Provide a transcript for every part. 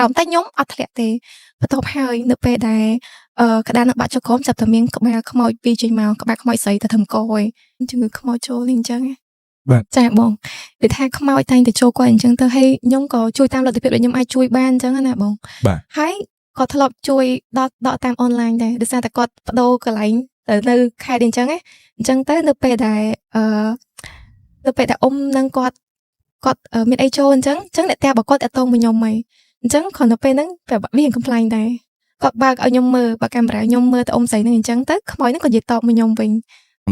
រំតែខ្ញុំអត់ធ្លាក់ទេបន្ទាប់ហើយនៅពេលដែលក្តារនឹងបាក់ចុកក្រោមចាប់តែមានក្បាលខ្មោចពីរចេញមកក្បាលខ្មោចស្រីទៅធ្វើកហើយជំងឺខ្មោចចូលអញ្ចឹងចាបងវាថាខ្មោចតែងតែចូលគាត់អញ្ចឹងទៅហើយខ្ញុំក៏ជួយតាមលទ្ធភាពដែលខ្ញុំអាចជួយបានអញ្ចឹងណាបងហើយគាត់ធ្លាប់ជួយដកតាមអនឡាញដែរដោយសារតែគាត់បដូរកន្លែងនៅខេត្តអញ្ចឹងអញ្ចឹងទៅនៅពេលដែលអ៊ំនឹងគាត់មានអីចូលអញ្ចឹងអ្នកផ្ទះរបស់គាត់អត់តងមកខ្ញុំហីអញ្ចឹងគ្រាន់តែពេលហ្នឹងវាកំប្លែងដែរគាត់បើកឲ្យខ្ញុំមើលបើកាមេរ៉ាខ្ញុំមើលទៅអ៊ំស្រីហ្នឹងអញ្ចឹងទៅខ្មោចហ្នឹងក៏និយាយតបមកខ្ញុំវិញ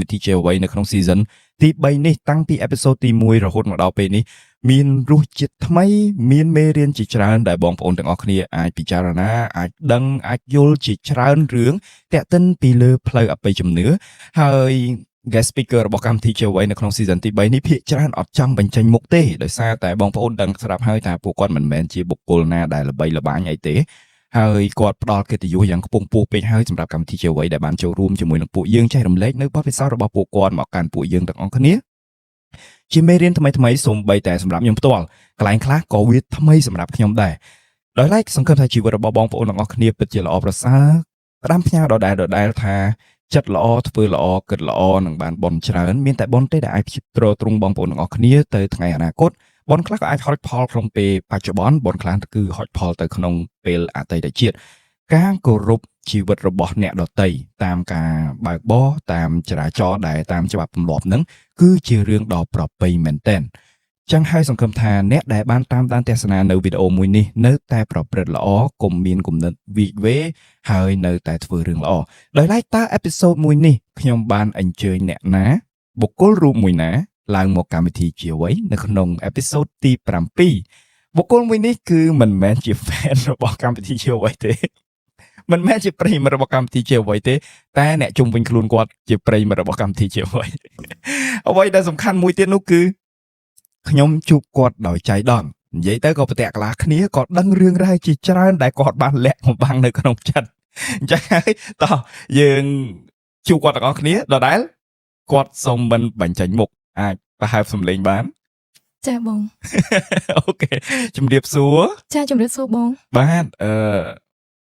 វិធីជាអ្វីនៅក្នុង season ទី3នេះតាំងពី episode ទី1រហូតមកដល់ពេលនេះមានរសជាតិថ្មីមានមេរៀនជាច្រើនដែលបងប្អូនទាំងអស់គ្នាអាចពិចារណាអាចដឹងអាចយល់ជាច្រើនរឿងតាក់ទិនពីលើផ្លូវអបិយជំនឿហើយ guest speaker របស់កម្មវិធីជាអ្វីនៅក្នុង season ទី3នេះភាគច្រើនអត់ចង់បញ្ចេញមុខទេដោយសារតែបងប្អូនដឹងស្រាប់ហើយថាពួកគាត់មិនមែនជាបុគ្គលណាដែលល្បីល្បាញអីទេហើយគាត់ផ្ដល់កិត្តិយសយ៉ាងខ្ពង់ខ្ពស់ពេកហើយសម្រាប់កម្មវិធីជាអ្វីដែលបានចូលរួមជាមួយនឹងពួកយើងចែករំលែកនៅបទពិសោធន៍របស់ពួកគាត់មកកាន់ពួកយើងទាំងអស់គ្នាជាមេរៀនថ្មីសូម្បីតែសម្រាប់ខ្ញុំផ្ទាល់កន្លែងខ្លះក៏វាថ្មីសម្រាប់ខ្ញុំដែរដោយឡែកសង្ឃឹមថាជីវិតរបស់បងប្អូនទាំងអស់គ្នាពិតជាល្អប្រសើរផ្ដាំផ្ញើដដែលថាចិត្តល្អធ្វើល្អគិតល្អនឹងបានបនច្រើនមានតែបនទេដែលអាចទ្រទ្រង់បងប្អូនទាំងអស់គ្នាទៅថ្ងៃអនាគតបនខ្លះក៏អាចហុចផលក្នុងពេលបច្ចុប្បន្នបនខ្លះគឺហុចផលទៅក្នុងពេលអតីតជាតិការគោរពជីវិតរបស់អ្នកដទៃតាមការបើកបរតាមចរាចរណ៍ដែលតាមច្បាប់ទម្លាប់ហ្នឹងគឺជារឿងដ៏ប្រពៃមែនទែនចឹងហើយសង្ឃឹមថាអ្នកដែលបានតាមដានទស្សនានៅវីដេអូមួយនេះនៅតែប្រព្រឹត្តល្អកុំមានគំនិតវិវេហើយនៅតែធ្វើរឿងល្អដោយឡែកតើអេពីសូតមួយនេះខ្ញុំបានអញ្ជើញអ្នកណាបុគ្គលរូបមួយណាឡើងមកកម្មវិធីជាអ្វីនៅក្នុងអេពីសូតទី7បុគ្គលមួយនេះគឺមិនមែនជា fan របស់កម្មវិធីជាអ្វីទេមិនមែនជាប្រិយមិត្តរបស់កម្មវិធីជាអ្វីទេតែអ្នកជុំវិញខ្លួនគាត់ជាប្រិយមិត្តរបស់កម្មវិធីជាអ្វីអ្វីដែលសំខាន់មួយទៀតនោះគឺខ្ញុំជួបគាត់ដោយចៃដន្យនិយាយទៅក៏ប្រតិកលាគ្នាក៏ដឹងរឿងរ៉ាវជាច្រើនដែលគាត់បានលាក់បំបាំងនៅក្នុងចិត្តអញ្ចឹងហើយតោះយើងជួបគាត់ទាំងអស់គ្នាដដែលគាត់សូមមិនបញ្ចេញមុខអាចប្រហែលសំឡេងបានចាបងអូខេជំរាបសួរចាជំរាបសួរបងបាទ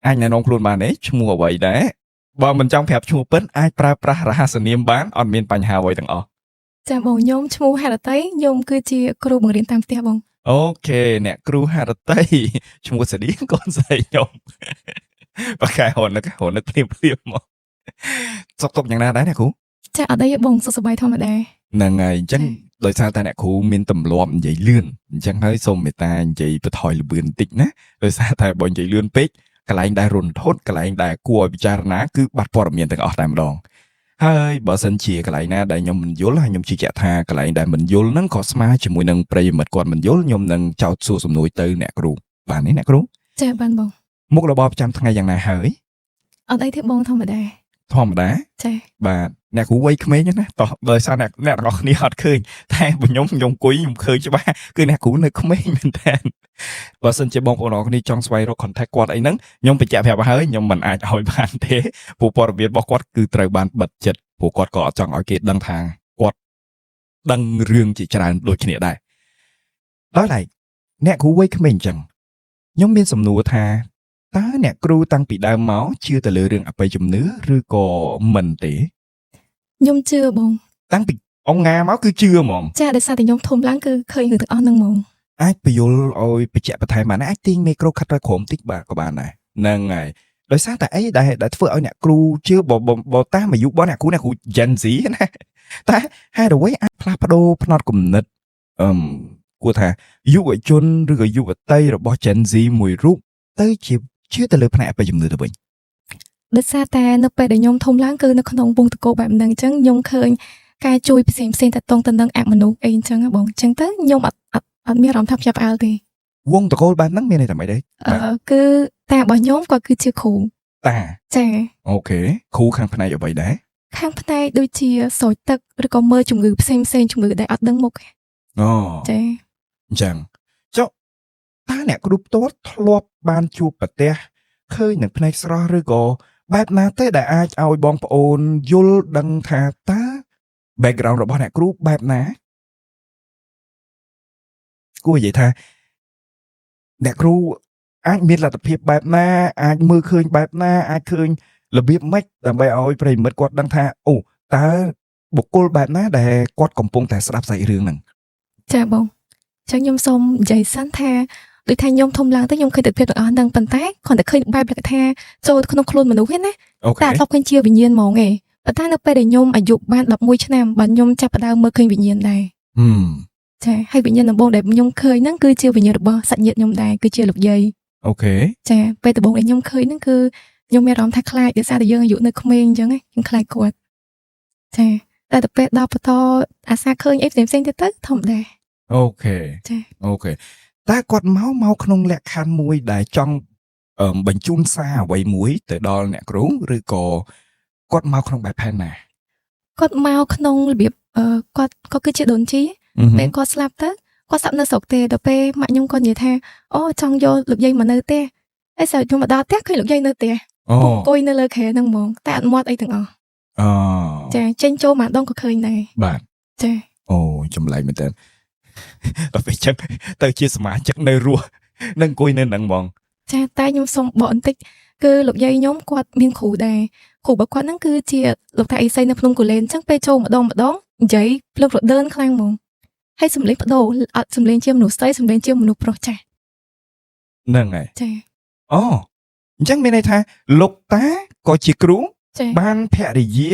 អាចណែនាំខ្លួនបានទេឈ្មោះអ្វីដែរបើមិនចង់ប្រាប់ឈ្មោះពិតអាចប្រើប្រាស់រហស្សនាមបានអត់មានបញ្ហាអ្វីទាំងអស់ចាបងខ្ញុំឈ្មោះហេរតីខ្ញុំគឺជាគ្រូបង្រៀនតាមផ្ទះបងអូខេអ្នកគ្រូហេរតីឈ្មោះស្តីកូនស្រីខ្ញុំបើកែហូននឹកភ្លាមមកសុខទុក្ខយ៉ាងណាដែរអ្នកគ្រូចាអត់អីបងសុខសប្បាយធម្មតាហ្នឹងហើយអញ្ចឹងដោយសារតែអ្នកគ្រូមានទម្លាប់និយាយលឿនអញ្ចឹងហើយសូមមេត្តានិយាយបន្ថយល្បឿនបន្តិចណាដោយសារតែបើនិយាយលឿនពេកកន្លែងដែលរន្ធត់កន្លែងដែលគួរឲ្យពិចារណាគឺបាត់ព័ត៌មានទាំងអស់តែម្ដងហើយបើសិនជាកន្លែងណាដែលខ្ញុំមិនយល់ហើយខ្ញុំជឿជាក់ថាកន្លែងដែលមិនយល់ហ្នឹងក៏ស្មើជាមួយនឹងប្រិយមិត្តគាត់មិនយល់ខ្ញុំនឹងចោទសួរសំណួរទៅអ្នកគ្រូបានទេអ្នកគ្រូចាបានបងមុខរបរប្រចាំថ្ងៃយ៉ាងណាហើយអត់អីទេបងធម្មតាចាបាទអ្នកគ្រូវ័យក្មេងណាតោះដោយសារអ្នកទាំងអស់គ្នាអត់ឃើញតែខ្ញុំអង្គុយខ្ញុំឃើញច្បាស់គឺអ្នកគ្រូនៅក្មេងមែនតើបើសិនជាបងប្អូនអរគ្នាចង់ស្វែងរក contact គាត់អីហ្នឹងខ្ញុំបញ្ជាក់ប្រាប់ហើយខ្ញុំមិនអាចឲ្យបានទេព្រោះព័ត៌មានរបស់គាត់គឺត្រូវបានបិទចិត្តព្រោះគាត់ក៏អត់ចង់ឲ្យគេដឹងថាគាត់ដឹងរឿងជាច្រើនដូចគ្នាដែរដល់ឡែកអ្នកគ្រូវ័យក្មេងអញ្ចឹងខ្ញុំមានសំណួរថាតើអ្នកគ្រូតាំងពីដើមមកជឿទៅលើរឿងអបិយជំនឿឬក៏មិនទេខ្ញុំជឿបងតាំងពីអង្គងាមកគឺជឿហ្មងចាដោយសារតែខ្ញុំធំឡើងគឺឃើញរឿងទាំងអស់ហ្នឹងហ្មងអាចបញ្យល់ឲ្យបញ្ជាក់បន្ថែមបានអាចទាញមីក្រូខាត់ទៅក្រោមតិចបាទក៏បានដែរហ្នឹងហើយដោយសារតែអីដែលធ្វើឲ្យអ្នកគ្រូជឿបើតាមអាយុរបស់អ្នកគ្រូ Gen Z ណាតែហេតុអ្វីអាចផ្លាស់ប្ដូរផ្នត់គំនិតគួរថាយុវជនឬក៏យុវតីរបស់ Gen Z មួយរូបទៅជាជឿទៅលើផ្នែកអបិយជំនឿទៅវិញដោយសារតែនៅពេលដែលខ្ញុំធំឡើងគឺនៅក្នុងវងតកោបែបហ្នឹងអញ្ចឹងខ្ញុំឃើញការជួយផ្សេងទៅតងទៅនឹងអមនុស្សអីអញ្ចឹងបងអញ្ចឹងទៅខ្ញុំអត់មានអារម្មណ៍ថាភ្ញាក់ផ្អើលទេវងតកោបែបហ្នឹងមានន័យថាម៉េចដែរគឺតារបស់ខ្ញុំគាត់គឺជាគ្រូតាចាអូខេគ្រូខាងផ្នែកអ្វីដែរខាងផ្នែកដូចជាស្រោចទឹកឬក៏មើលជំងឺផ្សេងជំងឺដែលអត់ដឹងមុខអូចាអញ្ចឹងចុះតើអ្នកគ្រូផ្ទាល់ធ្លាប់បានជួបប្រទះឃើញនឹងផ្នែកស្រស់ឬក៏បែបណាទេដែលអាចឲ្យបងប្អូនយល់ដឹងថាតើ background របស់អ្នកគ្រូបែបណាគួរនិយាយថាអ្នកគ្រូ អាចមានលទ្ធភាពបែបណាអាចមើលឃើញបែបណាអាចឃើញរបៀបម៉េចដើម្បីឲ្យប្រិយមិត្តគាត់ដឹងថាអូតើបុគ្គលបែបណាដែលគាត់កំពុងតែស្ដាប់សាច់រឿងហ្នឹង ចាបងចឹងខ្ញុំសូមនិយាយសិនថាដូចថាខ្ញុំធំឡើងទៅខ្ញុំឃើញទស្សនវិជ្ជាទាំងអស់ហ្នឹងប៉ុន្តែគ្រាន់តែឃើញបែបលក្ខថាចូលក្នុងខ្លួនមនុស្សហ្នឹងណា អូ តែ ខេ អត់ធ្លាប់ឃើញជាវិញ្ញាណហ្មងឯងប៉ុន្តែនៅពេលដែលខ្ញុំអាយុបាន11ឆ្នាំបាទខ្ញុំចាប់ផ្ដើមមើលឃើញវិញ្ញាណដែរ ចាហើយវិញ្ញាណដំបូងដែលខ្ញុំឃើញហ្នឹងគឺជាវិញ្ញាណរបស់សាច់ញាតិខ្ញុំដែរគឺជាលោកយាយ អូខេ ចាពេលដំបូងដែលខ្ញុំឃើញហ្នឹងគឺខ្ញុំមានអារម្មណ៍ថាខ្លាចដោយសារតែយើងអាយុនៅក្មេងអញ្ចឹងខ្ញុំខ្លាចគាត់ចាតែទៅពេលដល់បន្តអាសាឃើញអីផ្សេងៗទៀតទៅធម្មតា អូខេ ចា អូខេតើគាត់មកក្នុងលក្ខខណ្ឌមួយដែលចង់បញ្ជូនសារអ្វីមួយទៅដល់អ្នកគ្រូឬក៏គាត់មកក្នុងបែបផែនណា គាត់មកក្នុងរបៀបគាត់គឺជាដូនជីពេលគាត់ស្លាប់ទៅគាត់ស្លាប់នៅស្រុកទេដល់ពេលម៉ាក់ខ្ញុំគាត់និយាយថាអូចង់យកលោកយាយមកនៅផ្ទះហើយស្រាប់ខ្ញុំមកដល់ផ្ទះឃើញលោកយាយនៅផ្ទះ អូ អង្គុយនៅលើខែហ្នឹងហ្មងតែអត់មាត់អីទាំងអស់ អូ ចាចេញចូលមួយដងក៏ឃើញដែរ បាទ ចា អូចម្លែកមែនតើ ដល់ពេលចឹងទៅជាសមាជិកនៅរស់នឹងអង្គុយនៅហ្នឹងហ្មង ចាតែខ្ញុំសូមបកបន្តិចគឺលោកយាយខ្ញុំគាត់មានគ្រូដែរគ្រូរបស់គាត់ហ្នឹងគឺជាលោកតាអេសីនៅភ្នំគូលែនអញ្ចឹងពេលចូលម្ដងនិយាយភ្លើករដើនខ្លាំងហ្មងហើយសំឡេងបដូរអត់សំឡេងជាមនុស្សស្រីសំឡេងជាមនុស្សប្រុសចាស់ ហ្នឹងហើយ ចា អូអញ្ចឹងមានន័យថាលោកតាក៏ជាគ្រូ ចា បានភរិយា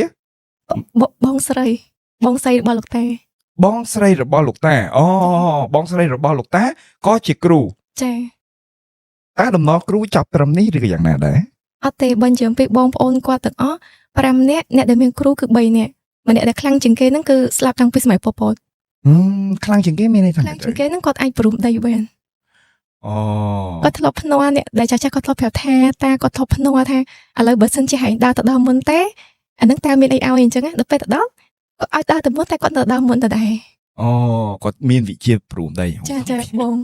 បងស្រីរបស់លោកតា បងស្រីរបស់លោកតាអូបងស្រីរបស់លោកតាក៏ជាគ្រូ ចា តើដំណរគ្រូចាប់ត្រឹមនេះឬក៏យ៉ាងណាដែរ អត់ទេបើនិយាយពីបងប្អូនគាត់ទាំងអស់5នាក់អ្នកដែលមានគ្រូគឺ3នាក់ម្នាក់ដែលខ្លាំងជាងគេហ្នឹងគឺស្លាប់តាំងពីសម័យប៉ុលពត ខ្លាំងជាងគេមានន័យថា ខ្លាំងជាងគេហ្នឹងគាត់អាចព្រមដីបាន អូ គាត់ធ្លាប់ភ្នាល់អ្នកដែលចាស់ៗគាត់ធ្លាប់ប្រាប់ថាតាគាត់ធ្លាប់ភ្នាល់ថាឥឡូវបើសិនជាហែងដើរទៅដល់មុនទេអាហ្នឹងតាមានអីឲ្យអញ្ចឹងណាដល់ពេលទៅដល់គាត់ឲ្យដើរទៅមុនតែគាត់ទៅដល់មុនទៅដែរ អូគាត់មានវិជាព្រមដី ចាចាបង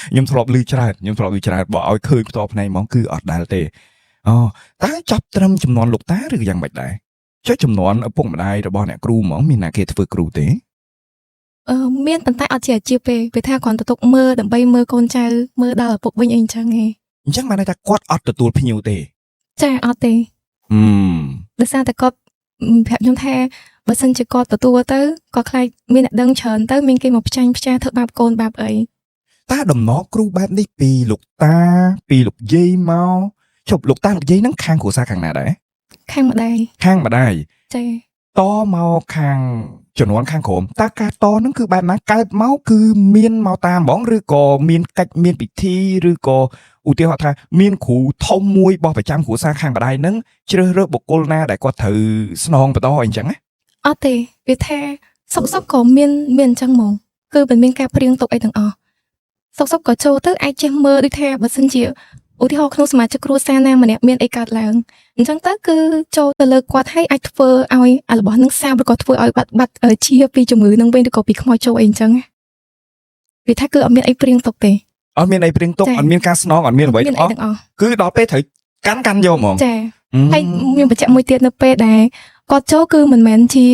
ខ្ញុំធ្លាប់ឮច្រើនបើឲ្យឃើញផ្ទាល់ភ្នែកហ្មងគឺអត់ដែលទេអូតើចាប់ត្រឹមចំនួនលោកតាឬក៏យ៉ាងម៉េចដែរចុះចំនួនឪពុកម្ដាយរបស់អ្នកគ្រូហ្មងមានណាគេធ្វើគ្រូទេ មានប៉ុន្តែអត់ជាអាជីពទេពេលថាគ្រាន់តែទុកមើលដើម្បីមើលកូនចៅមើលដល់ឪពុកវិញអីអញ្ចឹងឯង អញ្ចឹងបានន័យថាគាត់អត់ទទួលភ្ញៀវទេ ចាអត់ទេដោយសារតែគាត់ប្រាប់ខ្ញុំថាបើសិនជាគាត់ទទួលទៅគាត់ខ្លាចមានអ្នកដឹងច្រើនទៅមានគេមកផ្ចាញ់ផ្ចាធ្វើបាបកូនបាបអី តើដំណរគ្រូបែបនេះពីលោកតាពីលោកយាយមកជប់លោកតាលោកយាយហ្នឹងខាងគ្រួសារខាងណាដែរ ខាងម្ដាយ ខាងម្ដាយ ចា តមកខាងជំនាន់ខាងក្រោមតើការតហ្នឹងគឺបែបណាកើតមកគឺមានមកតាមហ្មងឬក៏មានកិច្ចមានពិធីឬក៏ឧទាហរណ៍ថាមានគ្រូធំមួយរបស់ប្រចាំគ្រួសារខាងម្ដាយហ្នឹងជ្រើសរើសបុគ្គលណាដែលគាត់ត្រូវស្នងបន្តអីចឹងណា អត់ទេវាថាសុកក៏មានអញ្ចឹងហ្មងគឺមិនមានការព្រៀងទុកអីទាំងអស់សុកក៏ចូលទៅអាចចេះមើលដូចថាបើសិនជាឧទាហរណ៍ក្នុងសមាជិកគ្រួសារណាម្នាក់មានអីកើតឡើងអញ្ចឹងទៅគឺចូលទៅលើគាត់ឲ្យអាចធ្វើឲ្យរបស់នឹងសាបឬក៏ធ្វើឲ្យបាត់ជាពីជំងឺនឹងវិញឬក៏ពីខ្មោចចូលអីអញ្ចឹងវាថាគឺអត់មានអីព្រៀងទុកទេ អត់មានអីព្រៀងទុកអត់មានការស្នងអត់មានអ្វីទាំងអស់គឺដល់ពេលត្រូវកាន់យកហ្មង ចាហើយមានបញ្ជាក់មួយទៀតនៅពេលដែលគាត់ចូលគឺមិនមែនជា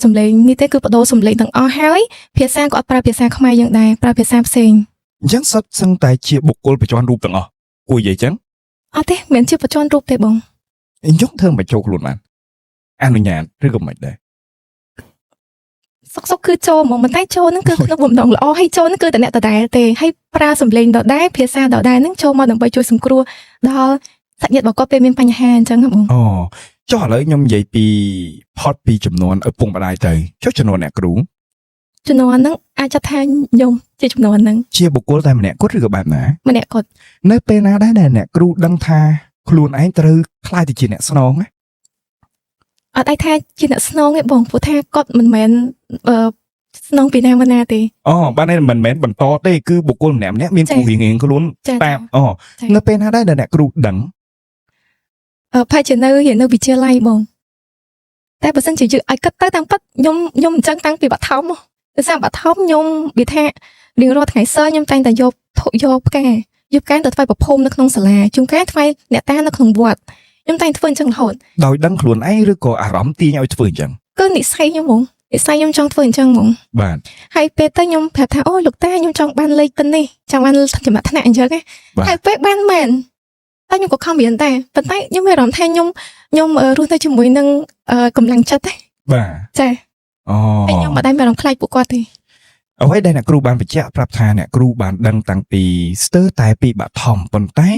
សំឡេងនេះទេគឺបដូរសំឡេងទាំងអស់ហើយភាសាក៏អត់ប្រើភាសាខ្មែរយ៉ាងដែរប្រើភាសាផ្សេង អញ្ចឹងសុទ្ធសឹងតែជាបុគ្គលប្រជាន់រូបទាំងអស់គួរនិយាយចឹង អត់ទេមិនមែនជាប្រជន់រូបទេបង អញ្ចឹងធ្វើមិនចូលខ្លួនបានអនុញ្ញាតឬក៏មិនដែរ សុកគឺចូលហ្មងមិនតែចូលហ្នឹងគឺក្នុងបំណងល្អហើយចូលហ្នឹងគឺតអ្នកដដែលទេហើយប្រើសំឡេងដដែលភាសាដដែលហ្នឹងចូលមកដើម្បីជួយសង្គ្រោះដល់សាច់ញាតិរបស់គាត់ពេលមានបញ្ហាអញ្ចឹងហ៎បង អូចុះឥឡូវខ្ញុំនិយាយពីផុតពីចំនួនឪពុកម្ដាយទៅចុះចំនួនអ្នកគ្រូ ជំនាន់ហ្នឹងអាចចាត់ថាខ្ញុំជាជំនាន់ហ្នឹង ជាបុគ្គលតែម្នាក់គាត់ឬក៏បែបណា ម្នាក់គាត់ នៅពេលណាដែរដែលអ្នកគ្រូដឹងថាខ្លួនឯងត្រូវខ្លាចទៅជាអ្នកស្នងណា អត់អាចថាជាអ្នកស្នងទេបងព្រោះថាគាត់មិនមែនស្នងពីណាមកណាទេ អូបាននេះមិនមែនបន្តទេគឺបុគ្គលម្នាក់មានគូរៀងខ្លួនតាមអូនៅពេលណាដែរដែលអ្នកគ្រូដឹង ផែជានៅរៀននៅវិទ្យាល័យបងតែបើសិនជាយើងឲ្យគិតទៅតាមពិតខ្ញុំអញ្ចឹងតាំងពីបឋមដោយសារបឋមខ្ញុំវាថារៀងរាល់ថ្ងៃសើខ្ញុំតែងតែយកផ្កាទៅថ្វាយប្រភពនៅក្នុងសាលាជួនកាលថ្វាយអ្នកតានៅក្នុងវត្តខ្ញុំតែងធ្វើអញ្ចឹងរហូត ដោយដឹងខ្លួនឯងឬក៏អារម្មណ៍ទាញឲ្យធ្វើអញ្ចឹង គឺនិស័យខ្ញុំហ្មង វិស័យខ្ញុំចង់ធ្វើអញ្ចឹងហ្មង បាទ ហើយពេលទៅខ្ញុំប្រាប់ថាអូលោកតាខ្ញុំចង់បានលេខប៉ុណ្នេះចង់បានចំណាត់ថ្នាក់អញ្ចឹងណាហើយពេលបានមែនតែខ្ញុំក៏ខំរៀនដែរប៉ុន្តែខ្ញុំមានអារម្មណ៍ថាខ្ញុំរស់នៅជាមួយនឹងកម្លាំងចិត្តទេ បាទ ចា អូ ហើយខ្ញុំមិនដែលមានអារម្មណ៍ខ្លាចពួកគាត់ទេ អ្វីដែលអ្នកគ្រូបានបញ្ជាក់ប្រាប់ថាអ្នកគ្រូបានដឹងតាំងពីស្ទើរតែពីបឋមប៉ុន្តែ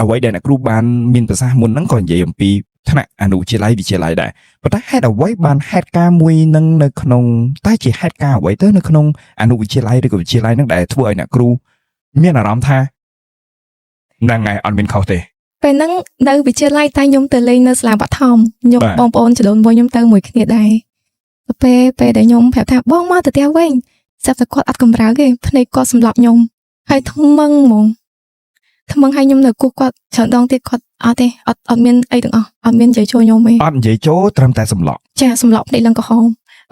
អ្វីដែលអ្នកគ្រូបានមានប្រសាសន៍មុនហ្នឹងក៏និយាយអំពីថ្នាក់អនុវិទ្យាល័យវិទ្យាល័យដែរប៉ុន្តែហេតុអ្វីបានហេតុការមួយនឹងនៅក្នុងតែជាហេតុការអ្វីទៅនៅក្នុងអនុវិទ្យាល័យឬក៏វិទ្យាល័យហ្នឹងដែលធ្វើឲ្យអ្នកគ្រូមានអារម្មណ៍ថាហ្នឹងហើយអត់មានខុសទេ ពេលហ្នឹងនៅវិទ្យាល័យតែខ្ញុំទៅលេងនៅសាលាបឋមខ្ញុំបងប្អូនចដូនមួយខ្ញុំទៅមួយគ្នាដែរពេលដែលខ្ញុំប្រាប់ថាបងមកទៅផ្ទះវិញស្រាប់តែគាត់អត់កម្រើកទេភ្នែកគាត់សម្លាប់ខ្ញុំហើយថ្មឹងហ្មងថ្មឹងឲ្យខ្ញុំនៅគោះគាត់ច្រើនដងទៀតគាត់អត់ទេអត់មានអីទាំងអស់អត់មាននិយាយចូលខ្ញុំទេ អត់និយាយចូលត្រឹមតែសម្លក់ ចាសម្លាប់ភ្នែកឡើងក្រហម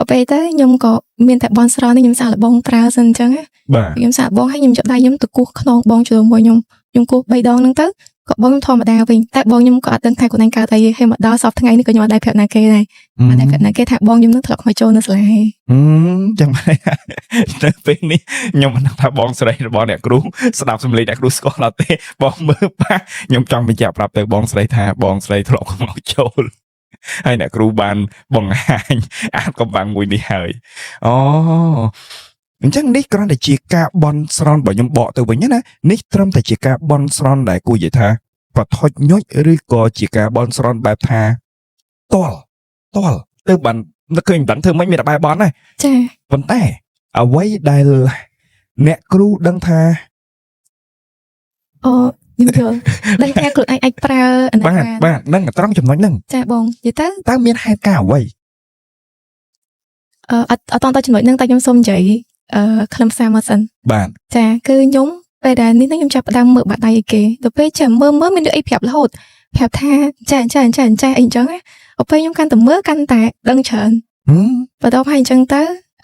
ពេលទៅខ្ញុំក៏មានតែបនស្រន់នេះខ្ញុំសាកល្បងប្រើសិនអញ្ចឹង បាទ ខ្ញុំសាកល្បងឲ្យខ្ញុំចាប់ដៃខ្ញុំទៅគោះខ្នងបងចូលមួយខ្ញុំគោះ3ដងហ្នឹងទៅក៏បងខ្ញុំធម្មតាវិញតែបងខ្ញុំក៏អត់ដឹងថាខ្លួនឯងកើតអីទេហើយមកដល់សប្តាហ៍ថ្ងៃនេះក៏ខ្ញុំអត់ដែរប្រាប់ណាគេដែរអត់ដែរប្រាប់ណាគេថាបងខ្ញុំនឹងធ្លាប់ខ្មោចចូលនៅសាលាហើយ ចឹងហើយនៅពេលនេះខ្ញុំមិនដឹងថាបងស្រីរបស់អ្នកគ្រូស្ដាប់សំឡេងអ្នកគ្រូស្គាល់អត់ទេបងមើលប៉ះខ្ញុំចង់បញ្ជាក់ប្រាប់ទៅបងស្រីថាបងស្រីធ្លាប់ខ្មោចចូលហើយអ្នកគ្រូបានបង្ហាញអាចកំបាំងមួយនេះហើយអូអញ្ចឹងនេះគ្រាន់តែជាការបន់ស្រន់បើខ្ញុំបកទៅវិញណានេះត្រឹមតែជាការបន់ស្រន់ដែលគួរនិយាយថាបថុចញុចឬក៏ជាការបន់ស្រន់បែបថាតល់ទៅបាននឹកឃើញមិនដឹងធ្វើម៉េចមានតែបែបបន់ណា ចា ប៉ុន្តែអ្វីដែលអ្នកគ្រូដឹងថា អូខ្ញុំយល់ដឹងថាខ្លួនឯងអាចប្រើអានេះ បាទនឹងត្រង់ចំណុចហ្នឹង ចាបងនិយាយទៅ តើមានហេតុការណ៍អ្វី អត់តទៅចំណុចហ្នឹងតែខ្ញុំសូមនិយាយខ្លឹមសារមកសិន បាទ ចាគឺខ្ញុំពេលដែលនេះខ្ញុំចាប់ផ្ដើមមើលបាត់ដៃឲ្យគេទៅពេលចាំមើលមានអីប្រាប់រហូតប្រាប់ថាចាអីអញ្ចឹងណាពេលខ្ញុំកាន់តែមើលកាន់តែដឹងច្រើន បន្ទាប់ហើយអញ្ចឹងទៅ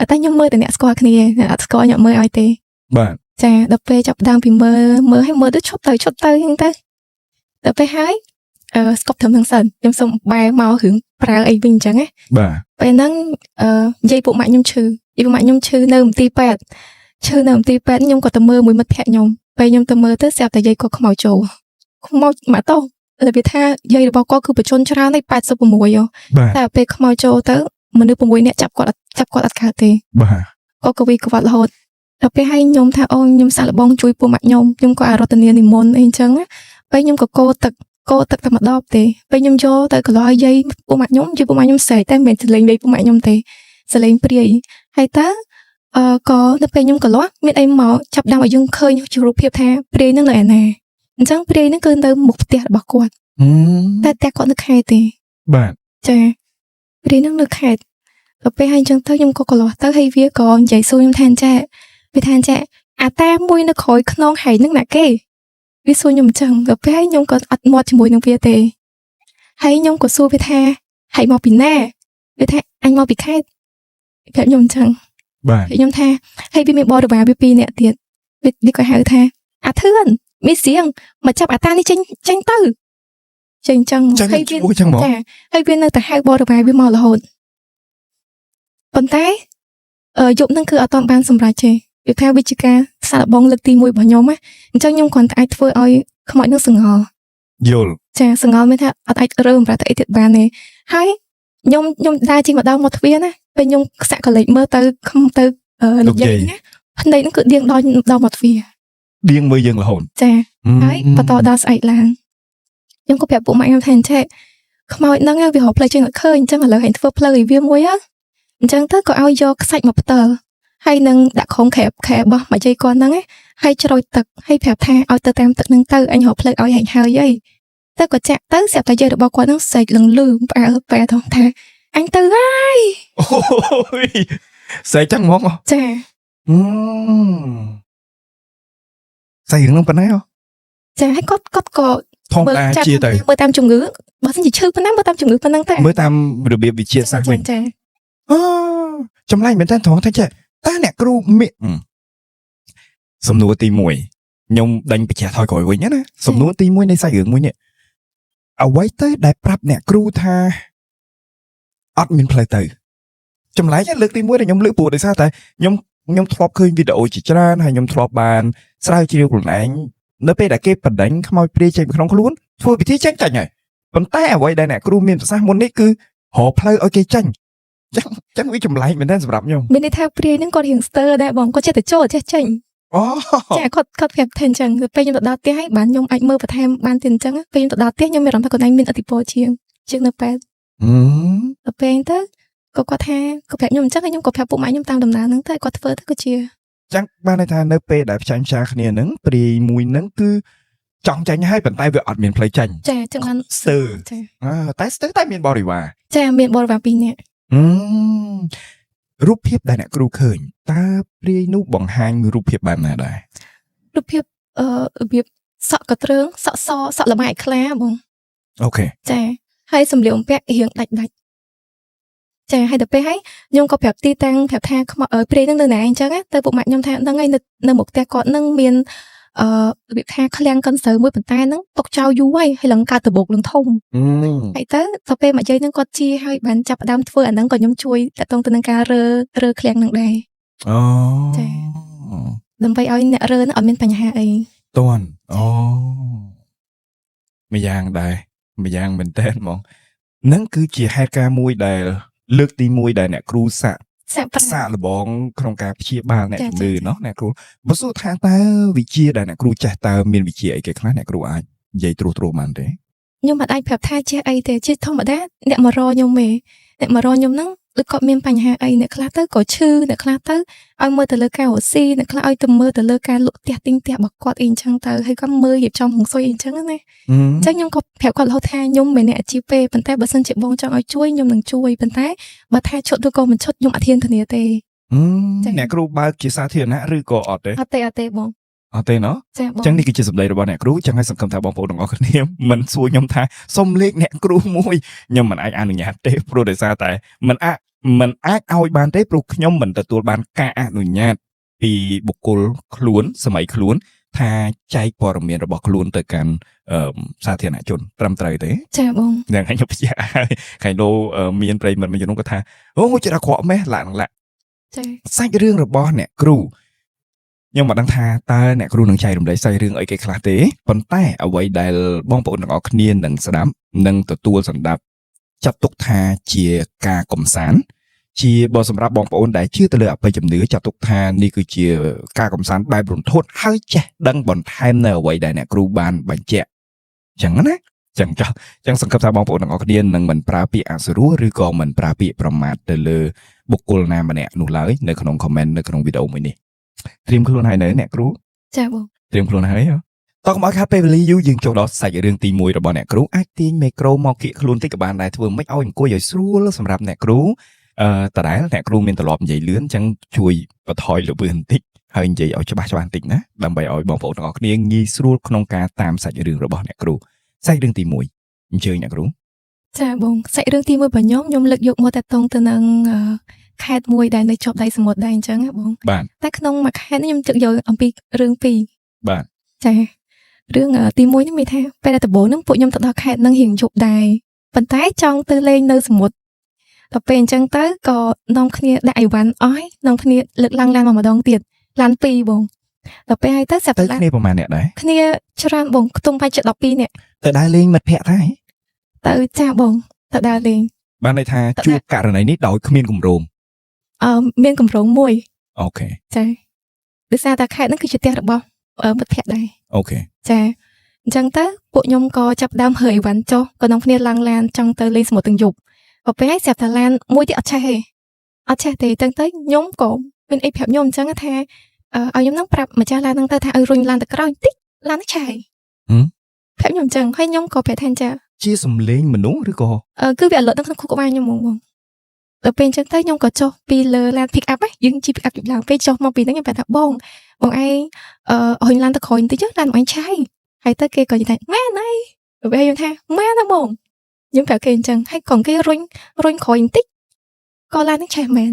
តែខ្ញុំមើលតែអ្នកស្គាល់គ្នាអ្នកអត់ស្គាល់ខ្ញុំមើលឲ្យទេ បាទ ចាដល់ពេលចាប់ផ្ដើមពីមើលឲ្យមើលទៅឈប់ទៅអញ្ចឹងទៅដល់ពេលហើយស្គប់ត្រឹមហ្នឹងសិនខ្ញុំសុំបែរមករឿងប្រើអីវិញអញ្ចឹងណា បាទ ពេលហ្នឹងនិយាយពួកម៉ាក់ខ្ញុំឈឺនៅមន្ទីរពេទ្យខ្ញុំក៏ទៅមើលមួយមិត្តភក្តិខ្ញុំពេលខ្ញុំទៅមើលទៅស្រាប់តែយាយគាត់ខ្មោចចូលខ្មោចមកតោះលើវាថាយាយរបស់គាត់គឺបញ្ជនច្រើនហើយ86 បាទ តែពេលខ្មោចចូលទៅមនុស្ស6នាក់ចាប់គាត់អត់កើតទេ បាទ គាត់ក៏វិក្បត់រហូតដល់ពេលឲ្យខ្ញុំថាអូខ្ញុំសាក់លបងជួយពួកម៉ាក់ខ្ញុំក៏អារតនានិមន្តអីអញ្ចឹងពេលខ្ញុំក៏កោទឹកតែម្ដងទេពេលខ្ញុំយកទៅកន្លោឲ្យយាយពួកម៉ាក់ខ្ញុំស្រែកតែមិនមែនសលេងលេងពួកម៉ាក់ខ្ញុំទេសលេងព្រាយហើយតើក៏នៅពេលខ្ញុំកន្លោមានអីមកចាប់ដើមឲ្យយើងឃើញជារូបភាពថាព្រាយនឹងនៅឯណាអញ្ចឹងព្រាយនឹងគឺនៅមុខផ្ទះរបស់គាត់តែផ្ទះគាត់នៅខេត្តទេ បាទ ចាព្រាយនឹងនៅខេត្តដល់ពេលហើយអញ្ចឹងទៅខ្ញុំក៏កន្លោទៅហើយវាក៏និយាយសួរខ្ញុំថាចាវាថាចាអាតាមួយនៅក្រោយខ្នងហែងនឹងណាគេវាសួរខ្ញុំអញ្ចឹងដល់ពេលហើយខ្ញុំក៏អត់មាត់ជាមួយនឹងវាទេហើយខ្ញុំក៏សួរវាថាហែងមកពីណាវាថាអញមកពីខេត្តប្រាប់ខ្ញុំអញ្ចឹង បាទ ខ្ញុំថាហើយវាមានបរិវារវា2នាក់ទៀតវាក៏ហៅថាអាធឿនមានសៀងមកចាប់អាតានេះចេញទៅចេញអញ្ចឹងហើយវាចាហើយវានៅតែហៅបរិវារវាមករហូតប៉ុន្តែយប់ហ្នឹងគឺអត់ទាន់បានសម្រេចទេវាថាវិជាការសាកល្បងលើកទី1របស់ខ្ញុំណាអញ្ចឹងខ្ញុំគ្រាន់តែអាចធ្វើឲ្យខ្មោចនឹងសង្ហល់ យល់ ចាសង្ហល់មានថាអត់អាចរើបំប្រាទៅអីទៀតបានទេហើយខ្ញុំដើរជិះម្ដងមកទ្វារណាពេលខ្ញុំសាក់កលេចមើលទៅលោកយាយណាភ្នែកហ្នឹងគឺដៀងដល់មកទ្វារ ដៀងមើលយើងរហូត ចាហើយបន្តដល់ស្អែកឡើងខ្ញុំក៏ប្រាប់ពួកម៉ាក់ខ្ញុំថាអញ្ចឹងខ្មោចហ្នឹងវារកផ្លូវចេញអត់ឃើញអញ្ចឹងឥឡូវហែងធ្វើផ្លូវឲ្យវាមួយអញ្ចឹងទៅក៏ឲ្យយកខ្សាច់មកផ្ទើហើយនឹងដាក់ខំខែរបស់មកយាយគាត់ហ្នឹងហើយច្រូចទឹកហើយប្រាប់ថាឲ្យទៅតាមទឹកហ្នឹងទៅអញរកផ្លូវឲ្យហែងហើយអីទៅក៏ចាក់ទៅស្រាប់តែយាយរបស់គាត់ហ្នឹងស្រែកលឹងលឺផ្អើថាអញទៅហើយ អូយស្អីចឹងហ្មង ចា ស្អីហ្នឹងប៉ុណ្ណា ចាហើយគាត់ក៏ ធម្មតាជាទៅ មើលតាមជំងឺបើមិនជាឈឺប៉ុណ្ណាមើលតាមជំងឺប៉ុណ្ណឹងតែ មើលតាមរបៀបវិទ្យាសាស្ត្រវិញ ចា អូចម្លែកមែនតើត្រង់ថាចេះតើអ្នកគ្រូមានសំណួរទី1ខ្ញុំដេញបញ្ជាក់ថយក្រោយវិញណាសំណួរទី1នៃសាច់រឿងមួយនេះអ្វីទៅដែលប្រាប់អ្នកគ្រូថាអត់មានផ្លូវទៅ ចម្លែកលើកទី1ដែលខ្ញុំលើកព្រោះដោយសារតែខ្ញុំធ្លាប់ឃើញវីដេអូជាច្រើនហើយខ្ញុំធ្លាប់បានស្រាវជ្រាវខ្លួនឯងនៅពេលដែលគេបដិញខ្មោចព្រាយចេញពីក្នុងខ្លួនធ្វើពិធីចេញហើយប៉ុន្តែអ្វីដែលអ្នកគ្រូមានប្រសាសន៍មុននេះគឺរកផ្លូវឲ្យគេចេញចឹងវាចម្លែកមែនទែនសម្រាប់ខ្ញុំ មានន័យថាព្រាយហ្នឹងគាត់រៀងស្ទើរដែរបងគាត់ចេះតែចូលចេះចេញ អូ ចាគាត់ប្រាប់ថាអញ្ចឹងពេលខ្ញុំទៅដល់ផ្ទះហើយបានខ្ញុំអាចមើលបន្ថែមបានទៀតអញ្ចឹងពេលខ្ញុំទៅដល់ផ្ទះខ្ញុំមានអារម្មណ៍ថាខ្លួនឯងមានឥទ្ធិពលជាងនៅពេទ្យទៅពេលទៅគាត់ថាគាត់ប្រាប់ខ្ញុំអញ្ចឹងហើយខ្ញុំក៏ប្រាប់ពុកម៉ែខ្ញុំតាមដំណើរហ្នឹងទៅគាត់ធ្វើទៅគឺជា ចឹងបានន័យថានៅពេលដែលផ្ចាញ់ផ្សាគ្នាហ្នឹងព្រាយមួយហ្នឹងគឺចង់ចាញ់ហើយប៉ុន្តែវាអត់មានផ្លូវចាញ់ ចាចឹងបាន ស្ទើរ ចា តែស្ទើរតែមានបរិវារ ចាមានបរិវារ2នាក់ រូបភាពដែលអ្នកគ្រូឃើញតើព្រាយនោះបង្ហាញរូបភាពបែបណាដែរ រូបភាពរបៀបសក់កត្រើងសក់សសក់លម៉ែខ្លាបង អូខេ ចាហើយសម្លៀកបំពាក់រៀងដាច់ចាហើយទៅពេលហើយខ្ញុំក៏ប្រាប់ទីតាំងប្រាប់ថាខ្មោចព្រាយហ្នឹងនៅណាអញ្ចឹងទៅពុកម៉ាក់ខ្ញុំថាហ្នឹងហើយនៅមុខផ្ទះគាត់ហ្នឹងមានរបៀបថាឃ្លាំងកុនសើមួយប៉ុន្តែហ្នឹងຕົកចោលយូរហើយឡើងកើតដបោកឡើងធំហើយទៅដល់ពេលមកយាយហ្នឹងគាត់ជាហើយបានចាប់ផ្ដើមធ្វើអាហ្នឹងក៏ខ្ញុំជួយតាក់ទងទៅនឹងការរើឃ្លាំងហ្នឹងដែរ អូ ចា ដើម្បីឲ្យអ្នករើហ្នឹងអត់មានបញ្ហាអី តន់អូម្យ៉ាងដែរម្យ៉ាងមែនតើហ្មងហ្នឹងគឺជាហេតុការណ៍មួយដែលលើកទី1ដែលអ្នកគ្រូសាក់លបងក្នុងការព្យាបាលអ្នកជំងឺเนาะអ្នកគ្រូបើសួរថាតើវិជាដែលអ្នកគ្រូចេះតើមានវិជាអីគេខ្លះអ្នកគ្រូអាចនិយាយត្រួសបានទេ ខ្ញុំមិនអាចប្រាប់ថាជាអីទេជាធម្មតាអ្នកមករកខ្ញុំទេអ្នកមករកខ្ញុំហ្នឹងដូចគាត់មានបញ្ហាអីអ្នកខ្លះទៅក៏ឈឺអ្នកខ្លះទៅឲ្យមើលទៅលើការរស់ស៊ីអ្នកខ្លះឲ្យទៅមើលទៅលើការលក់ផ្ទះទិញផ្ទះរបស់គាត់អីអញ្ចឹងទៅហើយគាត់មើលរៀបចំហុងស៊ុយអីអញ្ចឹងណាអញ្ចឹងខ្ញុំក៏ប្រាប់គាត់រហូតថាខ្ញុំមិនអ្នកអាជីពទេប៉ុន្តែបើសិនជាបងចង់ឲ្យជួយខ្ញុំនឹងជួយប៉ុន្តែបើថាឈុតឬក៏មិនឈុតខ្ញុំអត់ហ៊ានធានាទេ អ្នកគ្រូបើកជាសាធារណៈឬក៏អត់ទេ អត់ទេបង អត់ទេណោះ ចាបង ចឹងនេះគឺជាសម្ដីរបស់អ្នកគ្រូចឹងហើយសង្ឃឹមថាបងប្អូនទាំងអស់គ្នាមិនសួរខ្ញុំថាសុំលេខអ្នកគ្រូមួយខ្ញុំមិនអាចអនុញ្ញាតទេព្រោះដោយសារតែមិនអាចឲ្យបានទេព្រោះខ្ញុំមិនទទួលបានការអនុញ្ញាតពីបុគ្គលខ្លួនសម័យខ្លួនថាចែកព័ត៌មានរបស់ខ្លួនទៅកាន់សាធារណជនត្រឹមត្រូវទេ ចាបង យ៉ាងខ្ញុំបញ្ជាក់ហើយខៃឡូមានប្រិយមិត្តមួយចំនួនគាត់ថាអូចិត្តអាក្រក់ម៉េះឡាក់ ចា សាច់រឿងរបស់អ្នកគ្រូខ្ញុំមិនដឹងថាតើអ្នកគ្រូនឹងចែករំលែកសាច់រឿងអីគេខ្លះទេប៉ុន្តែអ្វីដែលបងប្អូនទាំងអស់គ្នានឹងស្ដាប់និងទទួលសម្ដាប់ចាត់ទុកថាជាការកំសាន្តជាបើសម្រាប់បងប្អូនដែលជឿទៅលើអបិយជំនឿចាត់ទុកថានេះគឺជាការកំសាន្តបែបរន្ធត់ហើយចេះដឹងបន្ថែមនៅអ្វីដែលអ្នកគ្រូបានបញ្ជាក់ចឹងណាចឹងសង្ឃឹមថាបងប្អូនទាំងអស់គ្នានឹងមិនប្រើពាក្យអសុរោះឬក៏មិនប្រើពាក្យប្រមាថទៅលើបុគ្គលណាម្នាក់នោះឡើយនៅក្នុង comment នៅក្នុងវីដេអូមួយនេះត្រៀមខ្លួនហើយនៅអ្នកគ្រូ ចាបង ត្រៀមខ្លួនហើយតោះកុំឲ្យខាតពេលវេលាយូរយើងចូលដល់សាច់រឿងទី1របស់អ្នកគ្រូអាចទាញមីក្រូមកគៀកខ្លួនតិចក៏បានដែរធ្វើមិនឲ្យអង្គុយឲ្យស្រួលសម្រាប់អ្នកគ្រូតដែលអ្នកគ្រូមានទ្រព្យនិយាយលឿនចឹងជួយបន្ថយលឿនបន្តិចហើយនិយាយឲ្យច្បាស់បន្តិចណាដើម្បីឲ្យបងប្អូនទាំងអស់គ្នាងាយស្រួលក្នុងការតាមសាច់រឿងរបស់អ្នកគ្រូសាច់រឿងទី1អញ្ជើញអ្នកគ្រូ ចាបងសាច់រឿងទី1របស់ខ្ញុំលើកយកមកតាក់ទងទៅនឹងខេត្តមួយដែលនៅជាប់ដៃសមុទ្រដែរអញ្ចឹងណាបង បាទ តែក្នុងមួយខេត្តនេះខ្ញុំជឹកយកអំពីរឿងពីរ បាទ ចារឿងទី1នេះមានថាពេលដែលដំបូងហ្នឹងពួកខ្ញុំទៅដល់ខេត្តហ្នឹងរៀងយប់ដែរប៉ុន្តែចង់ទៅលេងនៅសមុទ្រដល់ពេលអញ្ចឹងទៅក៏នាំគ្នាដាក់អីវ៉ាន់អស់ហើយនាំគ្នាលើកឡើងឡានមកម្ដងទៀតឡាន2បងដល់ពេលហើយទៅសាប់ ទៅ ឡាន គ្នាប្រហែលអ្នកដែរ គ្នាច្រើនបងខ្ទង់ប្រហែលជា12នាក់ ទៅដើរលេងមិត្តភ័ក្តិដែរ ទៅចាបងទៅដើរលេង បានន័យថាជួបករណីនេះដោយគ្មានគម្រោង មានកម្រងមួយ អូខេ ចាដោយសារតែខេត្តហ្នឹងគឺជាផ្ទះរបស់មិត្តភ័ក្តិដែរ អូខេ ចាអញ្ចឹងទៅពួកខ្ញុំក៏ចាប់ផ្ដើមរើអីវ៉ាន់ចុះក៏នាំគ្នាឡើងឡានចង់ទៅលេងសមុទ្រទាំងយប់ដល់ពេលហើយស្រាប់តែឡានមួយទៀតអត់ឆេះទេអត់ឆេះទេអញ្ចឹងទៅខ្ញុំក៏មានអីប្រាប់ខ្ញុំអញ្ចឹងថាឲ្យខ្ញុំនឹងប្រាប់ម្ចាស់ឡានហ្នឹងទៅថាឲ្យរុញឡានទៅក្រោយបន្តិចឡាននេះឆេះប្រាប់ខ្ញុំអញ្ចឹងហើយខ្ញុំក៏ប្រាប់ថាចា ជាសំឡេងមនុស្សឬក៏ គឺវាអលត់នៅក្នុងខួរក្បាលខ្ញុំហ្មងដល់ពេលអញ្ចឹងទៅខ្ញុំក៏ចុះពីលើឡាន pick up ហ្នឹងយើងជិះ pick up ជិះឡើងពេលចុះមកពីហ្នឹងខ្ញុំប្រាប់ថាបងឯងរុញឡានទៅក្រោយបន្តិចឡានបងឯងឆេះហើយទៅគេក៏និយាយថាម៉ែណៃពេលខ្ញុំថាម៉ែណាបងខ្ញុំប្រាប់គេអញ្ចឹងហើយក៏គេរុញក្រោយបន្តិចក៏ឡានហ្នឹងឆេះមែន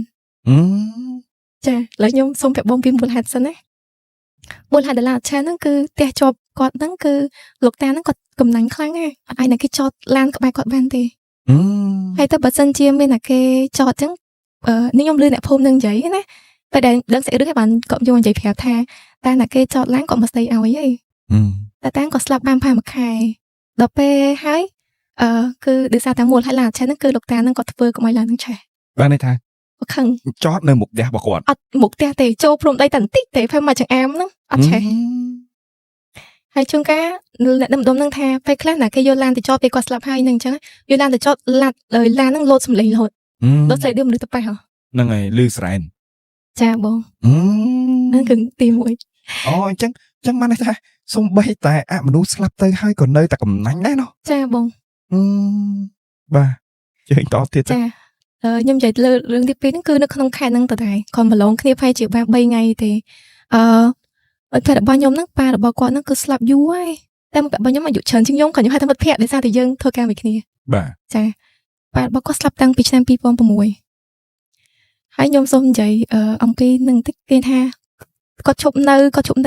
ចាឥឡូវខ្ញុំសូមប្រាប់បងពីមូលហេតុសិនណាមូលហេតុដែលឡានឆេះហ្នឹងគឺផ្ទះជាប់គាត់ហ្នឹងគឺលោកតាហ្នឹងគាត់កំណាញ់ខ្លាំងណាស់អត់អាចណាគេចតឡានក្បែរគាត់បានទេ ហើយទៅបើសិនជាមានតែគេចតអញ្ចឹង នេះខ្ញុំលឺអ្នកភូមិនឹងនិយាយណាតែដែលដឹងស្អីឬគេបានគាត់យកនិយាយប្រាប់ថាតែណាគេចោតឡើងគាត់មិនស្ដីឲ្យទេតែតាំងក៏ស្លាប់បានប្រហែលមួយខែដល់ពេលហើយគឺដោយសារតែមូលហេតុឡើងឆេះហ្នឹងគឺលោកតាហ្នឹងគាត់ធ្វើកុំឲ្យឡើងនឹងឆេះបានន័យថាគាត់ខឹងចោតនៅមុខផ្ទះរបស់គាត់អត់មុខផ្ទះទេចូលព្រំដីតែបន្តិចទេពេលមកចង្អាមហ្នឹងអត់ឆេះហើយជួនកាលអ្នកដឹមហ្នឹងថាពេលខ្លះណាគេយកឡានទៅចោតពេលគាត់ស្លាប់ហើយហ្នឹងអញ្ចឹងយកឡានទៅចោតឡានហ្នឹងលោតសម្លេងរហូតលោតស្លេងដូចមនុស្សទៅប៉ះហ្នឹងហើយលឺស្រែនចាបងហ្នឹងគឺទី1អូអញ្ចឹងបានន័យថាសំបីតែអមនុស្សស្លាប់ទៅហើយក៏នៅតែកំណាញ់ដែរណោះចាបងបាទជើញតទៀតចាខ្ញុំនិយាយលើរឿងទី2ហ្នឹងគឺនៅក្នុងខេត្តហ្នឹងតដែរគាត់ប្រឡងគ្នាប្រហែលជាបាន3ថ្ងៃទេតែរបស់ខ្ញុំហ្នឹងប៉ារបស់គាត់ហ្នឹងគឺស្លាប់យូរហើយតែមករបស់ខ្ញុំអាយុច្រើនជាងខ្ញុំក៏ខ្ញុំហៅថាមិត្តភក្តិដោយសារតែយើងធ្វើការមួយគ្នាបាទចាប៉ារបស់គាត់ស្លាប់តាំងពីឆ្នាំ2006ហើយខ្ញុំសូមនិយាយអំពីនឹងតិចគេថាគាត់ឈប់ន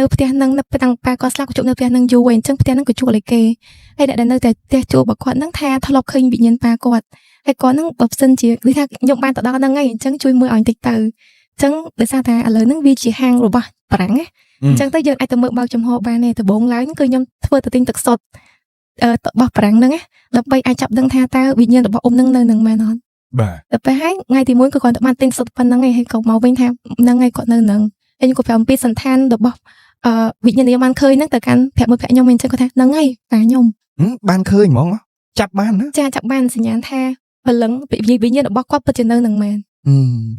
ៅផ្ទះហ្នឹងតាំងប៉ាគាត់ស្លាប់គាត់ឈប់នៅផ្ទះហ្នឹងយូរហើយអញ្ចឹងផ្ទះហ្នឹងក៏ជួលឲ្យគេហើយអ្នកដែលនៅតែផ្ទះជួលរបស់គាត់ហ្នឹងថាធ្លាប់ឃើញវិញ្ញាណប៉ាគាត់ហើយគាត់ហ្នឹងបើសិនជាដូចថាខ្ញុំបានទៅដល់ហ្នឹងហើយអញ្ចឹងជួយមើលឲ្យតិចទៅអញ្ចឹងដោយសារតែឥឡូវហ្នឹងវាជាហាងរបស់បារាំងណាអញ្ចឹងទៅយើងអាចទៅមើលបើកចំហបានទេដំបូងឡើយគឺខ្ញុំធ្វើទៅទិញទឹកសុទ្ធរបស់បារាំងហ្នឹងណាដើម្បីអាចចាប់ដឹងថាតើវិញ្ញាណរបស់អ៊ំហ្នឹងនៅនឹងមែនអត់បាទទៅពេលហើយថ្ងៃទី1គឺគាត់ទៅបានទិញសុទ្ធប៉ុណ្្នឹងឯងហើយក៏មកវិញថាហ្នឹងឯងគាត់នៅនឹងហើយខ្ញុំក៏ប្រាប់អំពីសន្តានរបស់វិញ្ញាណខ្ញុំបានឃើញហ្នឹងទៅកាន់ប្រាប់មួយភក្តិខ្ញុំអញ្ចឹងគាត់ថាហ្នឹងហើយប៉ាខ្ញុំបានឃើញហ្មងចាប់បានណាចាចាប់បានសញ្ញាណថាព្រលឹងវិញ្ញាណរបស់គាត់ពិតជានៅនឹងមែន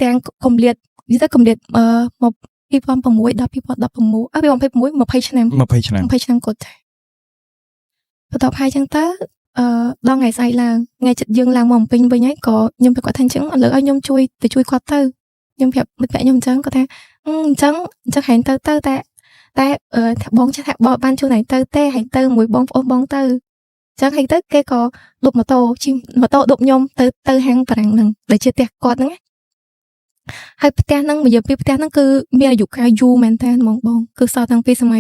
ទាំងគម្លាតនិយាយទៅគម្លាតមក2006ដល់2016 2020ឆ្នាំ20ឆ្នាំគាត់ចាបន្ទាប់ហើយអញ្ចឹងទៅដល់ថ្ងៃស្អែកឡើងថ្ងៃចិត្តយើងឡើងមកពេញវិញហើយក៏ខ្ញុំប្រាប់គាត់ថាអញ្ចឹងឥឡូវឲ្យខ្ញុំជួយគាត់ទៅខ្ញុំប្រាប់មិត្តភក្តិខ្ញុំអញ្ចឹងគាត់ថាអញ្ចឹងហែងទៅតែបងចេះថាបងបានជួយហែងទៅទេហែងទៅមួយបងប្អូនបងទៅអញ្ចឹងហែងទៅគេក៏ឌុបម៉ូតូជិះម៉ូតូឌុបខ្ញុំទៅហាងបារាំងហ្នឹងដែលជាផ្ទះគាត់ហ្នឹងហើយផ្ទះហ្នឹងនិយាយពីផ្ទះហ្នឹងគឺមានអាយុកាលយូរមែនតើហ្មងបងគឺសល់តាំងពីសម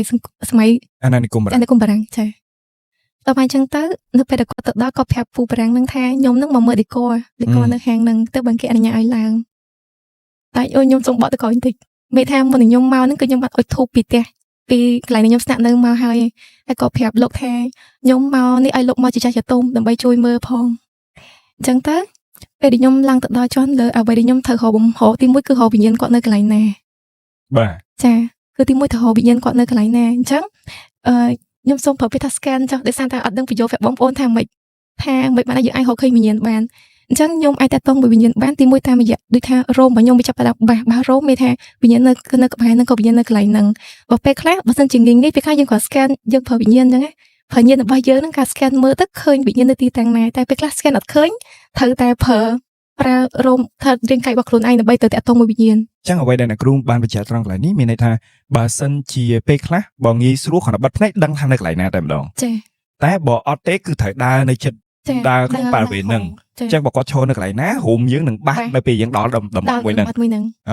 ័យអាណានិគមបារាំងចាដល់ហើយអញ្ចឹងទៅនៅពេលដែលគាត់ទៅដល់គាត់ប្រាប់ពូបារាំងហ្នឹងថាខ្ញុំហ្នឹងមកមើលឌីកូនៅហាងហ្នឹងទៅបើគេអនុញ្ញាតឲ្យឡើងតែខ្ញុំសូមបកទៅក្រោយបន្តិចមេថាមុនខ្ញុំមកហ្នឹងគឺខ្ញុំបាត់អុជធូបពីផ្ទះពីកន្លែងខ្ញុំស្នាក់នៅមកហើយក៏ប្រាប់លោកថាខ្ញុំមកនេះឲ្យលោកមកជាចាស់ចាទុំដើម្បីជួយមើលផងអញ្ចឹងទៅពេលដែលខ្ញុំឡើងទៅដល់ជាន់លើអ្វីដែលខ្ញុំត្រូវរកបំហោទី1គឺរកវិញ្ញាណគាត់នៅកន្លែងណាបាទចាគឺទី1ទៅរកវិញ្ញាណគាត់នៅកន្លែងណាអញ្ចឹងខ្ញុំសូមប្រើពាក្យថា scan ចុះដោយសារតែអត់ដឹងបញ្ចូលប្រាប់បងប្អូនថាមិនបានយើងអាចរកឃើញវិញ្ញាណបានអញ្ចឹងខ្ញុំអាចតាក់ទងមួយវិញ្ញាណបានទី1តាមរយៈដូចថារោមរបស់ខ្ញុំវាចាប់ផ្ដើមបាសរោមមានថាវិញ្ញាណនៅក្បែរហ្នឹងក៏វិញ្ញាណនៅកន្លែងហ្នឹងបើពេលខ្លះបើសិនជាងាយពេលខ្លះយើងក៏ scan យើងប្រើវិញ្ញាណអញ្ចឹងណាប្រើវិញ្ញាណរបស់យើងហ្នឹងការ scan មើលទៅឃើញវិញ្ញាណនៅទីតាំងណាតែពេលខ្លះ scan អត់ឃើញត្រូវតែប្រើរោមថារាងកាយរបស់ខ្លួនឯងដើម្បីទៅតាក់ទងមួយវិញ្ញាណអញ្ចឹងអ្វីដែលអ្នកគ្រូបានបញ្ជាក់ត្រង់កន្លែងនេះមានន័យថាបើសិនជាពេលខ្លះបើងាយស្រួលគ្រាន់តែបិទភ្នែកដឹងថានៅកន្លែងណាតែម្ដងចាតែបើអត់ទេគឺត្រូវដើរនៅជិតដើរក្នុងបរិវេណហ្នឹងអញ្ចឹងបើគាត់ឈរនៅកន្លែងណារូមយើងនឹងបាសនៅពេលយើងដល់តំបន់មួយហ្នឹងអូ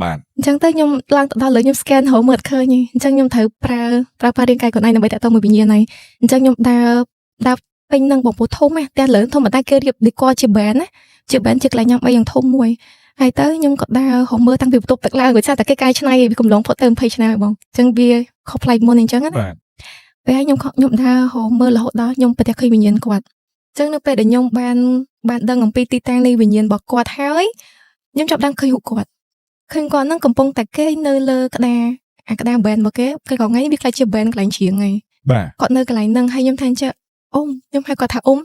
បាទអញ្ចឹងទៅខ្ញុំឡើងទៅដល់លើខ្ញុំ scan រោមមើលអត់ឃើញទេអញ្ចឹងខ្ញុំត្រូវប្រើរាងកាយខ្លួនឯងដើម្បីតាក់ទងមួយវិញ្ញាណហើយអញ្ចឹងខ្ញុំដើរពេញនឹងបងប្អូនធំណាផ្ទះលើធំតែគេរៀបឌីក័រជាបែនណាជាបែនជាកន្លែងញ៉ាំអីយ៉ាងធំមួយហើយទៅខ្ញុំក៏ដើររកមើលតាំងពីបន្ទប់ទឹកឡើងដោយសារតែគេកែច្នៃវាកំឡុងផុតទៅ20ឆ្នាំហើយបងអញ្ចឹងវាខុសប្លែកមុនអញ្ចឹងណាពេលខ្ញុំដើររកមើលរហូតដល់ខ្ញុំប្រទះឃើញវិញ្ញាណគាត់អញ្ចឹងនៅពេលដែលខ្ញុំបានដឹងអំពីទីតាំងនៃវិញ្ញាណរបស់គាត់ហើយខ្ញុំចាប់ដឹងឃើញរូបគាត់ហ្នឹងកំពុងតែគេនៅលើក្តារបែនរបស់គេក៏ថ្ងៃនេះវាខ្លាចជាបែនកន្លែងជ្រៀងហើយគាត់នៅកន្លែងហ្នឹងហើយខ្ញុំថាអញ្ចឹងអ៊ំខ្ញុំហៅគាត់ថាអ៊ំ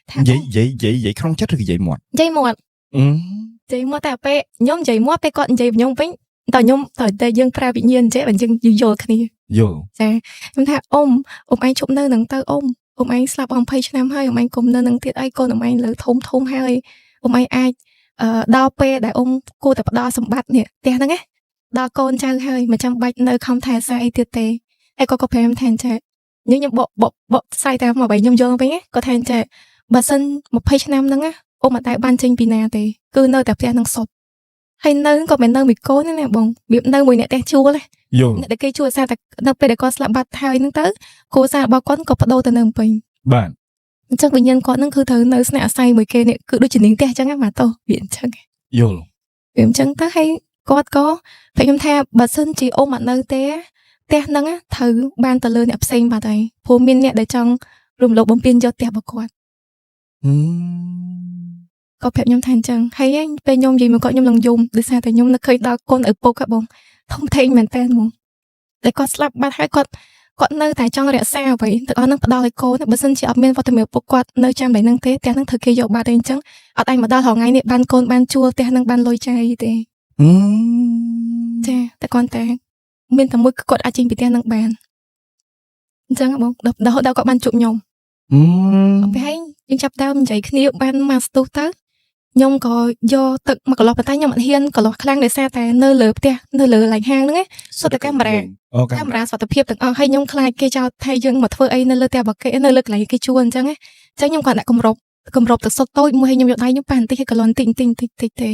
ថានិយាយក្នុងចិត្តឬនិយាយមាត់តែពេលខ្ញុំនិយាយមាត់ពេលគាត់និយាយខ្ញុំវិញតើខ្ញុំតែយើងប្រើវិញ្ញាណចេះបើយើងយល់គ្នាយល់ចាខ្ញុំថាអ៊ំឯងឈប់នៅនឹងទៅអ៊ំឯងស្លាប់20ឆ្នាំហើយអ៊ំឯងកុំនៅនឹងទៀតអីកូនអ៊ំឯងលើធំហើយអ៊ំឯងអាចដល់ពេលដែលអ៊ំគួរតែផ្ដល់សម្បត្តិនេះផ្ទះហ្នឹងណាដល់កូនចៅហើយមិនចាំបាច់នៅខំថែសារអីទៀតទេហើយក៏ប្រាប់ថាអញ្ចឹងខ្ញុំបកស្រាយតាមមកវិញខ្ញុំយល់វិញគាត់ថាអញ្ចឹងបើសិន20ឆ្នាំហ្នឹងណាអ៊ំអត់ដែលបានចេញពីណាទេគឺនៅតែផ្ទះហ្នឹងសុទ្ធហើយនៅក៏មិននៅមួយកូនណាបងវានៅមួយអ្នកផ្ទះជួលណាអ្នកដែលគេជួលសារតែនៅពេលដែលគាត់ស្លាប់បាត់ហើយហ្នឹងទៅគ្រួសាររបស់គាត់ក៏បដូរទៅនៅពេញបាទអញ្ចឹងវិញ្ញាណគាត់ហ្នឹងគឺត្រូវនៅស្នាក់អាស្រ័យមួយគេនេះគឺដូចជានាងផ្ទះអញ្ចឹងម៉ាតោវាអញ្ចឹងយល់ វាអញ្ចឹងទៅហើយគាត់ក៏ពេលខ្ញុំថាបើសិនជាអូមអត់នៅទេផ្ទះហ្នឹងត្រូវបានទៅលើអ្នកផ្សេងបាត់ហើយព្រោះមានអ្នកដែលចង់រំលោភបំពានយកផ្ទះរបស់គាត់ គាត់ប្រាប់ខ្ញុំថាអញ្ចឹងហើយពេលខ្ញុំនិយាយមកគាត់ខ្ញុំឡើងយំដោយសារតែខ្ញុំនឹកឃើញដល់កូនឪពុកហ៎បងធំធេងមែនតើហ្មងតែគាត់ស្លាប់បាត់ហើយគាត់នៅតែចង់រក្សាអ្វីទាំងអស់ហ្នឹងផ្ដល់ឲ្យកូនបើសិនជាអត់មានវត្តមានឪពុកគាត់នៅចាំតែហ្នឹងទេផ្ទះហ្នឹងត្រូវគេយកបាត់ហើយអញ្ចឹងអត់អាចមកដល់ថ្ងៃនេះបានកូនបានជួលផ្ទះហ្នឹងបានលុយចាយទេចាតែគាត់តែមានតែមួយគឺគាត់អាចចេញពីផ្ទះហ្នឹងបានអញ្ចឹងបងដល់គាត់បានជួបខ្ញុំពេលហើយយើងចាប់ដើមនិយាយគ្នាបានមកស្ទុះទៅខ្ញុំក៏យកទឹកមកកន្លោះប៉ុន្តែខ្ញុំអត់ហ៊ានកន្លោះខ្លាំងដោយសារតែនៅលើផ្ទះនៅលើឡែកហាងហ្នឹងសុទ្ធតែកាមេរ៉ាសុខភាពទាំងអស់ហើយខ្ញុំខ្លាចគេចោទថាយើងមកធ្វើអីនៅលើផ្ទះរបស់គេនៅលើកន្លែងគេជួលអញ្ចឹងខ្ញុំគាត់ដាក់គម្របទឹកសុទ្ធតូចមួយឲ្យខ្ញុំយកដៃខ្ញុំប៉ះបន្តិចឲ្យកន្លន់តិចទេ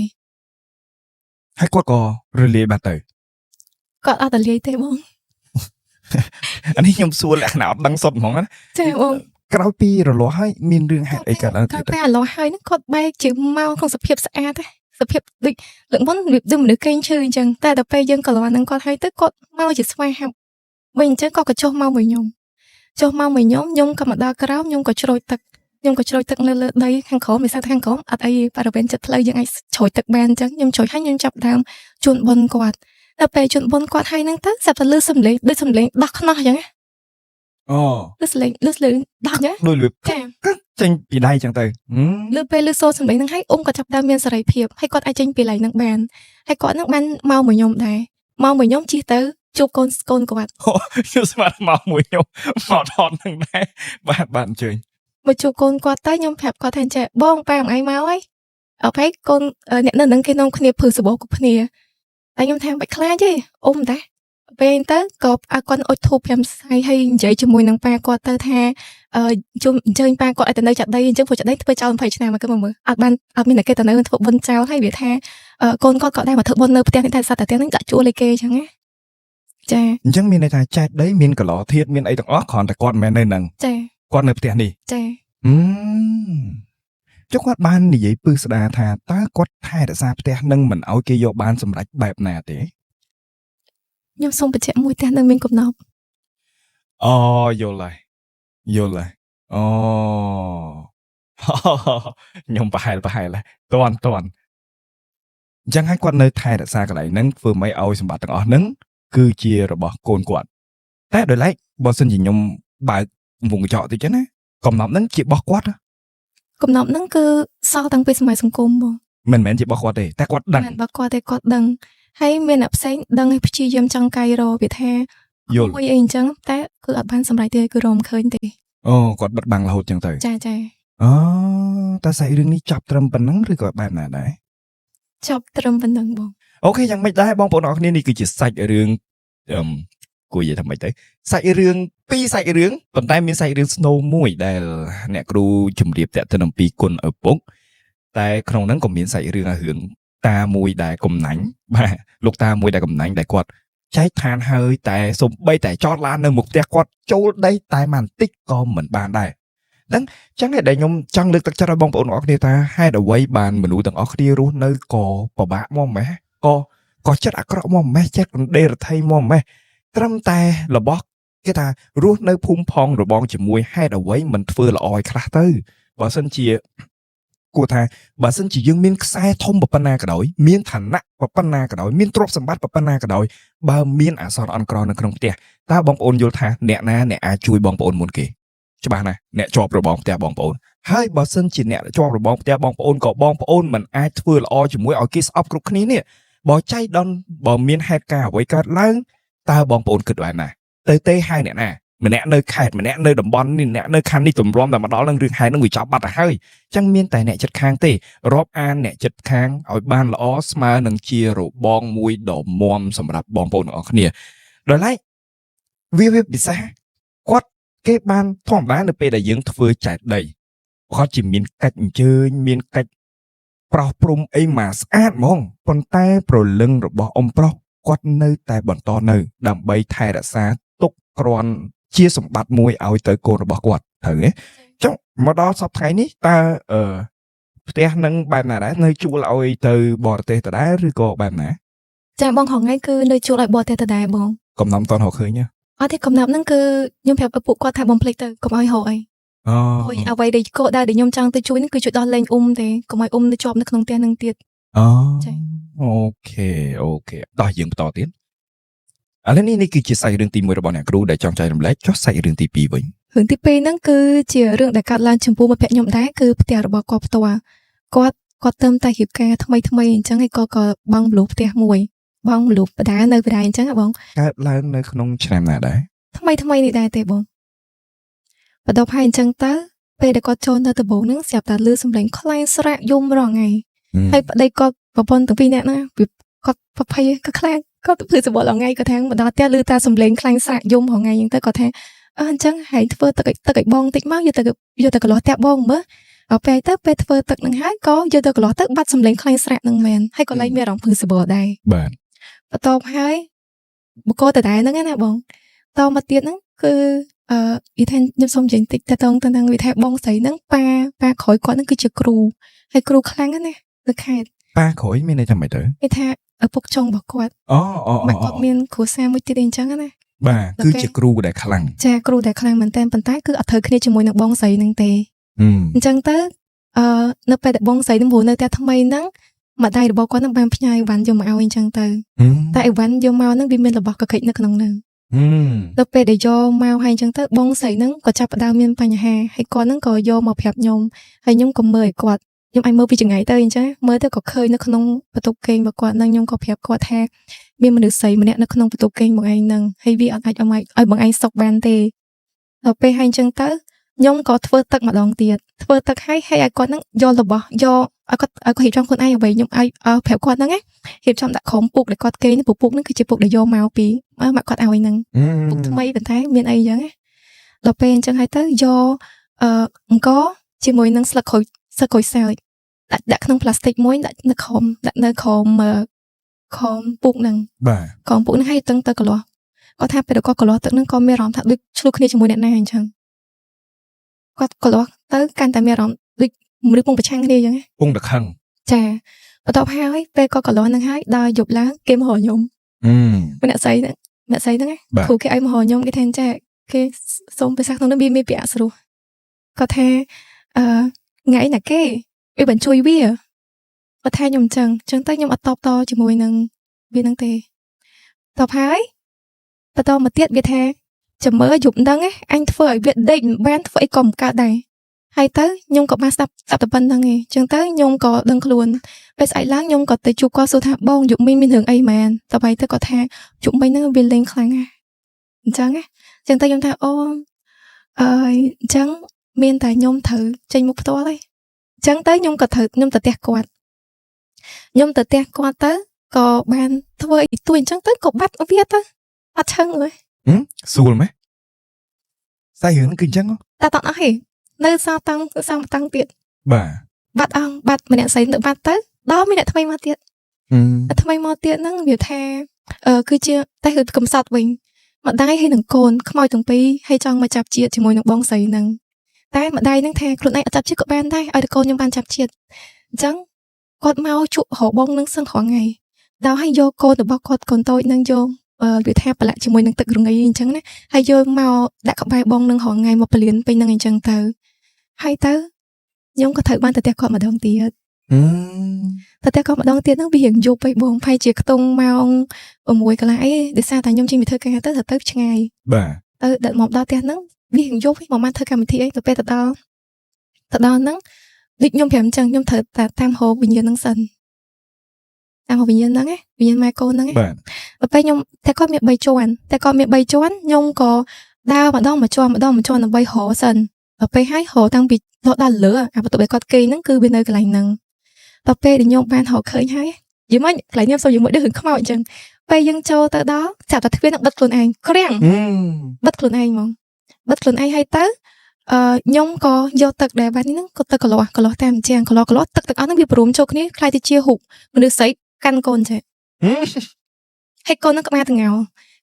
ហើយគាត់ក៏រលាយបាត់ទៅគាត់អត់រលាយទេបងអានេះខ្ញុំសួរលក្ខណៈអត់ដឹងសុទ្ធហ្មងណាចាបងក្រោយពីរលាស់ហើយមានរឿងហេតុអីកើតឡើងទៀតតែរលាស់ហើយហ្នឹងគាត់បែកជាមកក្នុងសភាពស្អាតទេសភាពដូចលើកមុនវាដូចមនុស្សកេងឈឺអញ្ចឹងតែដល់ពេលយើងកន្លងហ្នឹងគាត់ហើយទៅគាត់មកជាស្វាហាប់វិញអញ្ចឹងគាត់ក៏ចុះមកមួយខ្ញុំខ្ញុំក៏មកដល់ក្រោមខ្ញុំក៏ជ្រោចទឹកនៅលើដីខាងក្រោមវាថាខាងក្រោមអត់អីបរិវេណចិត្តផ្លូវយើងអាចជ្រោចទឹកបានអញ្ចឹងខ្ញុំជ្រោចហើយខ្ញុំចាប់ដើមជូនបុណ្យគាត់ដល់ពេលជូនបុណ្យគាត់ហើយហ្នឹងទៅស្រាប់តែលឺសំឡេងដូចសំឡេងដោះខ្នោះអញ្ចឹងលឺសំឡេងដោះអញ្ចឹងដូចលឺចេញពីដៃអញ្ចឹងទៅលឺពេលលឺសូរសំឡេងហ្នឹងហើយក៏ចាប់ដើមមានសេរីភាពហើយគាត់អាចចេញពីកន្លែងហ្នឹងបានហើយគាត់ហ្នឹងបានមកមួយខ្ញុំដែរមកមួយខ្ញុំជិះទៅជួបកូនគាត់ខ្ញុំស្មានមកមួយខ្ញុំមកថតហ្នឹងដែរបាទអញ្ជើញមកជួបកូនគាត់ទៅខ្ញុំប្រាប់គាត់ថាចេះបងប៉ាអីមកហើយកូនអ្នកនៅនឹងគេនាំគ្នាភឺសបោគ្រប់គ្នាតែខ្ញុំថាមិនខ្លាចទេអ៊ំតាពេលទៅក៏ឲ្យគាត់អុជធូប5ផ្សាយហើយនិយាយជាមួយនឹងប៉ាគាត់ទៅថាជុំអញ្ជើញប៉ាគាត់ឲ្យទៅនៅចាក់ដីអញ្ចឹងព្រោះចាក់ដីធ្វើចោល20ឆ្នាំមកគឺមើលអត់មានតែគេទៅនៅធ្វើបុណ្យចោលហើយវាថាកូនគាត់ក៏ដែរមកធ្វើបុណ្យនៅផ្ទះនេះតែសត្វតែផ្ទះនេះដាក់ជួលឲ្យគេអញ្ចឹងណាចាអញ្ចឹងមានន័យថាចែកដីមានកន្លោធាតមានអីទាំងអស់គ្រាន់តែគាត់មិនមែននៅនឹងចាគាត់នៅផ្ទះនេះចាចុះគាត់បាននិយាយពឹស្ដាថាតើគាត់ថែរក្សាផ្ទះនឹងមិនឲ្យគេយកបានសម្រេចបែបណាទេខ្ញុំសូមបញ្ជាក់មួយផ្ទះនឹងមានកំណប់អូយល់ហើយអូខ្ញុំប្រហែលតន់អញ្ចឹងហើយគាត់នៅថែរក្សាកន្លែងហ្នឹងធ្វើម៉េចឲ្យសម្បត្តិទាំងអស់ហ្នឹងគឺជារបស់កូនគាត់តែដោយឡែកបើសិនជាខ្ញុំបើកវងកញ្ចក់តិចណាកំណប់ហ្នឹងជារបស់គាត់កំណប់ហ្នឹងគឺសល់តាំងពីសម័យសង្គមបងមិនមែនជារបស់គាត់ទេតែគាត់ដឹងរបស់គាត់ទេគាត់ដឹងហើយមានអ្នកផ្សេងដឹងឲ្យព្យាយាមចង់កាយរវាថាយល់អីអញ្ចឹងតែគឺអត់បានសម្រេចទេគឺរំឃើញទេអូគាត់បិទបាំងរហូតអញ្ចឹងទៅចាអូតែសាច់រឿងនេះចាប់ត្រឹមប៉ុណ្ណឹងឬក៏បែបណាដែរចាប់ត្រឹមប៉ុណ្ណឹងបងអូខេយ៉ាងម៉េចដែរបងប្អូនអរគ្នានេះគឺជាសាច់រឿងគួរនិយាយថាម៉េចទៅសាច់រឿងពីរសាច់រឿងប៉ុន្តែមានសាច់រឿង Snow មួយដែលអ្នកគ្រូជម្រាបតាក់ទិនអំពីគុណឪពុកតែក្នុងហ្នឹងក៏មានសាច់រឿងតាមួយដែលកំណាញ់បាទលោកតាមួយដែលកំណាញ់ដែលគាត់ចែកឋានហើយតែសំបីតែចតឡាននៅមុខផ្ទះគាត់ចូលដីតែមិនបន្តិចក៏មិនបានដែរហ្នឹងចឹងឯដែលខ្ញុំចង់លើកទឹកចិត្តឲ្យបងប្អូនអរគ្នាថាហេតុអ្វីបានមនុស្សទាំងអស់គ្នារស់នៅក៏ពិបាកមកម៉េះក៏ចិត្តអាក្រក់មកម៉េះចិត្តរំដេរថៃមកម៉េះត្រឹមតែរបស់គេថារស់នៅភូមិផងរបងជាមួយហេតុអ្វីមិនធ្វើល្អឲ្យខ្លះទៅបើសិនជាគួរថាបើសិនជាយើងមានខ្សែធំប៉ុណ្ណាក៏ដោយមានឋានៈប៉ុណ្ណាក៏ដោយមានទ្រព្យសម្បត្តិប៉ុណ្ណាក៏ដោយបើមានអសរអន់ក្រនៅក្នុងផ្ទះតើបងប្អូនយល់ថាអ្នកណាអ្នកអាចជួយបងប្អូនមុនគេច្បាស់ណាស់អ្នកជាប់របងផ្ទះបងប្អូនហើយបើសិនជាអ្នកជាប់របងផ្ទះបងប្អូនក៏បងប្អូនមិនអាចធ្វើល្អជាមួយឲ្យគេស្អប់គ្រប់គ្នានេះបើចៃដន្យបើមានហេតុការណ៍អ្វីកើតឡើងតើបងប្អូនគិតបែបណាទៅហៅអ្នកណាម្នាក់នៅខេត្តម្នាក់នៅតំបន់នេះអ្នកនៅខណ្ឌនេះទម្រាំតែមកដល់នឹងរឿងហេតុនឹងវាចប់បាត់ទៅហើយអញ្ចឹងមានតែអ្នកចិត្តខាងទេរាប់អានអ្នកចិត្តខាងឲ្យបានល្អស្មើនឹងជារបងមួយដ៏មាំសម្រាប់បងប្អូនទាំងអស់គ្នាដល់ឡែកវាពិសេសគាត់គេបានធម្មតានៅពេលដែលយើងធ្វើចែកដីគាត់ជាមានកិច្ចអញ្ជើញមានកិច្ចប្រោះព្រំអីមកស្អាតហ្មងប៉ុន្តែប្រលឹងរបស់អ៊ំប្រុសគាត់នៅតែបន្តនៅដើម្បីថែរក្សាទុកគ្រាន់ជាសម្បត្តិមួយឲ្យទៅកូនរបស់គាត់ត្រូវទេចុះមកដល់សប្តាហ៍ថ្ងៃនេះតើ ផ្ទះនឹងបែបណាដែរនៅជួលឲ្យទៅបរទេសតដែរឬក៏បែបណា ចាបងហងៃគឺនៅជួលឲ្យបរទេសតដែរបង កំណំតន់រកឃើញ អត់ទេកំណាប់ហ្នឹងគឺខ្ញុំប្រាប់ឪពុកគាត់ថាបំភ្លេចទៅកុំឲ្យរកអី អូ អូយអ្វីដែលគោលដៅដែលខ្ញុំចង់ទៅជួយហ្នឹងគឺជួយដល់លេងទេកុំឲ្យទៅជាប់នៅក្នុងផ្ទះហ្នឹងទៀត អូ ចា៎ អូខេដល់យើងបន្តទៀតឥឡូវនេះគឺជាសាច់រឿងទី1របស់អ្នកគ្រូដែលចង់ចែករំលែកចុះសាច់រឿងទី2វិញ រឿងទី2ហ្នឹងគឺជារឿងដែលកើតឡើងចំពោះមិត្តភក្តិខ្ញុំដែរគឺផ្ទះរបស់គាត់ផ្ទាល់គាត់ទៅតែរៀបការថ្មីអញ្ចឹងហើយក៏បងមលូផ្ទះមួយបងមលូបដានៅបដាអញ្ចឹងហ៎បង កើតឡើងនៅក្នុងឆ្នាំណាដែរ ថ្មីនេះដែរទេបងបន្ទាប់ហើយអញ្ចឹងទៅពេលដែលគាត់ចូលនៅដំបូងហ្នឹងស្រាប់តែលឺសំឡេងខ្លែងស្រែកយំរងថ្ងៃហើយប្តីគាត់ប្រពន្ធទាំងពីរនាក់ណាគាត់ប្រភ័យក៏ខ្លាចគាត់ធ្វើសបល់រងថ្ងៃគាត់ថាមកដល់ផ្ទះលឺតែសំឡេងខ្លែងស្រែកយំរងថ្ងៃអញ្ចឹងទៅគាត់ថាអញ្ចឹងហើយធ្វើទឹកឲ្យបងតិចមកយកទៅកន្លោះផ្ទះបងមើលពេលធ្វើទឹកហ្នឹងហើយក៏យកទៅកន្លោះទឹកបាត់សំឡេងខ្លែងស្រែកហ្នឹងមែនហើយក៏លែងមានអារម្មណ៍ភឺសបល់ដែរ បាទ បន្ទាប់ហើយបកតដែរហ្នឹងណាបងតមកទៀតហ្នឹងគឺវាថាខ្ញុំសុំចេញតិចតទៅនឹងវាថាបងស្រីហ្នឹងប៉ាក្រោយគាត់ហ្នឹងគឺជាគ្រូហើយគ្រូខ្លាំងណាស់នៅខេត្ត ប៉ាក្រោយមានន័យថាម៉េចទៅ គេថាឪពុកចុងរបស់គាត់ អូ ម៉ាក់គាត់មានគ្រួសារមួយទៀតអញ្ចឹងណា បាទគឺជាគ្រូដែលខ្លាំង ចាគ្រូដែលខ្លាំងមែនតើប៉ុន្តែគឺអត់ត្រូវគ្នាជាមួយនឹងបងស្រីហ្នឹងទេអញ្ចឹងទៅនៅពេលដែលបងស្រីហ្នឹងព្រោះនៅផ្ទះថ្មីហ្នឹងម្ដាយរបស់គាត់ហ្នឹងបានផ្ញើអីវ៉ាន់យកមកឲ្យអញ្ចឹងទៅតែអីវ៉ាន់យកមកហ្នឹងវាមានរបស់កកិចនៅក្នុងហ្នឹងដល់ពេលដែលយកមកហើយអញ្ចឹងទៅបងស្រីហ្នឹងក៏ចាប់ផ្ដើមមានបញ្ហាហើយគាត់ហ្នឹងក៏យកមកប្រាប់ខ្ញុំហើយខ្ញុំក៏មើលឲ្យគាត់ខ្ញុំឲ្យមើលពីចង្អៃទៅអញ្ចឹងមើលទៅក៏ឃើញនៅក្នុងបន្ទប់គេងរបស់គាត់ហ្នឹងខ្ញុំក៏ប្រាប់គាត់ថាមានមនុស្សស្រីម្នាក់នៅក្នុងបន្ទប់គេងបងឯងហ្នឹងហើយវាអត់អាចឲ្យបងឯងសុកបានទេដល់ពេលហើយអញ្ចឹងទៅខ្ញុំក៏ធ្វើទឹកម្ដងទៀតធ្វើទឹកឲ្យគាត់ហ្នឹងយករបស់យកឲ្យគាត់រៀបចំខ្លួនឯងអ្វីខ្ញុំឲ្យប្រាប់គាត់ហ្នឹងណារៀបចំដាក់ក្រុមពុកដែលគាត់គេងពុកហ្នឹងគឺជាពុកដែលយកមកពីមកគាត់ឲ្យហ្នឹងពុកថ្មីប៉ុន្តែមានអីអញ្ចឹងណាដល់ពេលអញ្ចឹងហើយទៅយកអង្គជាមួយនឹងស្លឹកក្រូចសើចដាក់ក្នុងផ្លាស្ទិកមួយដាក់នៅក្រុមពុកហ្នឹងបាទក្រុមពុកហ្នឹងឲ្យតឹងទៅកន្លោះគាត់ថាពេលគាត់កន្លោះទឹកហ្នឹងក៏មានអារម្មណ៍ថាដូចឆ្លោះគ្នាជាមួយអ្នកណាអញ្ចឹងគាត់កន្លោះទៅកាន់តែមានអារម្មណ៍ដូចមនុស្សពងប្រឆាំងគ្នាអញ្ចឹងពងតខឹងចាបន្ទាប់ហើយពេលគាត់កន្លោះហ្នឹងហើយដល់យប់ឡើងគេមកហៅខ្ញុំអ្នកស្រីហ្នឹងគ្រូគេឲ្យមកហៅខ្ញុំគេថាចាគេសូមភាសាក្នុងនោះមានពាក្យអសរោះគាត់ថាថ្ងៃណាគេវាបញ្ជួយវាគាត់ថាខ្ញុំអញ្ចឹងទៅខ្ញុំអត់តបតជាមួយនឹងវាហ្នឹងទេតបហើយបន្តមកទៀតវាថាចាំមើលយប់ហ្នឹងអញធ្វើឲ្យវាដេកមិនបានធ្វើអីក៏មិនកើតដែរហើយទៅខ្ញុំក៏បានស្ដាប់តែប៉ុណ្្នឹងឯងអញ្ចឹងទៅខ្ញុំក៏ដឹងខ្លួនពេលស្អែកឡើងខ្ញុំក៏ទៅជួបគាត់សួរថាបងយប់មិញមានរឿងអីមែនតបទៅគាត់ថាយប់មិញហ្នឹងវាលេងខ្លាំងណាស់អញ្ចឹងទៅខ្ញុំថាអូអញ្ចឹងមានតែខ្ញុំត្រូវចេញមុខផ្ទាល់ហើយអញ្ចឹងទៅខ្ញុំក៏ត្រូវខ្ញុំទៅផ្ទះគាត់ទៅក៏បានធ្វើអីទួយអញ្ចឹងទៅក៏បាត់វាទៅអត់ឆឹងเลยស្រួលម៉េះសាច់រឿងគឺអញ្ចឹងតែតោះអស់ហេនៅសល់តាំងទៀតបាទបាត់ម្នាក់ស្រីទៅបាត់ទៅដល់មានអ្នកថ្មីមកទៀតហ្នឹងវាថាគឺជាតែគឺកំសត់វិញម្ដាយហើយនឹងកូនខ្មោចទាំងពីរហើយចង់មកចាប់ជាតិជាមួយនឹងបងស្រីហ្នឹងតែម្ដាយហ្នឹងថាខ្លួនឯងអត់ចាប់ជាតិក៏បានដែរឲ្យតែកូនខ្ញុំបានចាប់ជាតិអញ្ចឹងគាត់មកជួបរកបងនឹងសឹងរាល់ថ្ងៃដល់ឲ្យយកកូនរបស់គាត់កូនតូចនឹងយកវាថាប្រឡាក់ជាមួយនឹងទឹករងាអញ្ចឹងណាហើយយកមកដាក់ក្បែរបងនឹងរាល់ថ្ងៃមកពលានពេញនឹងអញ្ចឹងទៅហើយទៅខ្ញុំក៏ត្រូវបានទៅផ្ទះគាត់ម្ដងទៀតទៅផ្ទះគាត់ម្ដងទៀតហ្នឹងវារៀងយប់ពេកបងផៃជាខ្ទង់ម៉ោង6កន្លះអីដោយសារតែខ្ញុំចេញទៅធ្វើការទៅឆ្ងាយបាទទៅដល់មកដល់ផ្ទះហ្នឹងវារៀងយប់មកបានធ្វើកម្មវិធីអីទៅពេលទៅដល់ហ្នឹងដូចខ្ញុំប្រាប់អញ្ចឹងខ្ញុំត្រូវតាមហៅវិញ្ញាណហ្នឹងសិនតាមវិញ្ញាណហ្នឹងវិញ្ញាណម៉ែកូនហ្នឹងបាទពេលខ្ញុំតែគាត់មាន3ជាន់ខ្ញុំក៏ដើរម្ដងមួយជាន់ដើម្បីរកសិនដល់ពេលហើយរកតាំងពីដល់លើអាបន្ទប់ដែលគាត់គេងហ្នឹងគឺវានៅកន្លែងហ្នឹងដល់ពេលដែលខ្ញុំបានរកឃើញហើយយីមិញកន្លែងខ្ញុំសូមយីមួយដូចរឿងខ្មោចអញ្ចឹងពេលយើងចូលទៅដល់ចាប់តែទ្វារនឹងបិទខ្លួនឯងក្រាំងបិទខ្លួនឯងហ្មងបិទខ្លួនឯងហើយទៅខ្ញុំក៏យកទឹកដែលបាត់នេះហ្នឹងក៏ទឹកកន្លោះតាមអញ្ចឹងកន្លោះទឹកទាំងអស់ហ្នឹងវាព្រមចូលគ្នាខ្លាយទៅជាហូបមនុស្សស្រីកាន់កូនចេះហើយកូនហ្នឹងក្បាលទាំងង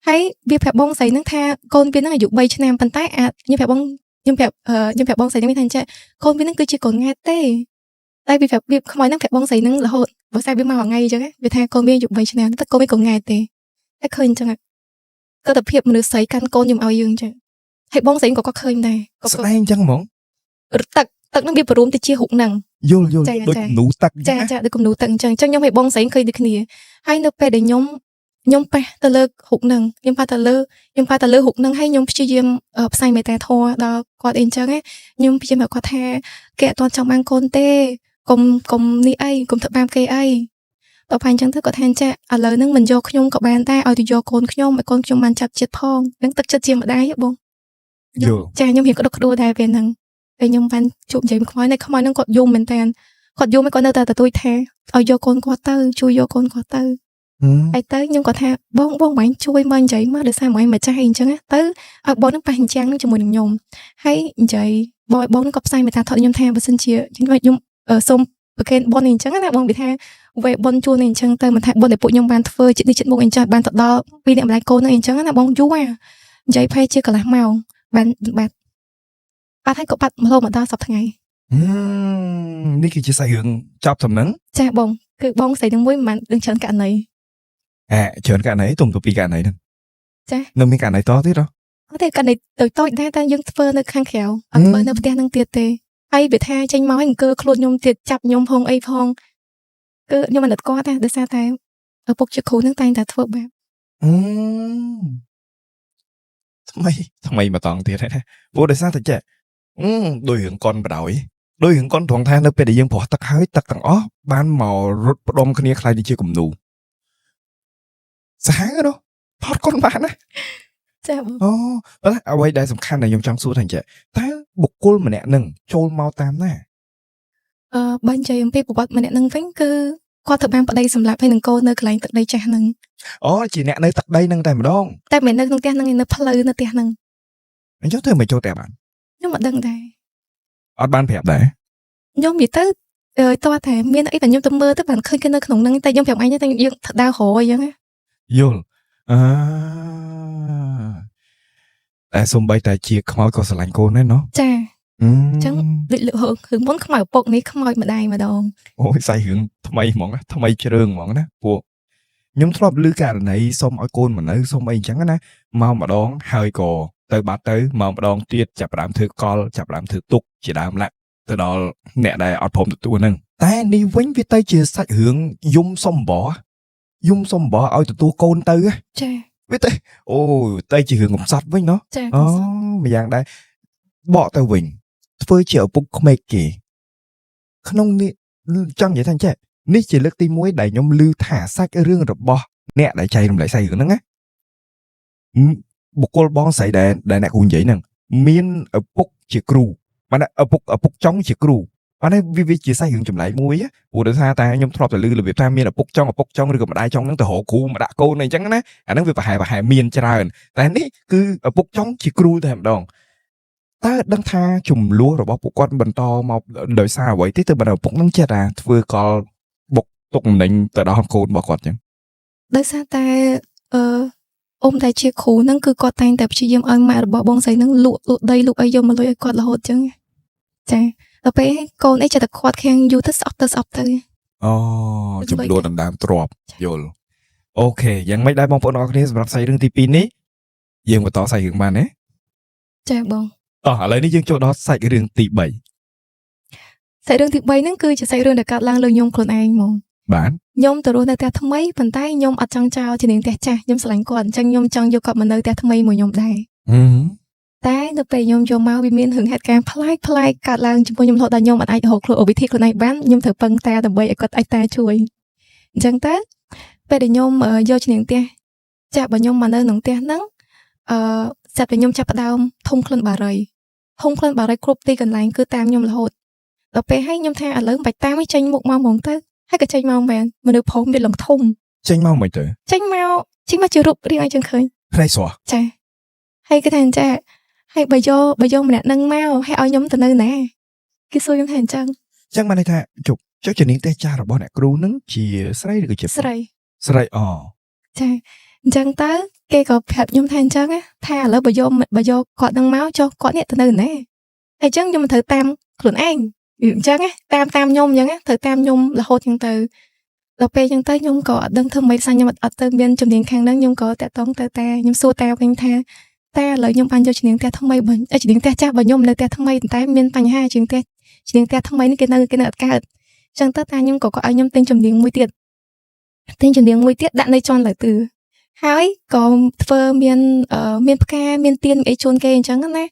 ហើយវាប្រាប់បងស្រីហ្នឹងថាកូនវាហ្នឹងអាយុ3ឆ្នាំប៉ុន្តែខ្ញុំប្រាប់បងស្រីហ្នឹងថាចេះកូនវាហ្នឹងគឺជាកូនង៉ែតទេ តែវាខ្មោចហ្នឹងប្រាប់បងស្រីហ្នឹងរហូតបើស្អែកវាមកថ្ងៃអញ្ចឹងវាថាកូនវាយុ3ឆ្នាំតែកូនវាក៏ងាយទេតែឃើញអញ្ចឹងទស្សនភាពមនុស្សស្រីកាន់កូនយកឲ្យយើងអញ្ចឹងហើយបងស្រីក៏គាត់ឃើញដែរក៏ ស្ដែងអញ្ចឹងហ្មង ទឹកហ្នឹងវាបរួមទៅជារូបហ្នឹង យល់ដូចគំនូទឹក ចាដូចគំនូទឹកអញ្ចឹងខ្ញុំឲ្យបងស្រីឃើញដូចគ្នាហើយនៅពេលដែលខ្ញុំប៉ះទៅលើរូបហ្នឹងខ្ញុំប៉ះទៅលើរូបហ្នឹងហើយខ្ញុំព្យាយាមផ្សាយមេត្តាធម៌ដល់គាត់អីអញ្ចឹងខ្ញុំព្យាយាមឲ្យគាត់ថាគេអត់ទាន់ចង់បានកូនទេកុំនេះអីកុំធ្វើបាបគេអីដល់ពេលអញ្ចឹងទៅគាត់ថាចាឥឡូវហ្នឹងមិនយកខ្ញុំក៏បានដែរឲ្យទៅយកកូនខ្ញុំឲ្យកូនខ្ញុំបានចាប់ចិត្តផងនឹងទឹកចិត្តជាម្ដាយបងចាខ្ញុំរៀងក្តុកក្តួលដែរពេលហ្នឹងតែខ្ញុំបានជួបនិយាយមួយខ្មោចហ្នឹងគាត់យំមែនតើគាត់យំគាត់នៅតែទទូចថាឲ្យយកកូនគាត់ទៅជួយយកកូនគាត់ទៅហើយទៅខ្ញុំគាត់ថាបងបាញ់ជួយមកនិយាយមកដោយសារមកឯងម្ចាស់អីអញ្ចឹងទៅឲ្យបងនឹងប៉ះអញ្ចឹងជាមួយនឹងខ្ញុំហើយនិយាយបងនឹងក៏ផ្សាយមេត្តាធម៌ខ្ញុំថាបើសិនជាខ្ញុំសូមប្រកេនបងនេះអញ្ចឹងណាបងវាថាវេបងជួននេះអញ្ចឹងទៅមិនថាបងដែលពួកខ្ញុំបានធ្វើចិត្តនេះចិត្តមុខអញ្ចឹងបានទៅដល់ពីអ្នកម្ដាយកូននឹងអញ្ចឹងណាបងយូរនិយាយផែជាកន្លះម៉ោងបានបាត់ហើយក៏បាត់មកដល់សប្តាហ៍ថ្ងៃនេះគឺជាសាច់រឿងចប់សំណឹងចាបងគឺបងស្រីនឹងមួយមិនដឹងច្រើនករណីច្រើនករណីទុំទៅពីករណីហ្នឹងចានៅមានករណីតទៀតអត់ទេករណីតូចដែរតែយើងធ្វើនៅខាងក្រៅអត់ធ្វើនៅផ្ទះហ្នឹងទៀតទេហើយវាថាចេញមកឲ្យអង្គើខ្លួនខ្ញុំទៀតចាប់ខ្ញុំផងអីផងគឺខ្ញុំមិនគាត់ទេដោយសារតែឪពុកជាគ្រូហ្នឹងតែងតែធ្វើបែបថ្មីមកតង់ទៀតហ្នឹងព្រោះដោយសារតែចេះដោយរឿងកុនបដ ாய் ដោយរឿងកុនត្រង់ថានៅពេលដែលយើងប្រោះទឹកហើយទឹកទាំងអស់បានមករត់ផ្ដុំគ្នាខ្លាយទៅជាគំនូសាហាវនោះថតកុនបានណាចាបងអ្វីដែលសំខាន់ដែលខ្ញុំចង់សួរថាចេះតើបុគ្គលម្នាក់នឹងចូលមកតាមណាបើនិយាយអំពីប្រវត្តិម្នាក់នឹងវិញគឺគាត់ត្រូវបានប្តីសម្លាប់ហើយនឹងកូននៅកន្លែងទឹកដីចាស់ហ្នឹងជាអ្នកនៅទឹកដីហ្នឹងតែម្ដងតែមិននៅក្នុងផ្ទះហ្នឹងនៅផ្លូវនៅផ្ទះហ្នឹងអញ្ចឹងធ្វើមិនចូលតែបានខ្ញុំអត់ដឹងដែរអត់បានប្រាប់ដែរខ្ញុំនិយាយទៅតោះតែមានអីតែខ្ញុំទៅមើលទៅបានឃើញគេនៅក្នុងហ្នឹងតែខ្ញុំប្រាប់ឯងតែយើងដើររអីចឹងយល់តែសំបីតែជាខ្មោចក៏ស្រឡាញ់កូនដែរណោះចាអញ្ចឹងដូចរឿងមុនខ្មោចឪពុកនេះខ្មោចម្ដាយម្ដងអូយសាច់រឿងថ្មីហ្មងថ្មីជ្រើងហ្មងណាពួកខ្ញុំធ្លាប់ឮករណីសុំឲ្យកូនមកនៅសុំអីអញ្ចឹងណាមកម្ដងហើយក៏ទៅបាត់ទៅមកម្ដងទៀតចាប់ផ្ដើមធ្វើកលចាប់ផ្ដើមធ្វើទុកជាដើមឡាក់ទៅដល់អ្នកដែលអត់ព្រមទទួលហ្នឹងតែនេះវិញវាទៅជាសាច់រឿងយំសុំបោឲ្យទទួលកូនទៅចាវាទៅអូទៅជារឿងកំសត់វិញណោះម្យ៉ាងដែរបកទៅវិញធ្វើជាឪពុកក្មេកគេក្នុងនេះចង់និយាយថាចេះនេះជាលើកទី1ដែលខ្ញុំឮថាសាច់រឿងរបស់អ្នកដែលចែករំលែកសាច់រឿងហ្នឹងណាបុគ្គលបងស្រីដែលអ្នកគ្រូនិយាយហ្នឹងមានឪពុកជាគ្រូបានឪពុកចុងជាគ្រូបានវាជាសាច់រឿងចម្លែកមួយព្រោះដោយសារតែខ្ញុំធ្លាប់តែឮរបៀបថាមានឪពុកចុងឬក៏ម្ដាយចុងហ្នឹងទៅរកគ្រូមកដាក់កូនអីចឹងណាអាហ្នឹងវាប្រហែលមានច្រើនតែនេះគឺឪពុកចុងជាគ្រូតែម្ដងតើដឹងថាចំនួនរបស់ពួកគាត់បន្តមកដោយសារអ្វីទេទើបឪពុកហ្នឹងចេះតែធ្វើកលបុកទុកម្នេញទៅដល់កូនរបស់គាត់ចឹងដោយសារតែអ៊ំដែលជាគ្រូហ្នឹងគឺគាត់តែងតែព្យាយាមឲ្យម៉ាក់របស់បងស្រីហ្នឹងលក់ដីលក់អីយកមកលុយឲ្យគាត់រហូតចឹងចាដល់ពេលកូនអីចេះតែគាត់ខាងយូរទៅស្អប់ទៅចំនួនដណ្ដើមទ្របយល់អូខេយ៉ាងម៉េចដែរបងប្អូនអរគ្នាសម្រាប់សាច់រឿងទី2នេះយើងបន្តសាច់រឿងបានទេចាបងឥឡូវនេះយើងចូលដល់សាច់រឿងទី3សាច់រឿងទី3ហ្នឹងគឺជាសាច់រឿងដែលកើតឡើងលើខ្ញុំខ្លួនឯងហ្មងបាទខ្ញុំទៅរស់នៅផ្ទះថ្មីប៉ុន្តែខ្ញុំអត់ចង់ចោលជានាងផ្ទះចាស់ខ្ញុំស្រឡាញ់គាត់អញ្ចឹងខ្ញុំចង់យកគាត់មកនៅផ្ទះថ្មីមួយខ្ញុំដែរតែនៅពេលខ្ញុំយកមកវាមានរឿងហេតុការណ៍ប្លែកកើតឡើងជាមួយខ្ញុំរហូតដល់ខ្ញុំអាចរកខ្លួនវិធីខ្លួនឯងបានខ្ញុំត្រូវពឹងតាដើម្បីឲ្យគាត់អាចតាជួយអញ្ចឹងទៅពេលដែលខ្ញុំយកជានាងផ្ទះចាស់បើខ្ញុំមកនៅក្នុងផ្ទះហ្នឹងស្រាប់តែខ្ញុំចាប់ផ្ដើមធំក្លិនបារីគ្រប់ទីកន្លែងគឺតាមខ្ញុំរហូតដល់ពេលហើយខ្ញុំថាឥឡូវមិនបាច់តាមចេញមុខមកហ្មងទៅហើយក៏ចេញមកមែនមនុស្សព្រមវាលំធំចេញមកមិនទៅចេញមកជារូបរាងអីចឹងឃើញភ្នែកស្រស់ចាហើយគេថាអញ្ចឹងហើយបើយកម្នាក់នឹងមកហើយឲ្យខ្ញុំទៅនៅណាគេសួរខ្ញុំថាអញ្ចឹងបានន័យថាចុះជំនាញទេចាស់របស់អ្នកគ្រូនឹងជាស្រីឬក៏ជាស្រីចាអញ្ចឹងតើគេក៏ប្រាប់ខ្ញុំថាអញ្ចឹងថាឥឡូវបើយកគាត់នឹងមកចុះគាត់នេះទៅនៅណាហើយអញ្ចឹងខ្ញុំមិនត្រូវតាមខ្លួនឯង អញ្ចឹងណាតាមខ្ញុំអញ្ចឹងណាត្រូវតាមខ្ញុំរហូតអញ្ចឹងទៅដល់ពេលអញ្ចឹងទៅខ្ញុំក៏អត់ដឹងធ្វើម៉េចខ្ញុំអត់ទៅមានជំនាញខាងហ្នឹងខ្ញុំក៏តាក់ទងទៅតែខ្ញុំសួរតែវិញថាតែឥឡូវខ្ញុំបានយកជំនាញផ្ទះថ្មីបើជំនាញផ្ទះចាស់បើខ្ញុំនៅផ្ទះថ្មីតែមានបញ្ហាជំនាញផ្ទះថ្មីនេះគេនៅអត់កើតអញ្ចឹងទៅតែខ្ញុំក៏ឲ្យខ្ញុំទិញជំនាញមួយទៀតដាក់នៅជាន់លើទិសហើយក៏ធ្វើមានផ្កាមានទៀនអីជូនគេអញ្ចឹងណា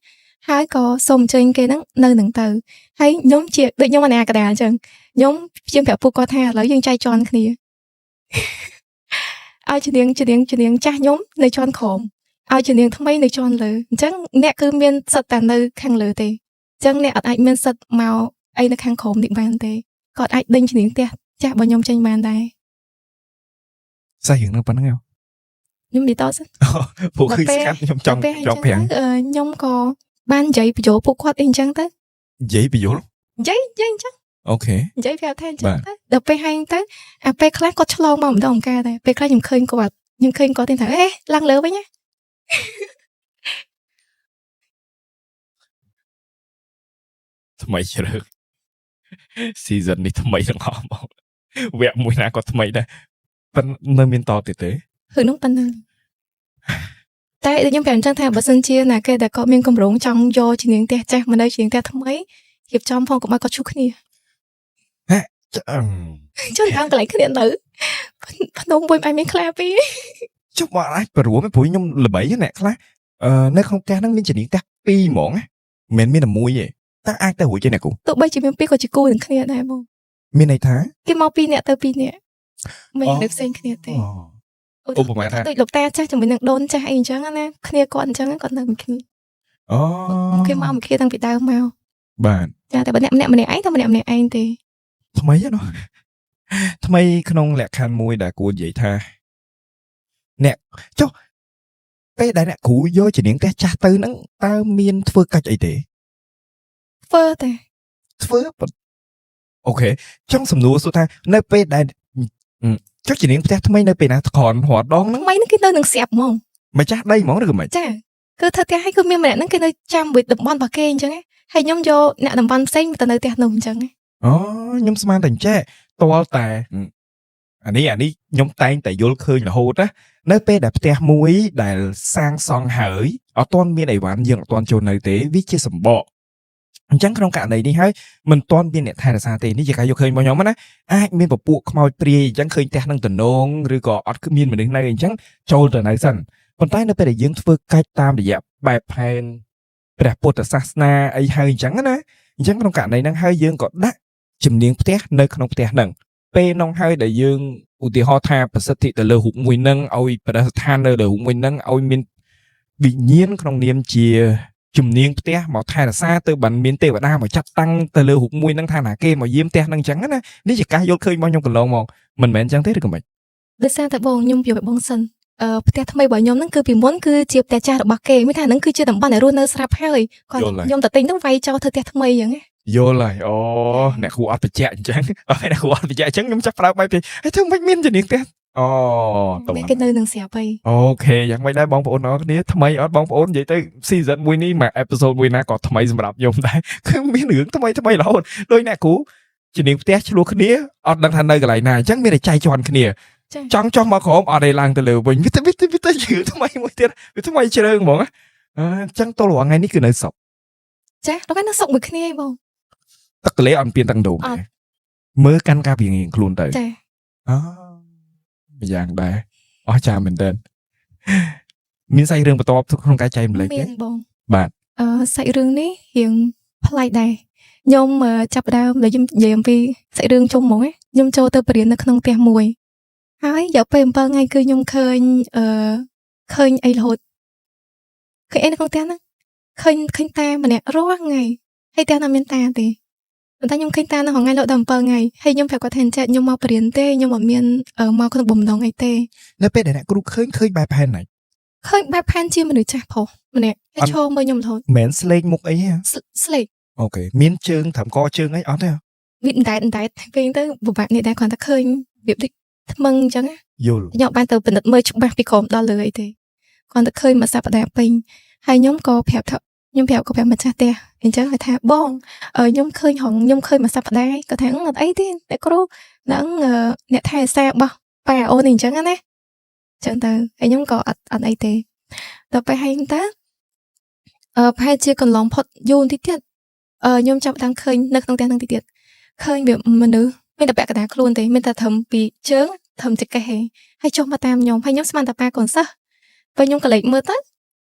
ហើយក៏សូមអញ្ជើញគេហ្នឹងនៅនឹងទៅហើយខ្ញុំជាដូចខ្ញុំអាកដាអញ្ចឹងខ្ញុំព្យាយាមប្រាប់ពួកគាត់ថាឥឡូវយើងចែកជាន់គ្នាឲ្យជំនាញចាស់ខ្ញុំនៅជាន់ក្រោមឲ្យជំនាញថ្មីនៅជាន់លើអញ្ចឹងអ្នកគឺមានសិទ្ធតែនៅខាងលើទេអញ្ចឹងអ្នកអត់អាចមានសិទ្ធមកអីនៅខាងក្រោមនេះបានទេគាត់អាចដេញជំនាញផ្ទះចាស់របស់ខ្ញុំចេញបានដែរសាច់រឿងហ្នឹងប៉ុណ្្នឹងខ្ញុំនិយាយតសិនពួកគឺស្កាត់ខ្ញុំចង់ប្រាំងខ្ញុំក៏បាននិយាយបញ្ចូលពួកគាត់អីអញ្ចឹងទៅនិយាយបញ្ចូលនិយាយអញ្ចឹងអូខេនិយាយប្រាប់ថាអញ្ចឹងទៅដល់ពេលហើយទៅអាពេលខ្លះគាត់ឆ្លងមកម្ដងម្កាដែរពេលខ្លះខ្ញុំឃើញគាត់ទៀតថាឡើងលើវិញណាថ្មីជ្រើក season នេះថ្មីទាំងអស់មកវគ្គមួយណាក៏ថ្មីដែរប៉ុន្តែនៅមានតទៀតទេគឺនោះប៉ុណ្ណឹងតែខ្ញុំប្រាប់អញ្ចឹងថាបើសិនជាណាគេដែលគាត់មានកម្រងចង់យកជំនាញផ្ទះចាស់មកនៅជំនាញផ្ទះថ្មីរៀបចំផងកុំឲ្យគាត់ជួបគ្នាចុះតាមកន្លែងគ្នានៅភ្នំមួយមិនមានខ្លាពីចុះមកអាចព្រោះព្រោះខ្ញុំល្បីអ្នកខ្លះនៅក្នុងផ្ទះហ្នឹងមានជំនាញផ្ទះពីរហ្មងមិនមានតែមួយទេតើអាចទៅរួចទេអ្នកគូទោះបីជាមានពីរក៏ជាគូនឹងគ្នាដែរបងមានន័យថាគេមកពីរនាក់ទៅពីរនាក់មិននៅផ្សេងគ្នាទេឧបមាថាដូចលោកតាចាស់ជាមួយនឹងដូនចាស់អីអញ្ចឹងណាគ្នាគាត់អញ្ចឹងគាត់នៅមួយគ្នាគេមកមួយគ្នាតាំងពីដើមមកបាទចាតែបើអ្នកម្នាក់ឯងតែម្នាក់ឯងទេថ្មីណាថ្មីក្នុងលក្ខខណ្ឌមួយដែលគួរនិយាយថាអ្នកចុះពេលដែលអ្នកគ្រូយកជំនាញផ្ទះចាស់ទៅហ្នឹងតើមានធ្វើកាច់អីទេធ្វើតែធ្វើអូខេចង់សំណួរសួរថានៅពេលដែលចុះជំនាញផ្ទះថ្មីនៅពេលណាគ្រាន់រាល់ដងហ្នឹងថ្មីហ្នឹងគេនៅនឹងស្រាប់ហ្មងម្ចាស់ដីហ្មងឬក៏មិនចាគឺធ្វើផ្ទះឲ្យគឺមានម្នាក់ហ្នឹងគេនៅចាំវិតំបន់របស់គេអញ្ចឹងហើយខ្ញុំយកអ្នកតំបន់ផ្សេងទៅនៅផ្ទះនោះអញ្ចឹងខ្ញុំស្មានតែចេះតលតែអានេះខ្ញុំតែងតែយល់ឃើញរហូតណានៅពេលដែលផ្ទះមួយដែលសាងសង់ហើយអត់ទាន់មានអីវ៉ាន់យើងអត់ទាន់ចូលនៅទេវាជាសម្បកអញ្ចឹងក្នុងករណីនេះហើយមិនទាន់មានអ្នកថែរក្សាទេនេះជាការយកឃើញរបស់ខ្ញុំណាអាចមានពពួកខ្មោចព្រាយអញ្ចឹងឃើញផ្ទះនឹងតំណងឬក៏អត់មានមនុស្សនៅអញ្ចឹងចូលទៅនៅសិនប៉ុន្តែនៅពេលដែលយើងធ្វើកាច់តាមរយៈបែបផែនព្រះពុទ្ធសាសនាអីហើយអញ្ចឹងណាអញ្ចឹងក្នុងករណីហ្នឹងហើយយើងក៏ដាក់ជំនាញផ្ទះនៅក្នុងផ្ទះហ្នឹងពេលនោះហើយដែលយើងឧទាហរណ៍ថាប្រសិទ្ធិទៅលើរូបមួយហ្នឹងឲ្យប្រតិស្ថាននៅលើរូបមួយហ្នឹងឲ្យមានវិញ្ញាណក្នុងនាមជាជំនាញផ្ទះមកថែរក្សាទៅបានមានទេវតាមកចាត់តាំងទៅលើរូបមួយហ្នឹងថាណាគេមកយាមផ្ទះហ្នឹងអញ្ចឹងណានេះជាការយល់ឃើញរបស់ខ្ញុំកន្លងមកមិនមែនអញ្ចឹងទេឬក៏មិនដោយសារតែបងខ្ញុំយកឲ្យបងសិនផ្ទះថ្មីរបស់ខ្ញុំហ្នឹងគឺពីមុនគឺជាផ្ទះចាស់របស់គេមានថាហ្នឹងគឺជាតំបន់ដែលរស់នៅស្រាប់ហើយគាត់ខ្ញុំទៅទិញហ្នឹងវាយចោលធ្វើផ្ទះថ្មីអញ្ចឹងយល់ហើយអ្នកគ្រូអត់បញ្ជាក់អញ្ចឹងអ្នកគ្រូអត់បញ្ជាក់អញ្ចឹងខ្ញុំចាប់ប្រើបែបហើយធ្វើមិនមានជំនាញផ្ទះតែគេនៅនឹងស្រាប់ហើយអូខេយ៉ាងម៉េចដែរបងប្អូនអរគ្នាថ្មីអត់បងប្អូននិយាយទៅ season មួយនេះមួយ episode មួយណាក៏ថ្មីសម្រាប់ខ្ញុំដែរគឺមានរឿងថ្មីរហូតដោយអ្នកគ្រូជំនាញផ្ទះឆ្លោះគ្នាអត់ដឹងថានៅកន្លែងណាអញ្ចឹងមានតែចែកជាន់គ្នាចង់ចោះមកក្រោមអត់ឯឡើងទៅលើវិញវាទៅរឿងថ្មីមួយទៀតវាថ្មីជ្រើងហ្មងអញ្ចឹងតលរងថ្ងៃនេះគឺនៅសុកចាដល់ពេលនៅសុកមួយគ្នាឯងបងទឹកទន្លេអត់ពៀនទាំងដូងទេមើលកាន់ការពីងខ្លួនទៅចាយ៉ាងដែរអស្ចារ្យមែនតើមានសាច់រឿងបន្ទាប់ក្នុងការចែករំលែកទេបងបាទសាច់រឿងនេះរៀងប្លែកដែរខ្ញុំចាប់ដើមដែលខ្ញុំនិយាយអំពីសាច់រឿងជុំហ្មងខ្ញុំចូលទៅបរៀននៅក្នុងផ្ទះមួយហើយយកពេល7ថ្ងៃគឺខ្ញុំឃើញអីរហូតឃើញអីនៅក្នុងផ្ទះហ្នឹងឃើញតាម្នាក់រាល់ថ្ងៃហើយផ្ទះហ្នឹងមានតាទេប៉ុន្តែខ្ញុំឃើញតានៅរហងៃដល់7ថ្ងៃហើយខ្ញុំប្រាប់គាត់ថាចាខ្ញុំមកបរៀនទេខ្ញុំអត់មានមកក្នុងបំណងអីទេនៅពេលដែលអ្នកគ្រូឃើញបែបផែនណាឃើញបែបផែនជាមនុស្សចាស់ប្រុសម្នាក់ហើយឈរមើលខ្ញុំរហូតមិនស្លេកមុខអីទេស្លេកអូខេមានជើងត្រឹមកជើងអីអត់ទេវាអណ្ដែតពេលទៅពិបាកនេះដែរគ្រាន់តែឃើញវាដូចថ្មឹងអញ្ចឹងយល់ខ្ញុំបានទៅពិនិត្យមើលច្បាស់ពីក្រោមដល់លើអីទេគ្រាន់តែឃើញមួយសប្តាហ៍ពេញហើយខ្ញុំក៏ប្រាប់ម្ចាស់ផ្ទះអញ្ចឹងឲ្យថាបង ខ្ញុំឃើញខ្ញុំឃើញមួយសប្តាហ៍គាត់ថាអត់អីទេអ្នកគ្រូនឹងអ្នកថែសាររបស់ប៉ាអូនអីអញ្ចឹងណាចឹងទៅហើយខ្ញុំក៏អត់អីទេដល់ពេលហើយតើប្រហែលជាកន្លងផុតយូរបន្តិចទៀតខ្ញុំចាប់តាមឃើញនៅក្នុងផ្ទះនឹងតិចទៀតឃើញវាមនុស្សមានតែពាក់កណ្ដាលខ្លួនទេមានតែត្រឹមពីជើងត្រឹមចង្កេះឯងហើយចុះមកតាមខ្ញុំហើយខ្ញុំស្មានតែប៉ាកូនសិស្សពេលខ្ញុំក៏លេចមើលទៅ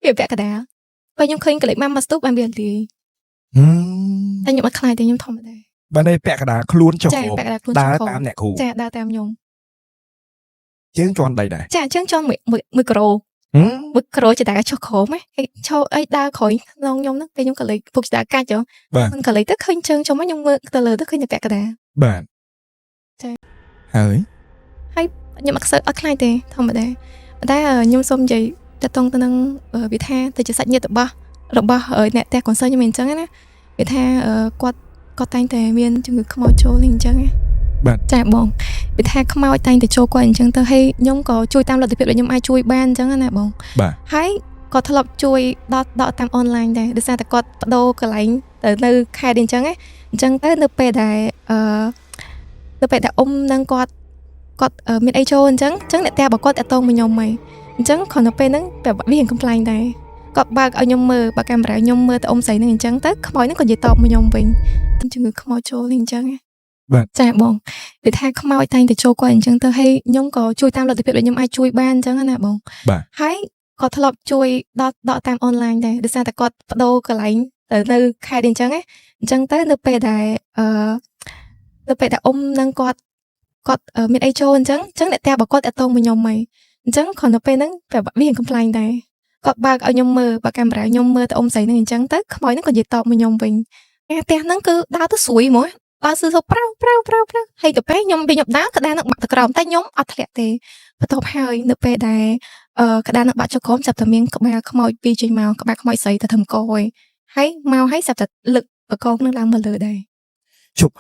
វាពាក់កណ្ដាលពេលខ្ញុំឃើញក៏លេចមកស្ទូបបានវាលាយតែខ្ញុំអត់ខ្លាចទេខ្ញុំធម្មតា បានតែពាក់កណ្ដាលខ្លួនចុះ ចាពាក់កណ្ដាលខ្លួន ដើរ ចុះ តាមអ្នកគ្រូ ចាដើរតាមខ្ញុំ ជើងជន់ដៃដែរ ចាអញ្ចឹងចង់មួយក្រូមួយក្រូជាតែចុះក្រោមហ៎ហើយឈរអីដើរក្រោយក្នុងខ្ញុំហ្នឹងពេលខ្ញុំក៏លេចពុកស្ដាកាច់ហ៎ បាទ មិនក៏លេចទៅឃើញជើងចុះមកខ្ញុំមើលទៅលើទៅឃើញតែពាក់កណ្ដាល បាទ ចា ហើយ ខ្ញុំអត់ខ្លាចទេធម្មតាប៉ុន្តែខ្ញុំសូមនិយាយតតងទៅនឹងវាថាទៅជាសាច់ញាតិរបស់អ្នកផ្ទះកូនសិស្សខ្ញុំមិនអញ្ចឹងណាវាថាគាត់តែងតែមានជំងឺខ្មោចចូលអញ្ចឹងណា បាទ ចាបងវាថាខ្មោចតែងតែចូលគាត់អញ្ចឹងទៅហើយខ្ញុំក៏ជួយតាមលទ្ធភាពដែលខ្ញុំអាចជួយបានអញ្ចឹងណាបង បាទ ហើយគាត់ធ្លាប់ជួយដកតាមអនឡាញដែរដោយសារតែគាត់បដូរកន្លែងទៅនៅខេត្តអញ្ចឹងណាអញ្ចឹងទៅនៅពេលដែលអ៊ំនឹងគាត់មានអីចូលអញ្ចឹងអ្នកផ្ទះរបស់គាត់តាក់ទងមកខ្ញុំហីអញ្ចឹងគ្រាន់តែពេលហ្នឹងតែវារៀងកំ pl ែងដែរគាត់បើកឲ្យខ្ញុំមើលបើកាមេរ៉ាខ្ញុំមើលទៅអ៊ំស្រីហ្នឹងអញ្ចឹងទៅខ្មោចហ្នឹងក៏និយាយតបមកខ្ញុំវិញជំងឺខ្មោចចូលអញ្ចឹងណា បាទ ចាបងវាថាខ្មោចតែងតែចូលគាត់អញ្ចឹងទៅហើយខ្ញុំក៏ជួយតាមលទ្ធភាពដែលខ្ញុំអាចជួយបានអញ្ចឹងណាបង បាទ ហើយគាត់ធ្លាប់ជួយដកតាមអនឡាញដែរដោយសារតែគាត់បដូរកន្លែងទៅនៅខេត្តអញ្ចឹងណាអញ្ចឹងទៅនៅពេលដែលអ៊ំនឹងគាត់មានអីចូលអញ្ចឹងអ្នកផ្ទះរបស់គាត់តាក់ទងមកខ្ញុំហីអញ្ចឹងគ្រាន់តែពេលហ្នឹងតែវារៀងកំ pl ែងដែរគាត់បើកឲ្យខ្ញុំមើលបើកាមេរ៉ាខ្ញុំមើលទៅអ៊ំស្រីហ្នឹងអញ្ចឹងទៅខ្មោចហ្នឹងក៏និយាយតបមកខ្ញុំវិញផ្ទះហ្នឹងគឺដើរទៅស្រួយហ្មងដើរសើប្រៅហើយទៅពេលខ្ញុំដើរក្តារនឹងបាក់ទៅក្រោមតែខ្ញុំអត់ធ្លាក់ទេបន្ទាប់ហើយនៅពេលដែលក្តារនឹងបាក់ចុះក្រោមចាប់តែមានក្បាលខ្មោចពីរចេញមកក្បាលខ្មោចស្រីទៅធំកហើយមកហើយចាប់តែលឹកបកងនឹងឡើងមកលើដែរ ជប់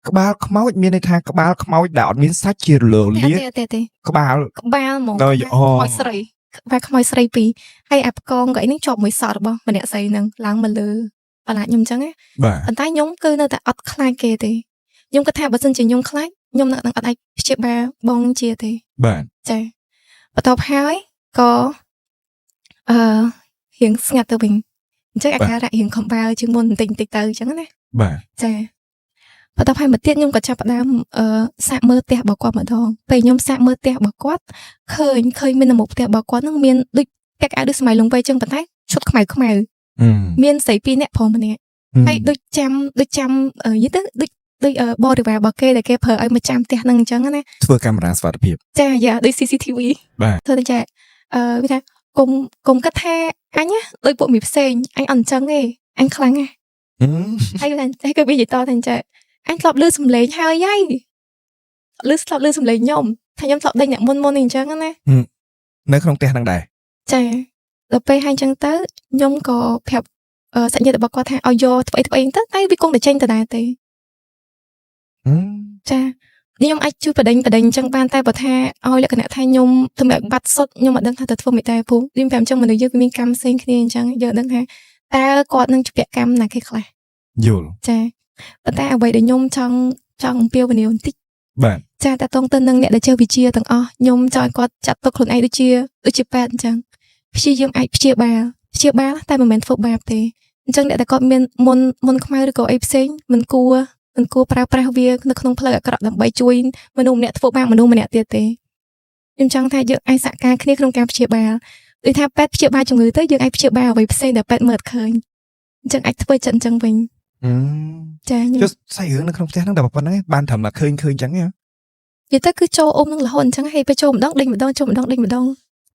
ក្បាលខ្មោចមានន័យថាក្បាលខ្មោចដែលអត់មានសាច់ជារលោលា ទេ ក្បាល ហ្មង ដល់អូ ខ្មោចស្រីក្បាលខ្មោចស្រីពីរហើយអាបកងក៏អីនឹងជាប់មួយសតរបស់ម្នាក់ស្រីនឹងឡើងមកលើបន្លាចខ្ញុំអញ្ចឹងណា បាទ ប៉ុន្តែខ្ញុំគឺនៅតែអត់ខ្លាចគេទេខ្ញុំគិតថាបើសិនជាខ្ញុំខ្លាចខ្ញុំនឹងអត់អាចព្យាបាលបងនឹងជាទេ បាទ ចាបន្ទាប់ហើយក៏រៀងស្ងាត់ទៅវិញអញ្ចឹងអាការៈរៀងខំបើជាងមុនបន្តិចទៅអញ្ចឹងណា បាទ ចាបន្ទាប់ហើយមកទៀតខ្ញុំក៏ចាប់ផ្ដើមសាកមើលផ្ទះរបស់គាត់ម្ដងពេលខ្ញុំសាកមើលផ្ទះរបស់គាត់ឃើញមាននៅមុខផ្ទះរបស់គាត់នឹងមានដូចពាក់អាវដូចស្មៃលងវែងចឹងប៉ុន្តែឈុតខ្មៅមានស្រីពីរនាក់ប្រុសម្នាក់ហើយដូចចាំនិយាយទៅដូចបរិវាររបស់គេដែលគេប្រើឲ្យមកចាំផ្ទះហ្នឹងអញ្ចឹងណា ធ្វើកាមេរ៉ាសុវត្ថិភាព ចាយ៉ាដូច CCTV បាទ ធ្វើទៅចាវាថាគុំគិតថាអញណាដូចពួកមីផ្សេងអញអត់អញ្ចឹងទេអញខ្លាំងណាហើយគឺវានិយាយតថាចាអញធ្លាប់លឺសំឡេងហើយធ្លាប់លឺសំឡេងខ្ញុំថាខ្ញុំធ្លាប់ដេញអ្នកមុននេះអញ្ចឹងណា នៅក្នុងផ្ទះហ្នឹងដែរ ចាដល់ពេលហើយអញ្ចឹងទៅខ្ញុំក៏ប្រាប់សាច់ញាតិរបស់គាត់ថាឲ្យយកធ្វើអីទៅតែវាគង់តែចេញទៅដែរទេចាខ្ញុំអាចជួយបដិញអញ្ចឹងបានតែបើថាឲ្យលក្ខណៈថាខ្ញុំធ្វើឲ្យបាត់សុទ្ធខ្ញុំអត់ដឹងថាទៅធ្វើមិនដែរពូខ្ញុំប្រាប់អញ្ចឹងមនុស្សយើងវាមានកម្មផ្សេងគ្នាអញ្ចឹងយើងដឹងថាតើគាត់នឹងជាពាក់កម្មណាគេខ្លះ យល់ ចាប៉ុន្តែអ្វីដែលខ្ញុំចង់អំពាវនាវបន្តិច បាទ ចាតើតងទៅនឹងអ្នកដែលចេះវិជាទាំងអស់ខ្ញុំចង់ឲ្យគាត់ចាត់ទុកខ្លួនឯងដូចជាប៉ែតអញ្ចឹងព្យាយាមអាចព្យាបាលតែមិនមែនធ្វើបាបទេអញ្ចឹងអ្នកដែលគាត់មានមុនខ្មៅឬក៏អីផ្សេងមិនគួរប្រើប្រាស់វានៅក្នុងផ្លូវអាក្រក់ដើម្បីជួយមនុស្សម្នាក់ធ្វើបាបមនុស្សម្នាក់ទៀតទេខ្ញុំចង់ថាយើងអាចសហការគ្នាក្នុងការព្យាបាលដូចថាប៉ែតព្យាបាលជំងឺទៅយើងអាចព្យាបាលអ្វីផ្សេងដែលប៉ែតមើលអត់ឃើញអញ្ចឹងអាចធ្វើចិត្តអញ្ចឹងវិញចាខ្ញុំ ចុះសាច់រឿងនៅក្នុងផ្ទះហ្នឹងតែប៉ុណ្្នឹងឯងបានត្រឹមតែឃើញអញ្ចឹងហ៎ និយាយទៅគឺចូលអ៊ំនឹងរហូតអញ្ចឹងហើយពេលចូលម្ដងដេញម្ដងចូលម្ដងដេញម្ដង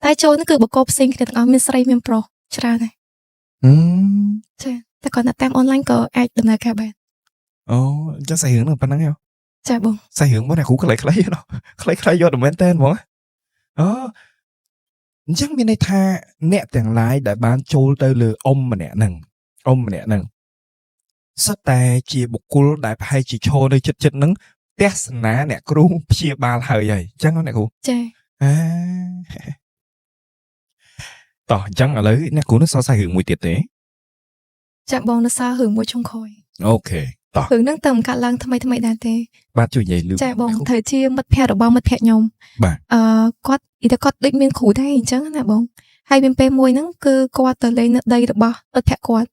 តែចូលហ្នឹងគឺបកកផ្សេងគ្នាទាំងអស់មានស្រីមានប្រុសច្រើនហើយចាតែគាត់តាមអនឡាញក៏អាចដំណើរការបាន អូចុះសាច់រឿងហ្នឹងប៉ុណ្្នឹងហ៎ ចាបង សាច់រឿងរបស់អ្នកគ្រូខ្លីៗខ្លីយកតែមែនតើហ្មងអូអញ្ចឹងមានន័យថាអ្នកទាំងឡាយដែលបានចូលទៅលើអ៊ំម្នាក់ហ្នឹងសិតតែជាបុគ្គលដែលប្រហែលជាឈរនៅចិត្តហ្នឹងទស្សនាអ្នកគ្រូព្យាបាលហើយអញ្ចឹងអ្នកគ្រូ ចា តោះអញ្ចឹងឥឡូវអ្នកគ្រូនឹងសរសេររឿងមួយទៀតទេ ចាបងនៅសាររឿងមួយចុងក្រោយ អូខេតោះ គឺហ្នឹងទៅកាត់ឡើងថ្មីដែរទេ បាទជួយនិយាយលឺ ចាបងត្រូវជាមិត្តភ័ក្តិរបស់មិត្តភ័ក្តិខ្ញុំ បាទ គាត់និយាយថាគាត់ដូចមានគ្រូដែរអញ្ចឹងណាបងហើយមានពេលមួយហ្នឹងគឺគាត់ទៅលេងនៅដីរបស់មិត្តភ័ក្តិគាត់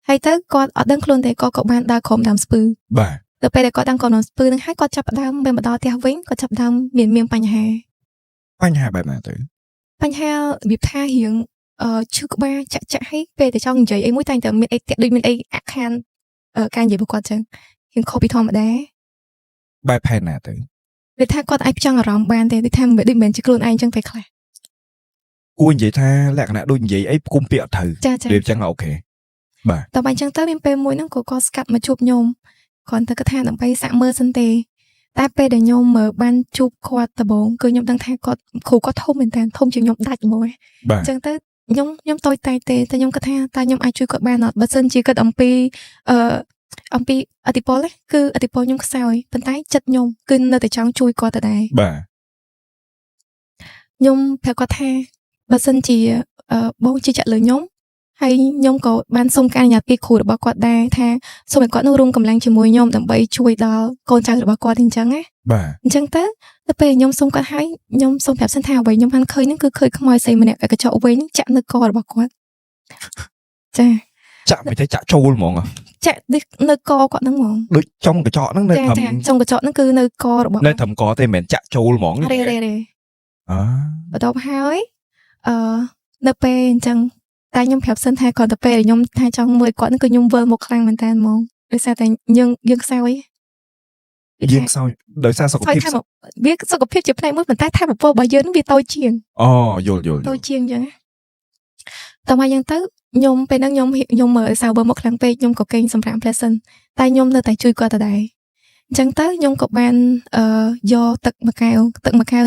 ហើយទៅគាត់អត់ដឹងខ្លួនទេគាត់ក៏បានដើរក្រុមដើមស្ពឺ បាទ ទៅពេលដែលគាត់ដើរក្រុមដើមស្ពឺហ្នឹងហើយគាត់ចាប់ផ្ដើមពេលមកដល់ផ្ទះវិញគាត់ចាប់ផ្ដើមមានបញ្ហា បញ្ហាបែបណាទៅ បញ្ហារបៀបថារៀងឈឺក្បាលចាក់ឲ្យពេលតែចង់និយាយអីមួយតែងតែមានអីតាក់ដូចមានអីអាក់ខានការនិយាយរបស់គាត់ចឹងរៀងខុសពីធម្មតា បែបផែនណាទៅ វាថាគាត់អាចផ្ចង់អារម្មណ៍បានទេដូចថាមិនដូចមិនជាខ្លួនឯងចឹងពេលខ្លះ គួរនិយាយថាលក្ខណៈដូចនិយាយអីផ្គុំពាក្យអត់ត្រូវ ចា រៀបចឹងអូខេបាទ តើបើអញ្ចឹងទៅមានពេលមួយហ្នឹងក៏គាត់ស្កាត់មកជួបខ្ញុំគ្រាន់តែគាត់ថាដើម្បីសាក់មើលសិនទេតែពេលដែលខ្ញុំបានជួបគាត់ដំបូងគឺខ្ញុំដឹងថាគាត់គ្រូគាត់ធំមែនតើធំជាងខ្ញុំដាច់ហ្មង បាទ អញ្ចឹងទៅខ្ញុំតូចតែទេតែខ្ញុំគិតថាតើខ្ញុំអាចជួយគាត់បានអត់បើសិនជាគិតអំពីអតិពលទេគឺអតិពលខ្ញុំខ្សោយប៉ុន្តែចិត្តខ្ញុំគឺនៅតែចង់ជួយគាត់ដដែល បាទ ខ្ញុំប្រាប់គាត់ថាបើសិនជាបងជឿជាក់លើខ្ញុំហើយខ្ញុំក៏បានសុំការអនុញ្ញាតពីគ្រូរបស់គាត់ដែរថាសូមឲ្យគាត់នឹងរួមកម្លាំងជាមួយខ្ញុំដើម្បីជួយដល់កូនចៅរបស់គាត់អញ្ចឹងណា បាទ អញ្ចឹងទៅពេលខ្ញុំសុំគាត់ហើយខ្ញុំសុំប្រាប់សិនថាអ្វីខ្ញុំបានឃើញហ្នឹងគឺឃើញខ្មោចស្អីម្នាក់កញ្ចក់វែងហ្នឹងចាក់នៅករបស់គាត់ចា ចាក់មិនទេចាក់ចូលហ្មង ចាក់នៅកគាត់ហ្នឹងហ្មង ដូចចុងកញ្ចក់ហ្នឹងនៅ ចា ត្រឹម ចាចុងកញ្ចក់ហ្នឹងគឺនៅករបស់ នៅត្រឹមកទេមិនមែនចាក់ចូលហ្មង រេ អឺ បន្ទាប់ហើយនៅពេលអញ្ចឹងតែខ្ញុំប្រាប់សិនថាគាត់ទៅពេលខ្ញុំថាចង់មើលគាត់ហ្នឹងគឺខ្ញុំវិលមកខ្លាំងមែនតើហ្មងដោយសារតែយើងខ្សោយ យើងខ្សោយដោយសារសុខ ខ្សោយ ភាព ថាវាសុខភាពជាផ្នែកមួយប៉ុន្តែថាប្រព័ន្ធរបស់យើងហ្នឹងវាតូចជាង អូយល់ តូចជាងអញ្ចឹងតើមកអញ្ចឹងទៅខ្ញុំពេលហ្នឹងខ្ញុំមើលសារវើមកខ្លាំងពេកខ្ញុំក៏កេងសម្រាប់ផ្លែសិនតែខ្ញុំនៅតែជួយគាត់ដដែលអញ្ចឹងទៅខ្ញុំក៏បានយកទឹកមួយកែវ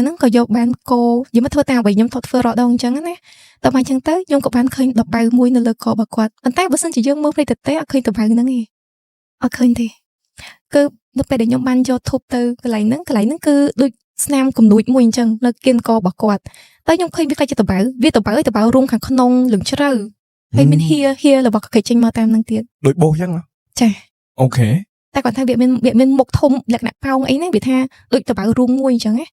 ហ្នឹងក៏យកបានកោយកមកធ្វើតាមអ្វីខ្ញុំធ្វើរាល់ដងអញ្ចឹងណាតើមកអញ្ចឹងទៅខ្ញុំក៏បានឃើញដបៅមួយនៅលើករបស់គាត់ប៉ុន្តែបើសិនជាយើងមើលផ្លេចទៅទេអត់ឃើញដបៅហ្នឹងទេអត់ឃើញទេគឺនៅពេលដែលខ្ញុំបានយកធូបទៅកន្លែងហ្នឹងគឺដូចស្នាមគំនួចមួយអញ្ចឹងនៅគៀនករបស់គាត់តែខ្ញុំឃើញវាខ្លាចជាដបៅរួមខាងក្នុងលឹងជ្រៅហើយមានហៀរបស់កកេចេញមកតាមហ្នឹងទៀត ដូចបោសអញ្ចឹង ចា អូខេ តែគាត់ថាវាមានមុខធំលក្ខណៈប៉ោងអីហ្នឹងវាថាដូចដបៅរួមមួយអញ្ចឹងណា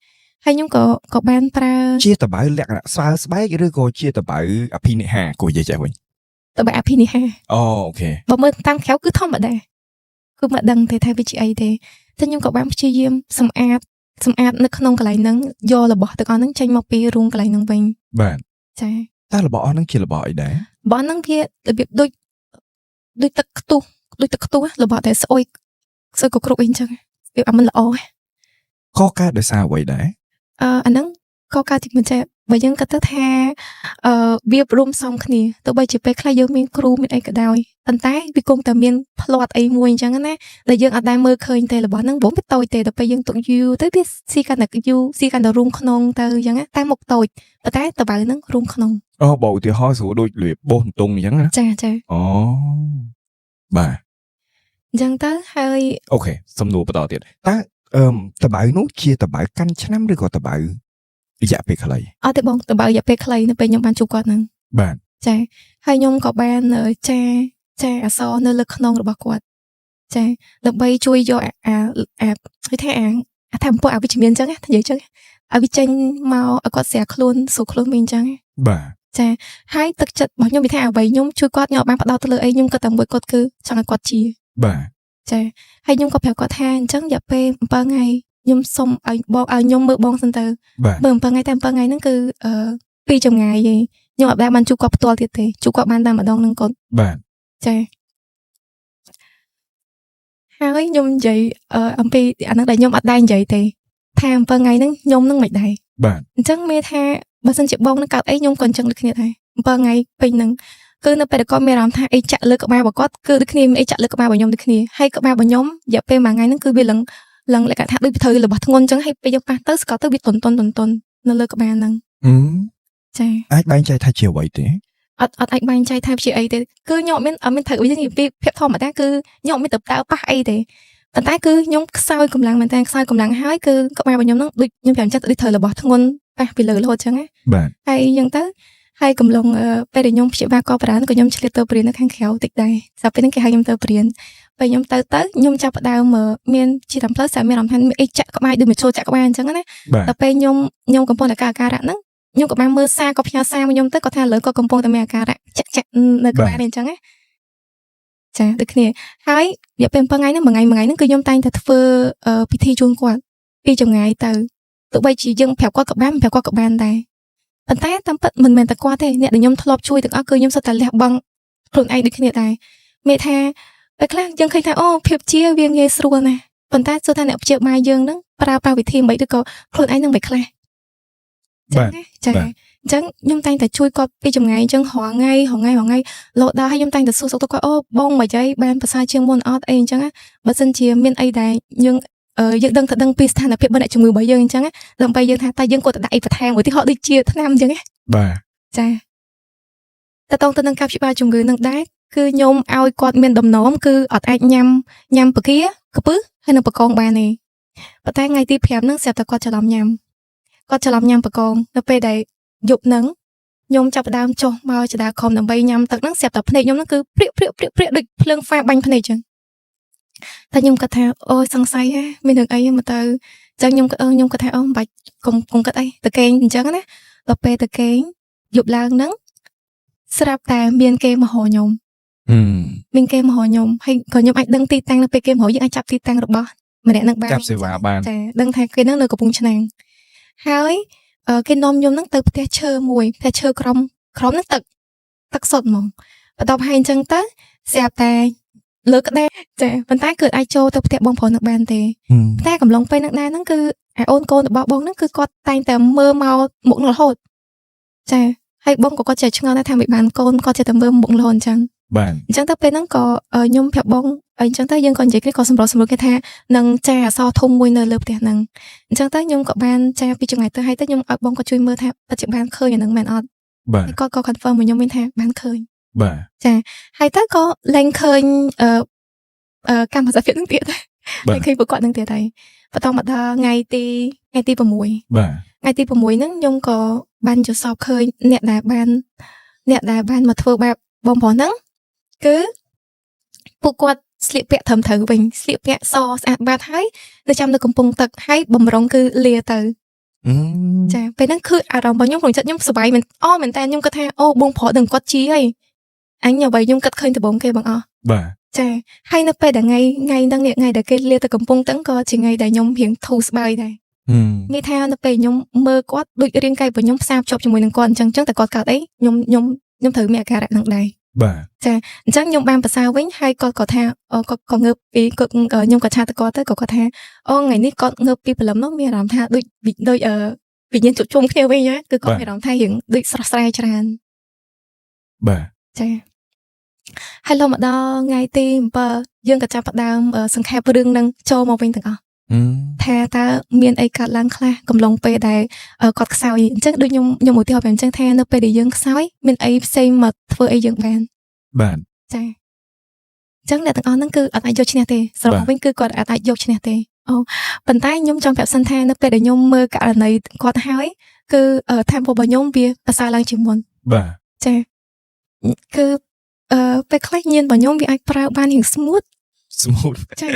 ហើយខ្ញុំក៏បានប្រើ ជាតបៅលក្ខណៈស្វាស្បែកឬក៏ជាតបៅអភិនិហាគួរនិយាយចេះវិញ ដបៅអភិនិហា អូខេ បើមើលតាមក្រៅគឺធម្មតាគឺមិនដឹងទេថាវាជាអីទេតែខ្ញុំក៏បានព្យាយាមសម្អាតនៅក្នុងកន្លែងហ្នឹងយករបស់ទាំងអស់ហ្នឹងចេញមកពីរូងកន្លែងហ្នឹងវិញ បាទ ចា តែរបស់អស់ហ្នឹងជារបស់អីដែរ របស់ហ្នឹងវារបៀបដូចទឹកខ្ទុះរបស់តែស្អុយក៏គ្រប់អីអញ្ចឹងវាអត់មិនល្អ ខកកើតដោយសារអ្វីដែរ អាហ្នឹងក៏កើតទីមិនចេះបើយើងគិតទៅថាវារួមផ្សំគ្នាទោះបីជាពេលខ្លះយើងមានគ្រូមានអីក៏ដោយប៉ុន្តែវាគង់តែមានផ្លាត់អីមួយអញ្ចឹងណាដែលយើងអត់ដែលមើលឃើញទេរបស់ហ្នឹងបងវាតូចទេដល់ពេលយើងទុកយូរទៅវាស៊ីកាន់តែយូរស៊ីកាន់តែរួមក្នុងទៅអញ្ចឹងតែមុខតូចប៉ុន្តែតបៅហ្នឹងរួមក្នុង អូបើឧទាហរណ៍ស្រួលដូចលៀបបោសតុងអញ្ចឹងណា ចា អូបាទ អញ្ចឹងទៅហើយ អូខេសំណួរបន្តទៀតតើតបៅនោះជាតបៅកាន់ឆ្នាំឬក៏តបៅរយៈពេលខ្លី អត់ទេបងតបៅរយៈពេលខ្លីនៅពេលខ្ញុំបានជួបគាត់ហ្នឹង បាទ ចាហើយខ្ញុំក៏បានចាអសរនៅលើខ្នងរបស់គាត់ចាដើម្បីជួយយកគេថាថាអំពើអវិជ្ជមានអញ្ចឹងណានិយាយអញ្ចឹងឲ្យវាចេញមកឲ្យគាត់ស្រាខ្លួនស្រួលខ្លួនវិញអញ្ចឹង បាទ ចាហើយទឹកចិត្តរបស់ខ្ញុំវាថាអ្វីខ្ញុំជួយគាត់ខ្ញុំអត់បានផ្ដោតទៅលើអីខ្ញុំក៏តែមួយគាត់គឺចង់ឲ្យគាត់ជា បាទ ចាហើយខ្ញុំក៏ប្រាប់គាត់ថាអញ្ចឹងរយៈពេល7ថ្ងៃខ្ញុំសុំឲ្យបងឲ្យខ្ញុំមើលបងសិនទៅ បាទ បើ7ថ្ងៃតែ7ថ្ងៃហ្នឹងគឺពីចម្ងាយឯងខ្ញុំអត់បានជួបគាត់ផ្ទាល់ទៀតទេជួបគាត់បានតែម្ដងហ្នឹងគាត់ បាទ ចាហើយខ្ញុំនិយាយអំពីអាហ្នឹងដែលខ្ញុំអត់ដែរនិយាយទេថា7ថ្ងៃហ្នឹងខ្ញុំនឹងមិនដែរ បាទ អញ្ចឹងមេថាបើសិនជាបងនឹងកើតអីខ្ញុំក៏អញ្ចឹងដូចគ្នាដែរ7ថ្ងៃពេញហ្នឹងគឺនៅពេលដែលគាត់មានអារម្មណ៍ថាអីចាក់លើក្បាលរបស់គាត់គឺដូចគ្នាមានអីចាក់លើក្បាលរបស់ខ្ញុំដូចគ្នាហើយក្បាលរបស់ខ្ញុំរយៈពេលមួយថ្ងៃហ្នឹងគឺវាឡើងលក្ខណៈថាដូចវាត្រូវរបស់ធ្ងន់អញ្ចឹងហើយពេលយើងប៉ះទៅស្កល់ទៅវាទន់នៅលើក្បាលហ្នឹងចា អាចបែងចែកថាជាអ្វីទេ អត់អាចបែងចែកថាជាអីទេគឺខ្ញុំអត់មានត្រូវវិញពីភាពធម្មតាគឺខ្ញុំអត់មានទៅដើរប៉ះអីទេប៉ុន្តែគឺខ្ញុំខ្សោយកម្លាំងមែនតើខ្សោយកម្លាំងហើយគឺក្បាលរបស់ខ្ញុំហ្នឹងដូចខ្ញុំចាំចិត្តដូចត្រូវរបស់ធ្ងន់ប៉ះពីលើរហូតអញ្ចឹងណា បាទ ហើយអញ្ចឹងទៅហើយកំឡុងពេលដែលខ្ញុំព្យាបាលកបរានក៏ខ្ញុំឆ្លៀតទៅព្រៀននៅខាងក្រៅតិចដែរស្រាប់ពេលហ្នឹងគេហៅខ្ញុំទៅព្រៀន ពេលខ្ញុំទៅខ្ញុំចាប់ផ្ដើមមានជាតាមផ្លូវសារមានអារម្មណ៍ថាមានអីចាក់ក្បាយដូចមកចូលចាក់ក្បាយអញ្ចឹងណាដល់ពេលខ្ញុំកំពុងតែការអាការៈហ្នឹងខ្ញុំក៏បានមើលសារក៏ផ្ញើសារមកខ្ញុំទៅគាត់ថាលើក៏កំពុងតែមានអាការៈចាក់នៅក្បាលនេះអញ្ចឹងណាចាដូចគ្នាហើយរយៈពេល7ថ្ងៃហ្នឹងមួយថ្ងៃហ្នឹងគឺខ្ញុំតែងតែធ្វើពិធីជូនគាត់ពីចម្ងាយទៅទោះបីជាយើងប្រាប់គាត់ក៏បានប្រាប់គាត់ក៏បានដែរប៉ុន្តែតាមពិតមិនមែនតែគាត់ទេអ្នកដែលខ្ញុំធ្លាប់ជួយទាំងអស់គឺខ្ញុំសុទ្ធតែលះបង់ខ្លួនឯងដូចគ្នាដែរមេថាពេលខ្លះយើងឃើញថាអូភាពជាវាងាយស្រួលណាស់ប៉ុន្តែសូថាអ្នកព្យាបាលយើងហ្នឹងប្រើវិធីមិនឬក៏ខ្លួនឯងនឹងមិនខ្លះចាអញ្ចឹងខ្ញុំតែងតែជួយគាត់ពីចម្ងាយអញ្ចឹងរាល់ថ្ងៃលោដល់ឲ្យខ្ញុំតែងតែសួរសុខទុក្ខគាត់អូបងមិនអីបានប្រសើរជាងមុនអត់អីអញ្ចឹងបើសិនជាមានអីដែលយើងដឹងពីស្ថានភាពរបស់អ្នកជំងឺរបស់យើងអញ្ចឹងដើម្បីយើងថាតើយើងគាត់ទៅដាក់អីបន្ថែមឧទាហរណ៍ដូចជាថ្នាំអញ្ចឹងបាទចាតើតោងទៅនឹងការព្យាបាលជំងឺនឹងដែរគឺខ្ញុំឲ្យគាត់មានដំណំគឺអត់អាចញ៉ាំបកាកពឹសហើយនឹងបកងបានទេប៉ុន្តែថ្ងៃទី5ហ្នឹងស្រាប់តែគាត់ច្រឡំញ៉ាំបកងនៅពេលដែលយប់ហ្នឹងខ្ញុំចាប់ផ្ដើមចុះមកចដាខំដើម្បីញ៉ាំទឹកហ្នឹងស្រាប់តែភ្នែកខ្ញុំហ្នឹងគឺព្រាកដូចភ្លើងហ្វាបាញ់ភ្នែកអញ្ចឹងតែខ្ញុំគាត់ថាអូយសង្ស័យហ៎មានរឿងអីមកទៅអញ្ចឹងខ្ញុំគាត់ថាអូមិនបាច់កុំគិតអីតកេងអញ្ចឹងណាដល់ពេលតកេងយប់ឡើងហ្នឹងស្រាប់តែមានគេមកហៅខ្ញុំហើយក៏ខ្ញុំអាចដឹងទីតាំងនៅពេលគេមកយើងអាចចាប់ទីតាំងរបស់ម្នាក់នឹងបានចាប់សេវាបានចាដឹងថាគេនឹងនៅកំពង់ឆ្នាំងហើយគេនាំខ្ញុំនឹងទៅផ្ទះឈើមួយផ្ទះឈើក្រំនឹងទឹកសុទ្ធហ្មងបន្ទាប់ហើយអញ្ចឹងទៅស្រាប់តែលើក្តារចាប៉ុន្តែគឺអាចចូលទៅផ្ទះបងប្រុសនឹងបានទេតែកំឡុងពេលនឹងដែរហ្នឹងគឺអូនកូនរបស់បងហ្នឹងគឺគាត់តែងតែមើលមកមុខនឹងរហូតចាហើយបងក៏គាត់ចេះឆ្ងល់ដែរថាមិនបានកូនគាត់ចេះតែមើលមុខរហូតអញ្ចឹងបាទអញ្ចឹងទៅពេលហ្នឹងក៏ខ្ញុំប្រាប់បងអញ្ចឹងទៅយើងក៏និយាយគ្នាក៏សម្រួលគេថានឹងចាអសធំមួយនៅលើផ្ទះហ្នឹងអញ្ចឹងទៅខ្ញុំក៏បានចាពីចម្ងាយទៅហើយទៅខ្ញុំឲ្យបងក៏ជួយមើលថាពិតជាបានឃើញអាហ្នឹងមែនអត់បាទគាត់ក៏ confirm មកខ្ញុំវិញថាបានឃើញបាទចាហើយទៅក៏លែងឃើញកម្មសិទ្ធិភាពហ្នឹងទៀតហើយឃើញពួកគាត់ហ្នឹងទៀតហើយបន្តមកដល់ថ្ងៃទី6បាទថ្ងៃទី6ហ្នឹងខ្ញុំក៏បានចសោបឃើញអ្នកដែលបានមកធ្វើបែបបងប្រុសហ្នឹងគឺពួកគាត់ស្លៀកពាក់ត្រឹមត្រូវវិញស្លៀកពាក់សស្អាតបាតហើយនៅចាំនៅកំពង់ទឹកហើយបំរុងគឺលាទៅចាពេលហ្នឹងគឺអារម្មណ៍របស់ខ្ញុំក្នុងចិត្តខ្ញុំសប្បាយមែនមែនតើខ្ញុំគិតថាអូបងប្រុសនឹងគាត់ជាហើយអញអ្វីខ្ញុំគិតឃើញដំបូងគេបងអស់បាទចាហើយនៅពេលដែលថ្ងៃហ្នឹងថ្ងៃដែលគេលាទៅកំពង់ទឹកក៏ជាថ្ងៃដែលខ្ញុំរៀងធូរស្បើយដែរមានថានៅពេលខ្ញុំមើលគាត់ដូចរាងកាយរបស់ខ្ញុំផ្សារភ្ជាប់ជាមួយនឹងគាត់អញ្ចឹងតែគាត់កើតអីខ្ញុំត្រូវមានអាការៈហ្នឹងដែរបាទចាអញ្ចឹងខ្ញុំបានប្រសើរវិញហើយគាត់ក៏ថាគាត់ងើបពីខ្ញុំក៏ឆាតទៅគាត់ទៅគាត់ថាអូថ្ងៃនេះគាត់ងើបពីព្រលឹមនោះមានអារម្មណ៍ថាដូចវិញ្ញាណជួបជុំគ្នាវិញណាគឺគាត់មានអារម្មណ៍ថារៀងដូចស្រស់ស្រាយច្រើនបាទចាហើយឡូវមកដល់ថ្ងៃទី7យើងក៏ចាប់ផ្ដើមសង្ខេបរឿងនឹងចូលមកវិញទាំងអស់ថាតើមានអីកើតឡើងខ្លះកំឡុងពេលដែលគាត់ខ្សោយអញ្ចឹងដូចខ្ញុំឧទាហរណ៍បែបអញ្ចឹងថានៅពេលដែលយើងខ្សោយមានអីផ្សេងមកធ្វើអីយើងបានចាអញ្ចឹងអ្នកទាំងអស់ហ្នឹងគឺអត់អាចយកឈ្នះទេសរុបមកវិញគឺគាត់អាចយកឈ្នះទេប៉ុន្តែខ្ញុំចង់ប្រាប់សិនថានៅពេលដែលខ្ញុំមើលករណីគាត់ហើយគឺថារបស់ខ្ញុំវាប្រសើរឡើងជាងមុនបាទចាគឺពេលខ្លះញៀនរបស់ខ្ញុំវាអាចប្រើបានរៀងស្មូតចា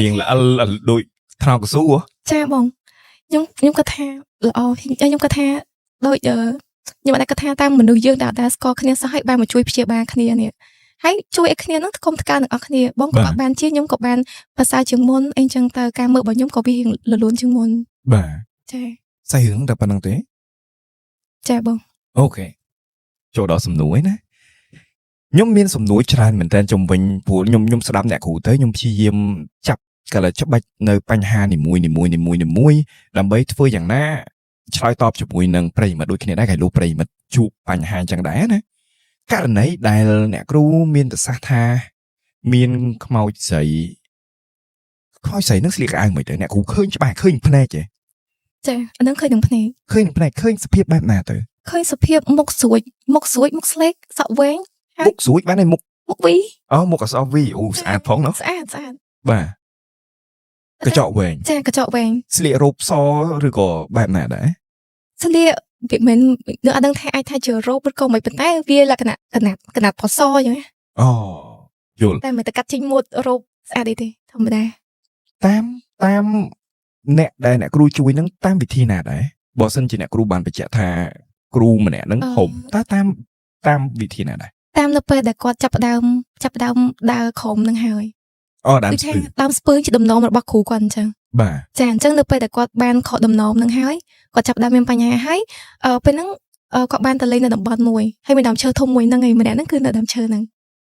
រៀងល្អិលដូចថ្នោតកស៊ូចាបងខ្ញុំគាត់ថាល្អខ្ញុំគាត់ថាដូចខ្ញុំអាចគាត់ថាតាមមនុស្សយើងដែលស្គាល់គ្នាសោះហើយបានមកជួយព្យាបាលគ្នានេះហើយជួយឲ្យគ្នានឹងគុំថ្កើនឹងអស់គ្នាបងក៏បានជាខ្ញុំក៏បានប្រសើរជាងមុនអីចឹងទៅការមើលរបស់ខ្ញុំក៏វាលលួនជាងមុនបាទចាស្អីរឿងតែប៉ុណ្្នឹងទេចាបងអូខេចូលដល់សំណួរណាខ្ញុំមានសំណួរច្រើនមែនតើជំវិញព្រោះខ្ញុំស្ដាប់អ្នកគ្រូទៅខ្ញុំព្យាយាមចាប់កលច្បាច់នៅបញ្ហានីមួយដើម្បីធ្វើយ៉ាងណាឆ្លើយតបជាមួយនឹងប្រិយមិត្តដូចគ្នាដែរគេលោកប្រិយមិត្តជួបបញ្ហាអញ្ចឹងដែរណាករណីដែលអ្នកគ្រូមានប្រសាសន៍ថាមានខ្មោចស្រីនឹងស្លៀកអាវមិនទៅអ្នកគ្រូឃើញច្បាស់ឃើញភ្នែកទេចាអានឹងឃើញនឹងភ្នែកឃើញសភាពបែបណាទៅឃើញសភាពមុខស្រួចមុខស្លេកសក់វែងមុខស្រួចបានឯមុខវីមុខអសវីអូស្អាតផងនោះស្អាតបាទកញ្ចក់វែងចាកញ្ចក់វែងស្លៀករ៉ូបសឬក៏បែបណាដែរស្លៀកវាមិនអត់ដឹងថាអាចថាជារ៉ូបឬក៏មិនប៉ុន្តែវាលក្ខណៈកណាត់ផសអញ្ចឹង យល់ តែមិនទៅកាត់ចេញមួយរោបស្អាតអីទេធម្មតា តាមអ្នកដែលអ្នកគ្រូជួយហ្នឹងតាមវិធីណាដែរបើសិនជាអ្នកគ្រូបានបញ្ជាក់ថាគ្រូម្នាក់ហ្នឹងហុំតើតាមវិធីណាដែរ តាមនៅពេលដែលគាត់ចាប់ផ្ដើមដើរក្រុមនឹងហើយ ដើម គឺ ស្ ថា ពឺ ដើមស្ពឺជាដំណំរបស់គ្រូគាត់អញ្ចឹង បាទ ចាអញ្ចឹងនៅពេលដែលគាត់បានខកដំណំនឹងហើយគាត់ចាប់ផ្ដើមមានបញ្ហាហើយពេលហ្នឹងគាត់បានទៅលេងនៅតំបន់មួយហើយមានដើមឈើធំមួយហ្នឹងឯងម្នាក់ហ្នឹងគឺនៅដើមឈើហ្នឹង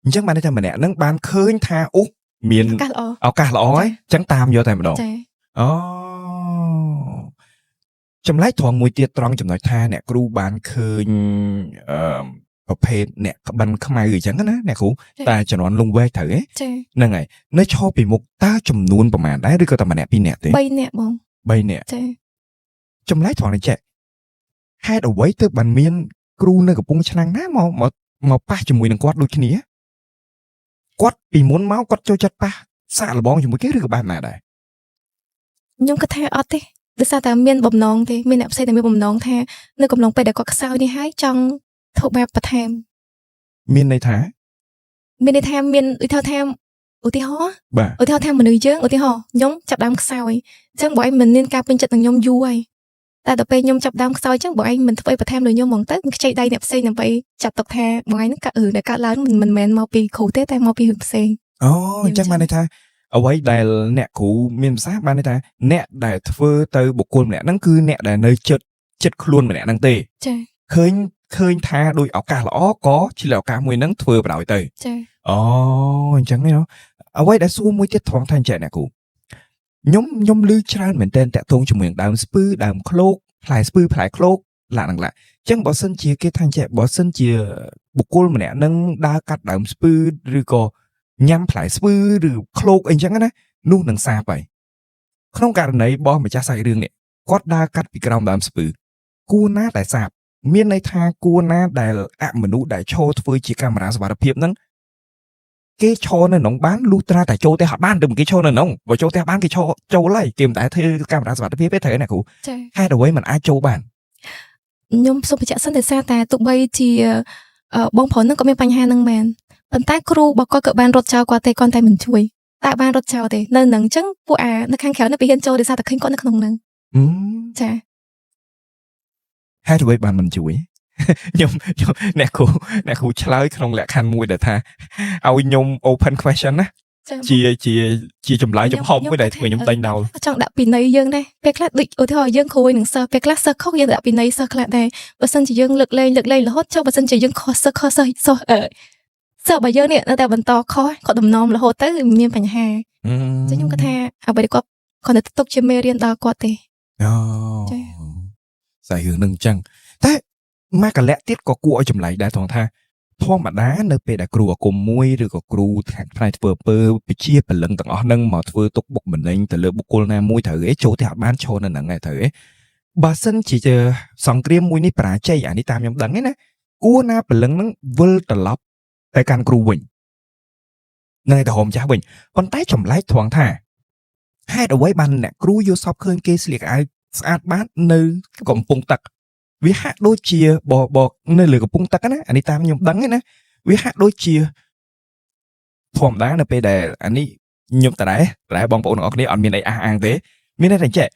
អញ្ចឹងបានន័យថាម្នាក់ហ្នឹងបានឃើញថាអូមាន កាសល្អ ឱកាសល្អហើយអញ្ចឹងតាមយកតែម្ដង ចា អូចម្លែកត្រង់មួយទៀតត្រង់ចំណុចថាអ្នកគ្រូបានឃើញប្រភេទអ្នកក្បិនខ្មៅអញ្ចឹងណាអ្នកគ្រូតែជំនាន់លងវែកត្រូវទេ ចា ហ្នឹងហើយនៅឈរពីមុខតើចំនួនប្រមាណដែរឬក៏តែម្នាក់ពីរនាក់ទេ 3នាក់បង 3នាក់ ចា ចម្លែកត្រង់នេះចេះហេតុអ្វីទើបបានមានគ្រូនៅកំពង់ឆ្នាំងណាមកប៉ះជាមួយនឹងគាត់ដូចគ្នាគាត់ពីមុនមកគាត់ចូលចិត្តប៉ះសាកល្បងជាមួយគេឬក៏បែបណាដែរ ខ្ញុំគិតថាអត់ទេដោយសារតែមានបំណងទេមានអ្នកផ្សេងតែមានបំណងថានៅកំឡុងពេលដែលគាត់ខ្សោយនេះហើយចង់ធ្វើបែបបន្ថែម មានន័យថា មានន័យថាមានឧទាហរណ៍ថាឧទាហរណ៍ បាទ ឧទាហរណ៍ថាមនុស្សយើងឧទាហរណ៍ខ្ញុំចាប់ដើមខ្សោយអញ្ចឹងបើឯងមិនមានការពេញចិត្តនឹងខ្ញុំយូរហើយតែដល់ពេលខ្ញុំចាប់ដើមខ្សោយអញ្ចឹងបើឯងមិនធ្វើបន្ថែមលើខ្ញុំហ្មងទៅខ្ចីដៃអ្នកផ្សេងដើម្បីចាត់ទុកថាបងឯងនឹងកាត់ដែលកាត់ឡើងមិនមែនមកពីគ្រូទេតែមកពីរឿងផ្សេង អូអញ្ចឹងបានន័យថាអ្វីដែលអ្នកគ្រូមានប្រសាសន៍បានន័យថាអ្នកដែលធ្វើទៅបុគ្គលម្នាក់ហ្នឹងគឺអ្នកដែលនៅចិត្តខ្លួនម្នាក់ហ្នឹងទេ ចា ឃើញថាដោយឱកាសល្អក៏ជាឱកាសមួយហ្នឹងធ្វើបដ ாய் ទៅ ចា អូអញ្ចឹងទេអ្វីដែលសួរមួយទៀតត្រង់ថាអញ្ចឹងអ្នកគ្រូខ្ញុំឮច្រើនមែនតើតាក់ទងជាមួយនឹងដើមស្ពឺដើមឃ្លោកផ្លែស្ពឺផ្លែឃ្លោកឡាក់ហ្នឹងឡាក់អញ្ចឹងបើសិនជាគេថាអញ្ចឹងបើសិនជាបុគ្គលម្នាក់ហ្នឹងដើរកាត់ដើមស្ពឺឬក៏ញ៉ាំផ្លែស្ពឺឬឃ្លោកអីចឹងណានោះនឹងសាបហើយក្នុងករណីរបស់ម្ចាស់សាច់រឿងនេះគាត់ដើរកាត់ពីក្រោមដើមស្ពឺគួរណាដែលសាបមានន័យថាគួរណាដែលអមនុស្សដែលឈរធ្វើជាកាមេរ៉ាសុវត្ថិភាពហ្នឹងគេឈរនៅក្នុងបានលុះត្រាតែចូលផ្ទះអត់បានទៅគេឈរនៅក្នុងបើចូលផ្ទះបានគេឈរចូលហើយគេមិនដែលធ្វើកាមេរ៉ាសុវត្ថិភាពទេត្រូវណាគ្រូ ចា ហេតុអ្វីមិនអាចចូលបាន ខ្ញុំសូមបញ្ជាក់សិនដោយសារតែទោះបីជាបងប្រុសនឹងក៏មានបញ្ហានឹងមែនប៉ុន្តែគ្រូរបស់គាត់ក៏បានរត់ចោលគាត់ទេគាត់តែមិនជួយតែបានរត់ចោលទេនៅនឹងអញ្ចឹងពួកនៅខាងក្រៅនេះវាហ៊ានចូលដោយសារតែឃើញគាត់នៅក្នុងហ្នឹងចា ហេតុអ្វីបានមិនជួយ ខ្ញុំអ្នកគ្រូឆ្លើយក្នុងលក្ខខណ្ឌមួយដែលថាឲ្យខ្ញុំ open question ណា ជាចម្លើយចំហមួយដែលធ្វើខ្ញុំដេញដោល ចង់ដាក់ពិន័យយើងដែរពេលខ្លះដូចឧទាហរណ៍យើងគ្រូនឹងសិស្សពេលខ្លះសិស្សខុសយើងដាក់ពិន័យសិស្សខ្លះដែរបើសិនជាយើងលើកលែងរហូតចុះបើសិនជាយើងខុសសិស្សសិស្សបើយើងនេះនៅតែបន្តខុសគាត់ដំណំរហូតទៅមានបញ្ហាអញ្ចឹងខ្ញុំគាត់ថាអ្វីដែលគាត់នៅទុកជាមេរៀនដល់គាត់ទេ អូស្អីរឿងនឹងអញ្ចឹងតែមកកលៈទៀតក៏គួរឲ្យចម្លែកដែរត្រង់ថាធម្មតានៅពេលដែលគ្រូអាគមមួយឬក៏គ្រូខាងផ្នែកធ្វើពើវិជាពលឹងទាំងអស់ហ្នឹងមកធ្វើទុកបុកម្នេញទៅលើបុគ្គលណាមួយត្រូវឯងចូលតែអត់បានឈរនៅហ្នឹងឯងត្រូវឯងបើសិនជាសង្គ្រាមមួយនេះបរាជ័យអានេះតាមខ្ញុំដឹងឯណាគួរណាពលឹងហ្នឹងវិលត្រឡប់ទៅកាន់គ្រូវិញនៅទៅហមចាស់វិញប៉ុន្តែចម្លែកត្រង់ថាហេតុអ្វីបានអ្នកគ្រូយល់សពឃើញគេស្លៀកអាវស្អាតបាតនៅកំពង់ទឹកវាហាក់ដូចជាបនៅលើកំពង់ទឹកណាអានេះតាមខ្ញុំដឹងឯណាវាហាក់ដូចជាធម្មតានៅពេលដែលអានេះខ្ញុំតតែបងប្អូនទាំងអស់គ្នាអត់មានអីអះអាងទេមានតែចេះ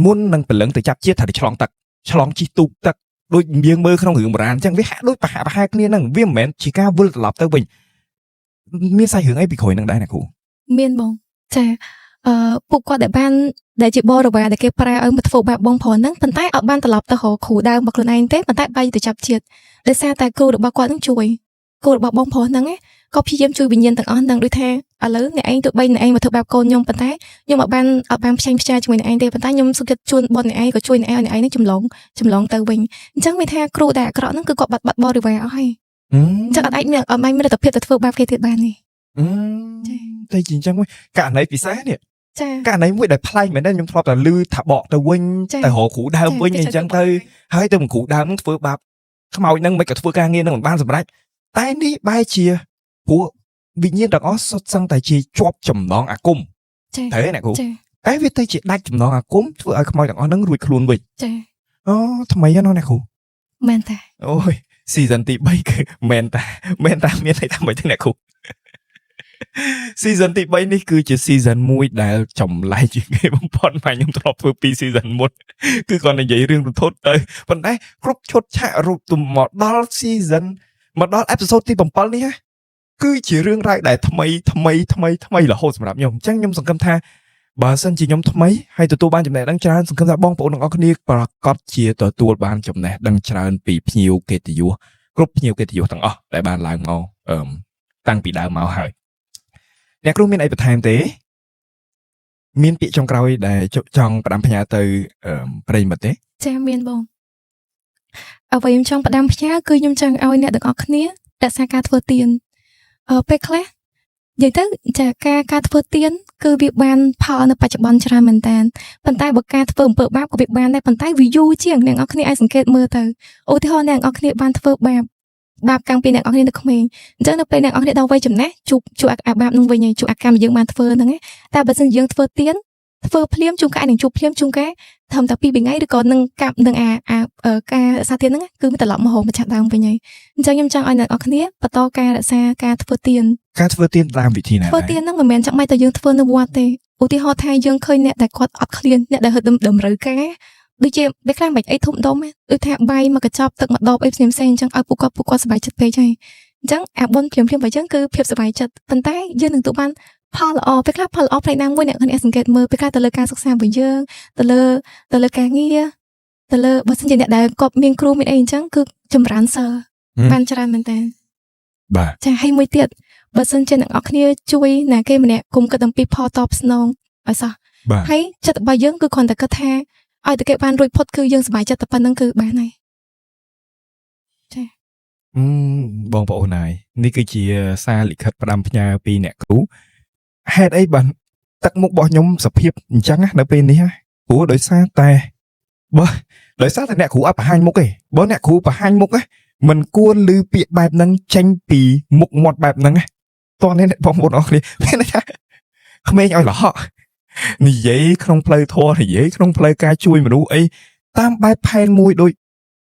មុននឹងពលឹងទៅចាប់ជាតិថាទៅឆ្លងទឹកឆ្លងជីទូកទឹកដូចយើងមើលក្នុងរឿងបុរាណអញ្ចឹងវាហាក់ដូចប្រហែលគ្នាហ្នឹងវាមិនមែនជាការវិលត្រឡប់ទៅវិញមានសាច់រឿងអីពីក្រោយហ្នឹងដែរណាគ្រូ មានបងចាពួកគាត់ដែលជាបរិវារដែលគេប្រើឲ្យមកធ្វើបែបបងប្រុសហ្នឹងប៉ុន្តែអត់បានត្រឡប់ទៅរកគ្រូដើមរបស់ខ្លួនឯងទេប៉ុន្តែបែរទៅចាប់ជាតិដោយសារតែគ្រូរបស់គាត់ហ្នឹងជួយគ្រូរបស់បងប្រុសហ្នឹងក៏ព្យាយាមជួយវិញ្ញាណទាំងអស់ហ្នឹងដូចថាឥឡូវអ្នកឯងទោះបីអ្នកឯងមកធ្វើបែបកូនខ្ញុំប៉ុន្តែខ្ញុំអត់បានផ្សេងផ្សាយជាមួយអ្នកឯងទេប៉ុន្តែខ្ញុំសុខចិត្តជួនបងអ្នកឯងក៏ជួយអ្នកឯងហ្នឹងចម្លងទៅវិញអញ្ចឹងមានថាគ្រូដែលអាក្រក់ហ្នឹងគឺគាត់បាត់បរិវារអស់ហើយអញ្ចឹងអត់អាចមានលទ្ធភាពទៅធ្វើបែបគេទៀតបានទេ តែជាអញ្ចឹងមួយករណីពិសេសនេះ ចា ករណីមួយដែលប្លែកមែនទេខ្ញុំធ្លាប់តែឮថាបកទៅវិញទៅរកគ្រូដើមវិញអញ្ចឹងទៅហើយទៅគ្រូដើមនឹងធ្វើបាបខ្មោចហ្នឹងមិនក៏ធ្វើការងារនឹងមិនបានសម្រេចតែនេះបែរជាព្រោះវិញ្ញាណទាំងអស់សុទ្ធសឹងតែជាជាប់ចំណងអាគមត្រូវទេអ្នកគ្រូតែវាទៅជាដាច់ចំណងអាគមធ្វើឲ្យខ្មោចទាំងអស់ហ្នឹងរួចខ្លួនវិញចាអូថ្មីហ្នឹងអ្នកគ្រូមែនតាអូយ season ទី3គឺមែនតាមានន័យថាមិនទេអ្នកគ្រូ season ទី3នេះគឺជា season មួយដែលចម្លែកជាងគេបំផុតមកខ្ញុំធ្លាប់ធ្វើពី season មុនគឺគាត់និយាយរឿងរន្ធត់ទៅប៉ុន្តែគ្រប់ឈុតឆាករូបទុំមកដល់ season មកដល់ episode ទី7នេះគឺជារឿងរ៉ាវដែលថ្មីរហូតសម្រាប់ខ្ញុំអញ្ចឹងខ្ញុំសង្ឃឹមថាបើសិនជាខ្ញុំថ្មីហើយទទួលបានចំណេះដឹងច្រើនសង្ឃឹមថាបងប្អូនទាំងអស់គ្នាប្រកាសជាទទួលបានចំណេះដឹងច្រើនពីភ្ញៀវកិត្តិយសគ្រប់ភ្ញៀវកិត្តិយសទាំងអស់ដែលបានឡើងមកតាំងពីដើមមកហើយអ្នកគ្រូមានអីបន្ថែមទេមានពាក្យចុងក្រោយដែលចង់ផ្ដាំផ្ញើទៅប្រិយមិត្តទេចាមានបងអ្វីខ្ញុំចង់ផ្ដាំផ្ញើគឺខ្ញុំចង់ឲ្យអ្នកទាំងអស់គ្នារក្សាការធ្វើទៀនពេលខ្លះនិយាយទៅចាការធ្វើទៀនគឺវាបានផលនៅបច្ចុប្បន្នច្រើនមែនតើប៉ុន្តែបើការធ្វើអំពើបាបក៏វាបានដែរប៉ុន្តែវាយូរជាងអ្នកនរគ្នាអាចសង្កេតមើលទៅឧទាហរណ៍អ្នកនរគ្នាបានធ្វើបាបកាំងពីអ្នកនរគ្នានៅក្មេងអញ្ចឹងនៅពេលអ្នកនរគ្នាដល់វ័យចំណាស់ជួបអាបាបនឹងវិញហើយជួបអាកម្មយើងបានធ្វើហ្នឹងតែបើសិនយើងធ្វើទៀនធ្វើភ្លាមជួបកាយនឹងជួបភ្លាមជួបកាយធម្មតា2ថ្ងៃឬក៏នឹងកាប់នឹងការរក្សាទៀនហ្នឹងគឺវាត្រឡប់មកហូរមកចាស់ដើមវិញហើយអញ្ចឹងខ្ញុំចង់ឲ្យអ្នកនរគ្នាបន្តការរក្សាការធ្វើទៀនតាមវិធីណាធ្វើទៀនហ្នឹងមិនមែនចាំបាច់តែយើងធ្វើនៅវត្តទេឧទាហរណ៍ថាយើងឃើញអ្នកដែលគាត់អត់ឃ្លានអ្នកដែលហឺតម្រូវការដូចជាពេលខ្លះមិនអីធំដុំដូចថាបាយមកកញ្ចប់ទឹកមកដបអីផ្សេងអញ្ចឹងឲ្យពួកគាត់សប្បាយចិត្តពេកហើយអញ្ចឹងអាបុណ្យភ្លាមបើអញ្ចឹងគឺភាពសប្បាយចិត្តប៉ុន្តែយើងនឹងទទួលបានផលល្អពេលខ្លះផលល្អផ្នែកណាមួយអ្នកគ្នាសង្កេតមើលពេលខ្លះទៅលើការសិក្សារបស់យើងទៅលើការងារទៅលើបើសិនជាអ្នកដែលគាត់មានគ្រូមានអីអញ្ចឹងគឺចម្រើនសិលបានច្រើនមែនតើបាទចាហើយមួយទៀតបើសិនជាអ្នកនរគ្នាជួយណាគេម្នាក់គុំគិតអំពីផលតបស្នងឲ្យសោះហើយចិត្តរបស់យើងគឺគ្រាន់តែគិតថាឲ្យតែគេបានរួចផុតគឺយើងសប្បាយចិត្តតែប៉ុណ្្នឹងគឺបានហើយចាបងប្អូនហើយនេះគឺជាសារលិខិតផ្ដាំផ្ញើពីអ្នកគ្រូហេតុអីបានទឹកមុខរបស់ខ្ញុំសភាពអញ្ចឹងនៅពេលនេះព្រោះដោយសារតែអ្នកគ្រូអត់បង្ហាញមុខទេបើអ្នកគ្រូបង្ហាញមុខមិនគួរឮពាក្យបែបហ្នឹងចេញពីមុខមាត់បែបហ្នឹងតោះនេះបងប្អូនអរគ្នាមានថាក្មេងឲ្យលហកនិយាយក្នុងផ្លូវធម៌និយាយក្នុងផ្លូវការជួយមនុស្សអីតាមបែបផែនមួយដូច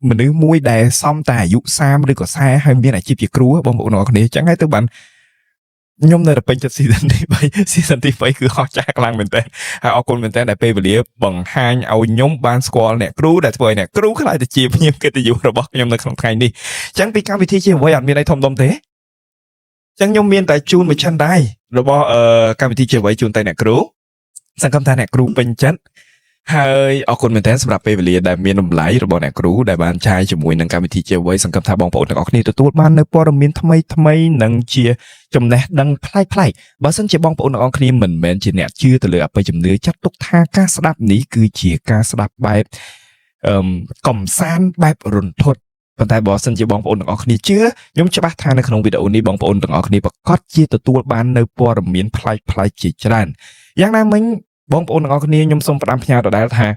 មនុស្សមួយដែលសំតែអាយុ30ឬក៏40ហើយមានអាជីពជាគ្រូបងប្អូនអរគ្នាអញ្ចឹងហើយទៅបានខ្ញុំនៅតែពេញចិត្ត season ទី3គឺហោះចាស់ខ្លាំងមែនតើហើយអរគុណមែនតើដែលពេលវេលាបង្ហាញឲ្យខ្ញុំបានស្គាល់អ្នកគ្រូដែលធ្វើឲ្យអ្នកគ្រូខ្លាចទៅជាភ្ញៀវកិត្តិយសរបស់ខ្ញុំនៅក្នុងថ្ងៃនេះអញ្ចឹងពីកម្មវិធីជាអ្វីអត់មានអីធំដុំទេអញ្ចឹងខ្ញុំមានតែជូនមួយចិនដែររបស់កម្មវិធីជាអ្វីជូនទៅអ្នកគ្រូសង្ឃឹមថាអ្នកគ្រូពេញចិត្តហើយអរគុណមែនទែនសម្រាប់ពេលវេលាដែលមានតម្លៃរបស់អ្នកគ្រូដែលបានចែកជាមួយនឹងកម្មវិធីជាអ្វីសង្ឃឹមថាបងប្អូនទាំងអស់គ្នាទទួលបាននូវព័ត៌មានថ្មីនិងជាចំណេះដឹងប្លែកបើសិនជាបងប្អូនទាំងអស់គ្នាមិនមែនជាអ្នកជឿទៅលើអបិយជំនឿចាត់ទុកថាការស្ដាប់នេះគឺជាការស្ដាប់បែបកំសាន្តបែបរន្ធត់ប៉ុន្តែបើសិនជាបងប្អូនទាំងអស់គ្នាជឿខ្ញុំច្បាស់ថានៅក្នុងវីដេអូនេះបងប្អូនទាំងអស់គ្នាប្រកាសជាទទួលបាននូវព័ត៌មានប្លែកជាច្រើនយ៉ាងណាមិញបងប្អូនទាំងអស់គ្នាខ្ញុំសូមផ្ដាំផ្ញើដដែលថា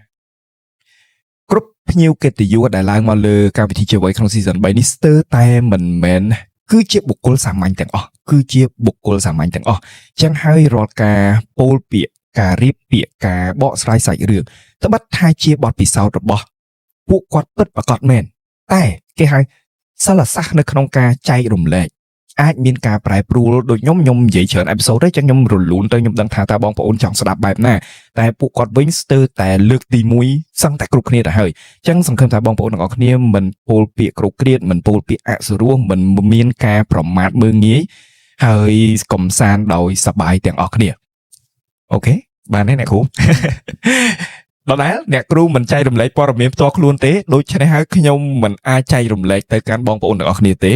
គ្រប់ភ្ញៀវកិត្តិយសដែលឡើងមកលើកម្មវិធីជាអ្វីក្នុង season 3នេះស្ទើរតែមិនមែនគឺជាបុគ្គលសាមញ្ញទាំងអស់ចឹងហើយរាល់ការពោលពាក្យការរៀបពាក្យការបកស្រាយសាច់រឿងត្បិតថាជាបទពិសោធន៍របស់ពួកគាត់ពិតប្រាកដមែនតែគេហៅសិលសាស្ត្រនៅក្នុងការចែករំលែកអាចមានការប្រែប្រួលដូចខ្ញុំនិយាយច្រើនអេពីសូតទេចឹងខ្ញុំរលូនទៅខ្ញុំដឹងថាតើបងប្អូនចង់ស្ដាប់បែបណាតែពួកគាត់វិញស្ទើរតែលើកទី1សឹងតែគ្រប់គ្នាទៅហើយចឹងសង្ឃឹមថាបងប្អូនទាំងអស់គ្នាមិនពោលពាក្យគ្រោកគ្រាតមិនពោលពាក្យអសុរោះមិនមានការប្រមាថមើលងាយហើយកំសាន្តដោយសប្បាយទាំងអស់គ្នាអូខេបានទេអ្នកគ្រូដដែលអ្នកគ្រូមិនចែករំលែកព័ត៌មានផ្ទាល់ខ្លួនទេដូច្នេះហើយខ្ញុំមិនអាចចែករំលែកទៅកាន់បងប្អូនទាំងអស់គ្នាទេ